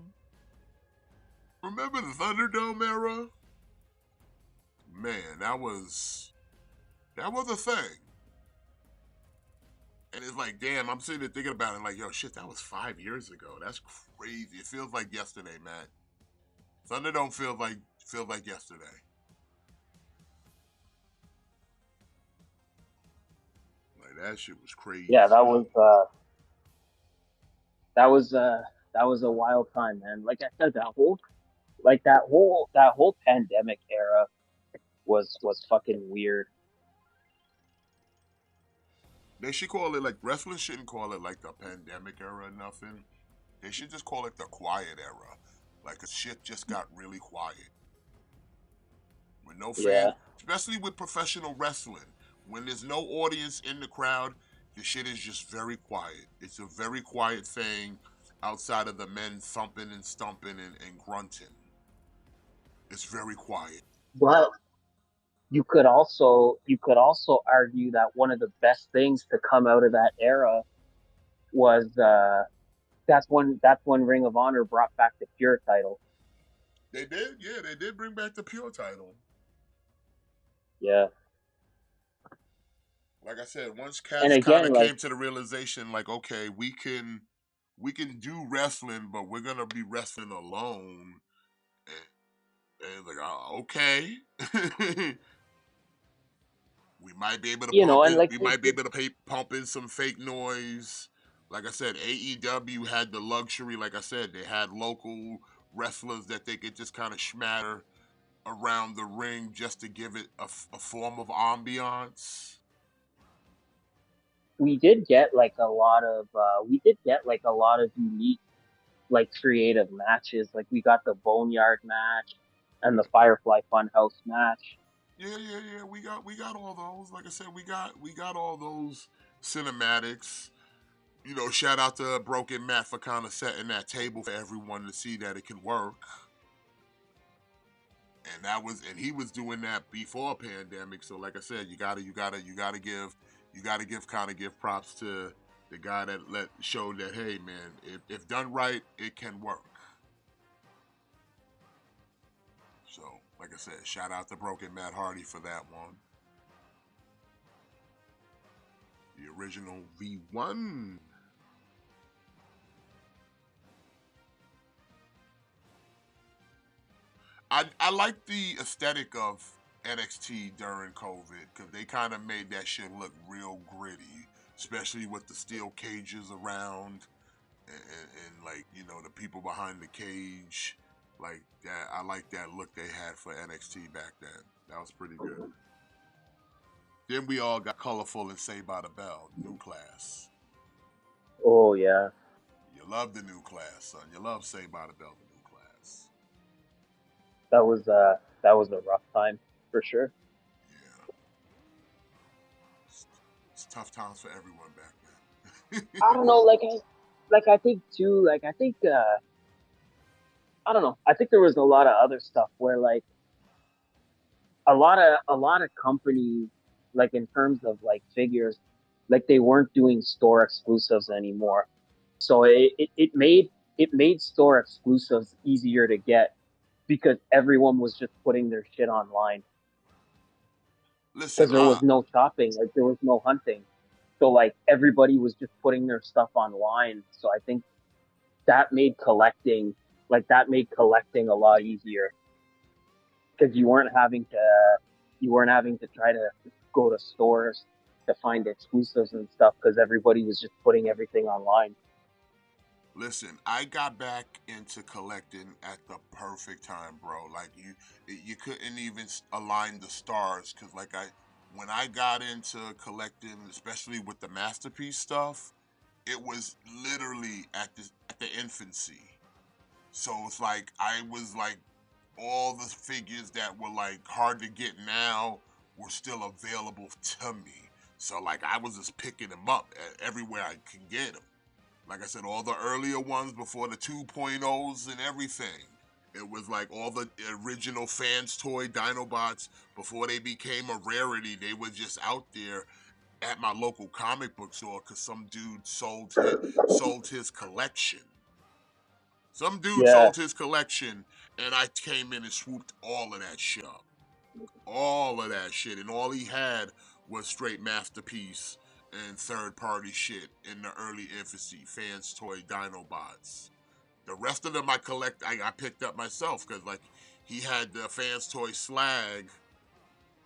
Remember the Thunderdome era? Man, that was a thing. And it's like, damn, I'm sitting there thinking about it like, yo, shit, that was 5 years ago. That's crazy. It feels like yesterday, man. Thunderdome feels like yesterday. Like that shit was crazy. Yeah, that was a wild time, man. Like I said, that whole pandemic era was fucking weird. They should call it like wrestling shouldn't call it like the pandemic era or nothing. They should just call it the quiet era. Like shit just got really quiet. With no Yeah. fan, especially with professional wrestling. When there's no audience in the crowd, the shit is just very quiet. It's a very quiet thing outside of the men thumping and stumping and grunting. It's very quiet. But you could also argue that one of the best things to come out of that era was that's when Ring of Honor brought back the Pure title. They did, yeah, they did bring back the pure title. Yeah. Like I said, once And cats kind again, of like, came to the realization, like, okay, we can do wrestling, but we're gonna be wrestling alone. And like, oh, okay. We might be able to and like pump in some fake noise. Like I said, AEW had the luxury. Like I said, they had local wrestlers that they could just kind of schmatter around the ring just to give it a form of ambiance. We did get like a lot of unique, like, creative matches. Like, we got the Boneyard match and the Firefly Funhouse match. Yeah. We got all those. Like I said, we got all those cinematics. Shout out to Broken Matt for kind of setting that table for everyone to see that it can work. And he was doing that before pandemic. So like I said, you gotta give props to the guy that showed that, hey man, if done right, it can work. So like I said, shout out to Broken Matt Hardy for that one. The original V1. I like the aesthetic of NXT during COVID because they kind of made that shit look real gritty, especially with the steel cages around and like the people behind the cage, like that. I like that look they had for NXT back then. That was pretty good. Then we all got colorful and Saved by the Bell, new class. Oh yeah, You love the new class, son. You love Saved by the Bell, the new class. that was a rough time for sure. Yeah, it's tough times for everyone back then. I don't know, I think too, I don't know. I think there was a lot of other stuff where, like, a lot of companies, like, in terms of like figures, like, they weren't doing store exclusives anymore. So it made store exclusives easier to get because everyone was just putting their shit online Listen, because there was no shopping, like there was no hunting. So, like, everybody was just putting their stuff online. So I think that made collecting a lot easier because you weren't having to try to go to stores to find exclusives and stuff because everybody was just putting everything online. listen, I got back into collecting at the perfect time, bro. Like you couldn't even align the stars because when I got into collecting, especially with the masterpiece stuff, it was literally at the infancy. So it's like I was like all the figures that were like hard to get now were still available to me. So like I was just picking them up everywhere I could get them. Like I said, all the earlier ones before the 2.0s and everything. It was like all the original Fans Toy Dinobots before they became a rarity. They were just out there at my local comic book store because some dude sold his collection. Some dude Yeah, sold his collection, and I came in and swooped all of that shit up. All of that shit. And all he had was straight masterpiece and third party shit in the early infancy. Fans Toy Dinobots. The rest of them I picked up myself because like he had the Fans Toy Slag,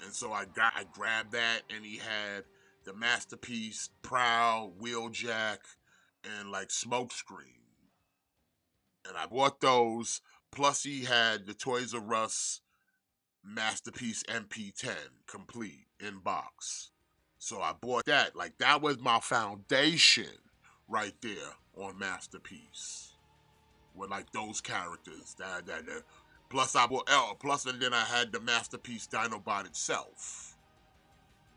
and so I grabbed that, and he had the masterpiece Prowl, Wheeljack, and like Smokescreen. And I bought those. Plus, he had the Toys R Us Masterpiece MP10 complete in box. So I bought that. Like, that was my foundation right there on Masterpiece. With like those characters. That. Plus, I bought L. Plus, and then I had the Masterpiece Dinobot itself.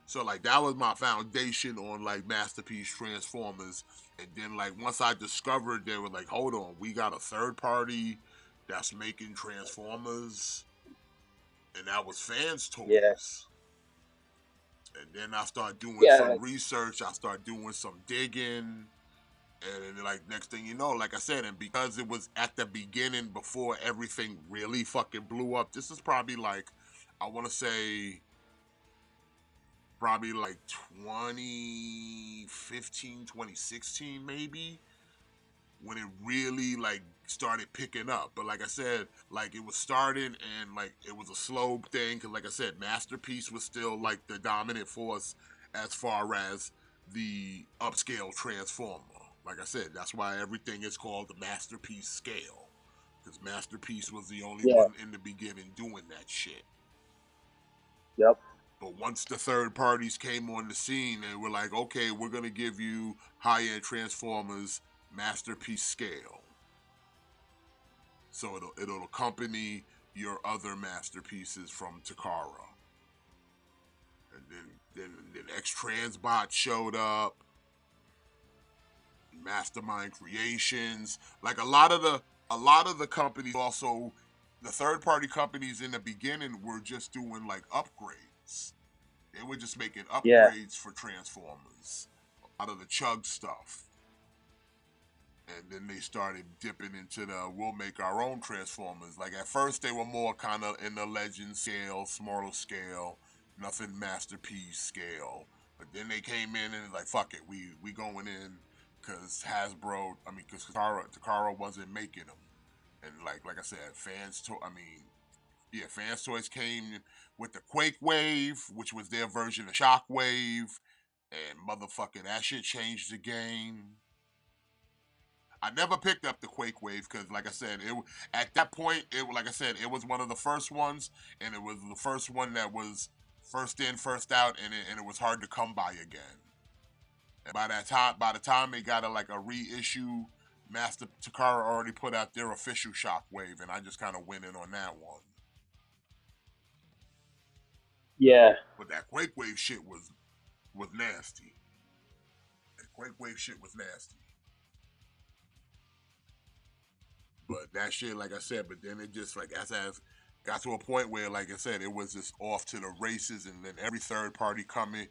So like that was my foundation on like Masterpiece Transformers. And then like once I discovered they were like, hold on, we got a third party that's making Transformers, and that was Fans yeah, Toys. And then I started doing yeah, some research, I started doing some digging, and then like next thing you know, like I said, and because it was at the beginning before everything really fucking blew up, this is probably like I wanna say probably like 2015, 2016 maybe, when it really like started picking up. But like I said, like it was starting and like it was a slow thing because like I said, Masterpiece was still like the dominant force as far as the upscale transformer. Like I said, that's why everything is called the Masterpiece scale. Because Masterpiece was the only Yeah. one in the beginning doing that shit. Yep. But once the third parties came on the scene, they were like, okay, we're going to give you high-end Transformers Masterpiece scale. So it'll accompany your other masterpieces from Takara. And then X-Transbot showed up. Mastermind Creations. Like a lot of the companies also, the third party companies in the beginning were just doing like upgrades. They were just making Yeah. upgrades for Transformers. A lot of the Chug stuff. And then they started dipping into we'll make our own Transformers. Like at first they were more kind of in the legend scale, smaller scale, nothing masterpiece scale. But then they came in and like, fuck it, we going in because Hasbro, because Takara wasn't making them. And like I said, fans Toys came with the Quake Wave, which was their version of Shockwave, and motherfucking that shit changed the game. I never picked up the Quake Wave because, like I said, at that point, it was one of the first ones, and it was the first one that was first in, first out, and it was hard to come by again. And by the time they got a reissue, Master Takara already put out their official Shockwave, and I just kind of went in on that one. Yeah. But that Quake Wave shit was nasty. That Quake Wave shit was nasty. But that shit, like I said, but then it just as got to a point where, like I said, it was just off to the races, and then every third party company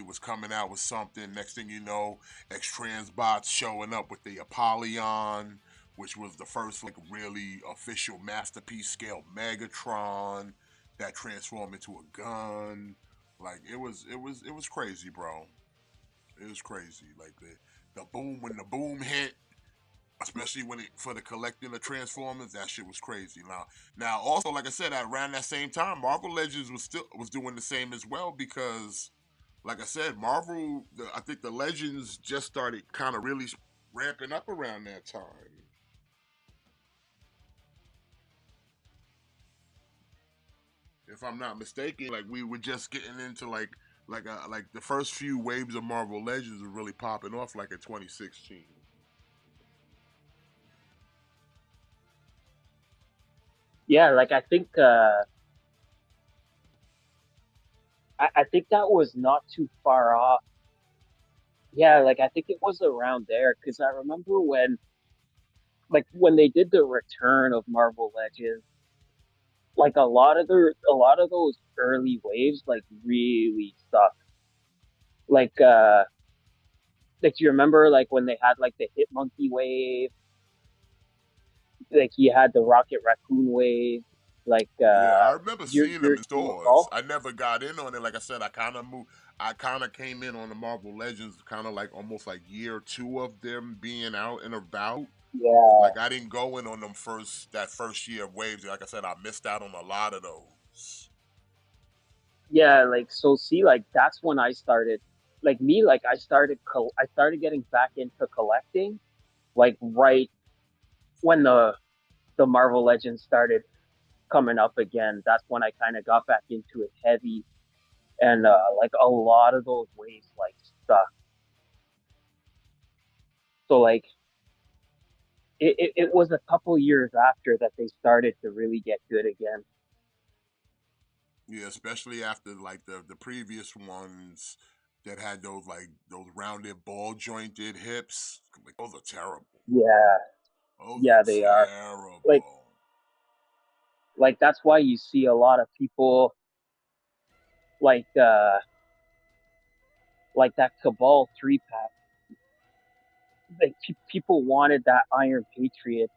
was coming out with something. Next thing you know, X-Transbots showing up with the Apollyon, which was the first really official masterpiece scale Megatron that transformed into a gun. Like it was crazy, bro. It was crazy. Like the boom when the boom hit. Especially for the collecting of Transformers, that shit was crazy. Now, also, like I said, around that same time, Marvel Legends was doing the same as well because, like I said, I think the Legends just started kind of really ramping up around that time. If I'm not mistaken, like we were just getting into like the first few waves of Marvel Legends were really popping off like in 2016. Yeah, like I think I think that was not too far off. Yeah, like I think it was around there because I remember when they did the return of Marvel Legends, like a lot of those early waves like really sucked. Like like you remember like when they had like the Hit Monkey wave, like you had the Rocket Raccoon wave, like Yeah, I remember seeing them in you stores. recall? I never got in on it. Like I said, I kind of moved. I kind of came in on the Marvel Legends, kind of like almost like year two of them being out and about. Yeah. Like I didn't go in on them that first year of waves. Like I said, I missed out on a lot of those. Yeah, like so see like that's when I started like me like I started getting back into collecting like right when the Marvel Legends started coming up again. That's when I kind of got back into it heavy, and like a lot of those waves like stuck. So like it was a couple years after that they started to really get good again. Yeah, especially after like the previous ones that had those rounded ball jointed hips. Like those are terrible. Yeah, Those yeah, they are are. Like terrible. that's why you see a lot of people like that Cabal 3-pack. Like people wanted that Iron Patriot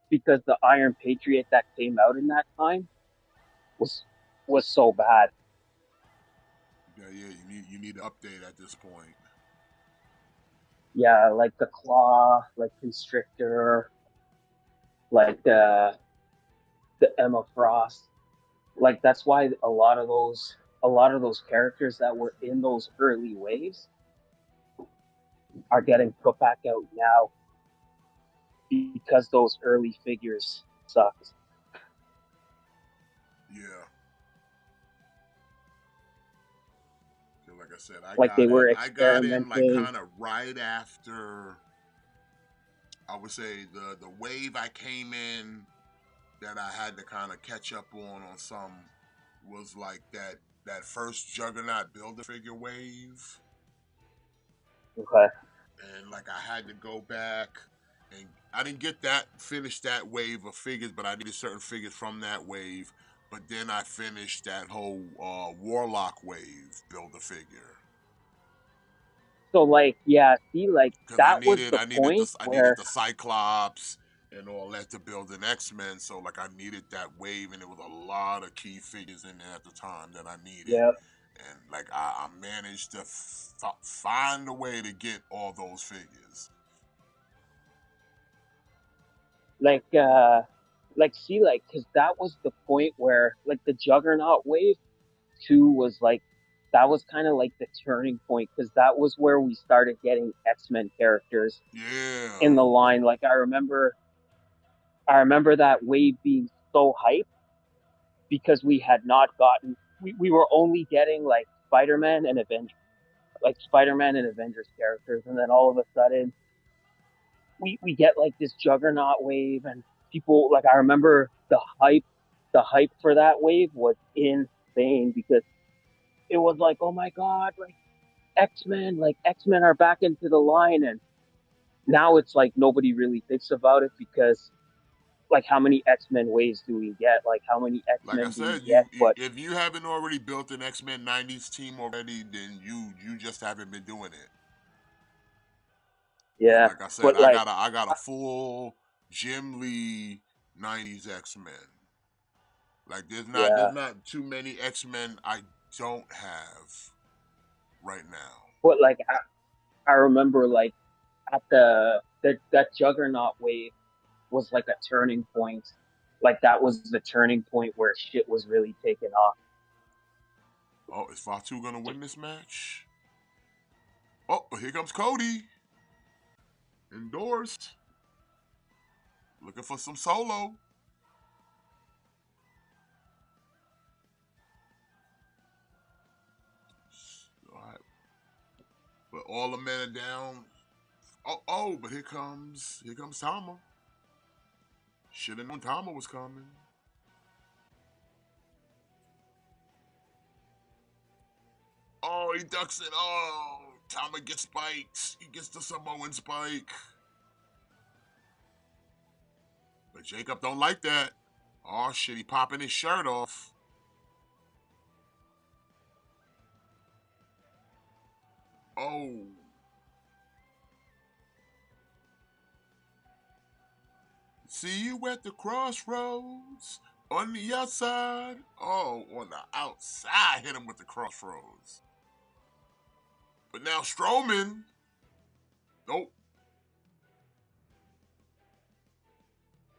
because the Iron Patriot that came out in that time was so bad. Yeah, you need to update at this point. Yeah, like the Claw, like Constrictor, like the Emma Frost. Like that's why a lot of those characters that were in those early waves, are getting put back out now because those early figures sucked. Yeah. So like I said, Like they were I got in like experimenting. kind of right after, I would say, the wave I came in that I had to kind of catch up on some was like that first Juggernaut Build-A-Figure wave. Okay. And like I had to go back, and I didn't finish that wave of figures, but I needed certain figures from that wave. But then I finished that whole Warlock wave Build-A-Figure. So like, yeah, see, like Because that was the point I needed where, the Cyclops and all that to build an X-Men. So like I needed that wave, and there was a lot of key figures in there at the time that I needed. yeah, And like I managed to find a way to get all those figures. like, see, like, because that was the point where, like, the Juggernaut wave 2 was like, that was kind of like the turning point because that was where we started getting X-Men characters Yeah. in the line. Like I remember that wave being so hyped because we had not gotten, we were only getting like Spider-Man and Avengers characters, and then all of a sudden we get like this Juggernaut wave, and people, like, I remember the hype for that wave was insane because it was like, oh my god, like X-Men are back into the line. And now it's like nobody really thinks about it because, like, how many X-Men waves do we get? Like, how many Like I X-Men do we said, get? But if you haven't already built an X-Men '90s team already, then you just haven't been doing it. And yeah, like I said, but like, I got a full Jim Lee '90s X-Men. Like there's yeah, not too many X-Men I don't have right now. but like I remember like at that Juggernaut wave was like a turning point. Like that was the turning point where shit was really taking off. Oh, is Fatu gonna win this match? Oh, here comes Cody. Endorsed. Looking for some solo. All right. But all the men are down. Oh, but here comes Tama. Should have known Tama was coming. Oh, he ducks it. Oh, Tama gets spiked. He gets the Samoan spike. But Jacob don't like that. Oh, shit, he popping his shirt off. Oh. See you at the crossroads. On the outside. Oh, on the outside. Hit him with the crossroads. But now Strowman. Nope.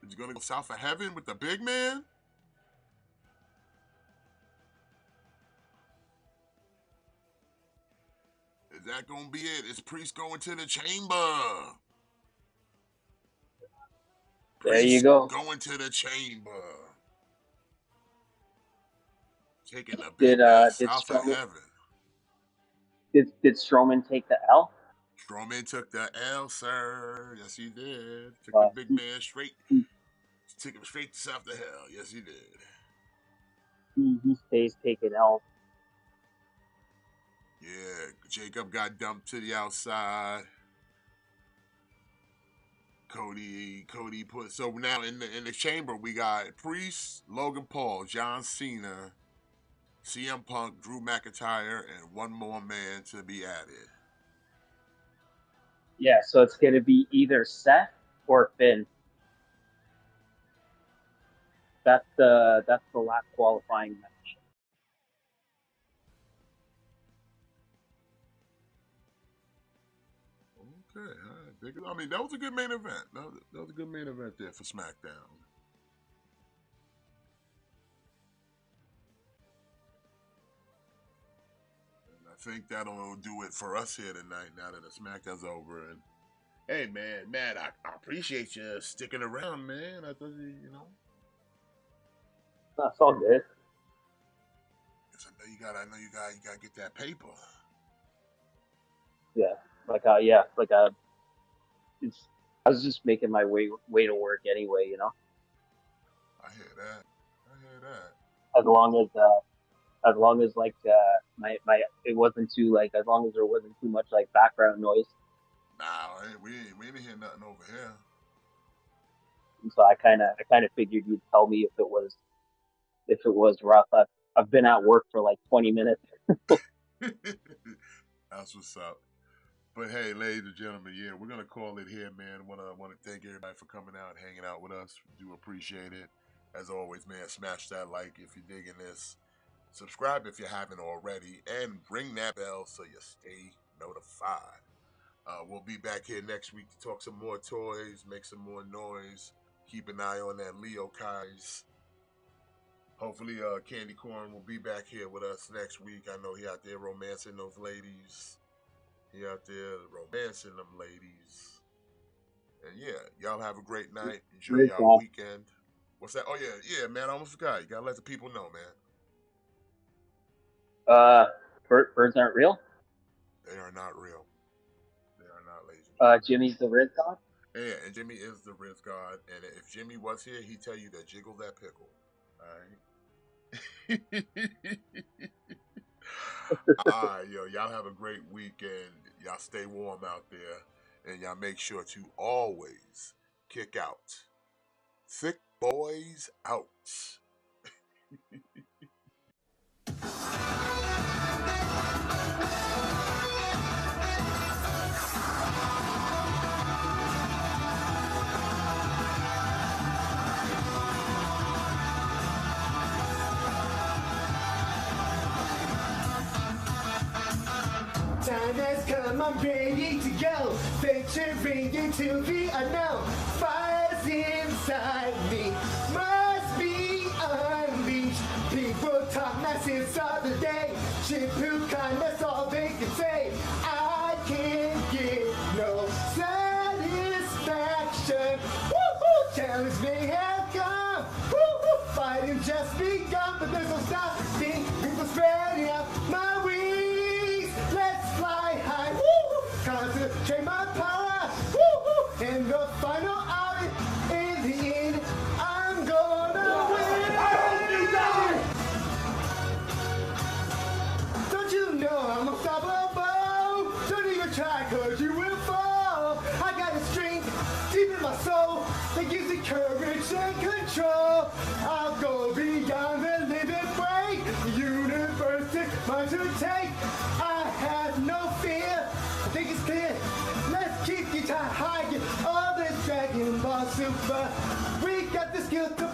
Is he going to go south of heaven with the big man? Is that going to be it? Is Priest going to the chamber? There you Priest go. going to the chamber. Taking the big man south of heaven. Did Strowman take the L? Strowman took the L, sir. Yes, he did. Took the big man straight. Took him straight to south of hell. Yes, he did. He stays taking L. Yeah, Jacob got dumped to the outside. Cody put, so now in the chamber we got Priest, Logan Paul, John Cena, CM Punk, Drew McIntyre, and one more man to be added. Yeah, so it's gonna be either Seth or Finn. That's the last qualifying match. Okay, all right. I mean, that was a good main event. That was a good main event there for SmackDown. And I think that'll do it for us here tonight. Now that the SmackDown's over, and hey, man, Matt, I appreciate you sticking around, man. I thought you know. That's all good. I know you gotta get that paper. Yeah, it's. I was just making my way to work anyway, you know. I hear that. As long as like my it wasn't too like as long as there wasn't too much like background noise. Nah, we ain't hear nothing over here. And so I kind of figured you'd tell me if it was rough. I've been at work for like 20 minutes. That's what's up. But hey, ladies and gentlemen, yeah, we're gonna call it here, man. Want to thank everybody for coming out, hanging out with us. We do appreciate it. As always, man, smash that like if you're digging this. Subscribe if you haven't already, and ring that bell so you stay notified. We'll be back here next week to talk some more toys, make some more noise. Keep an eye on that Leo Kai's. Hopefully, Candy Corn will be back here with us next week. I know he out there romancing those ladies. He out there romancing them ladies. And yeah, y'all have a great night. Enjoy y'all weekend. What's that? Oh yeah, man. I almost forgot. You gotta let the people know, man. Birds aren't real. They are not real. They are not lazy. Jimmy's the Riz God. Yeah, and Jimmy is the Riz God. And if Jimmy was here, he'd tell you to jiggle that pickle. All right. All right, yo, y'all have a great weekend. Y'all stay warm out there, and y'all make sure to always kick out. Thick boys out. Time has come, I'm ready to go. Venturing into the unknown. Fire's inside me, must be unleashed. People talk nonsense all the day. Shampoo kind, that's all they can say. I can't get no satisfaction. Woo-hoo! Challenge may have come. Woo-hoo! Fighting just begun, but there's no stopping. People spreading out my wings. Let's fly high. Woo-hoo! Concentrate my power. Woo-hoo! In the final hour, in the end, I'm gonna win. I hope you die. Don't you know I'm unstoppable? Don't even try, cause you will fall. I got a strength deep in my soul that gives me courage and control. I'll go beyond the limit break. The universe is mine to take. I have no fear. I think it's clear. Let's keep you high. All this Dragon Ball Super. We got the skill to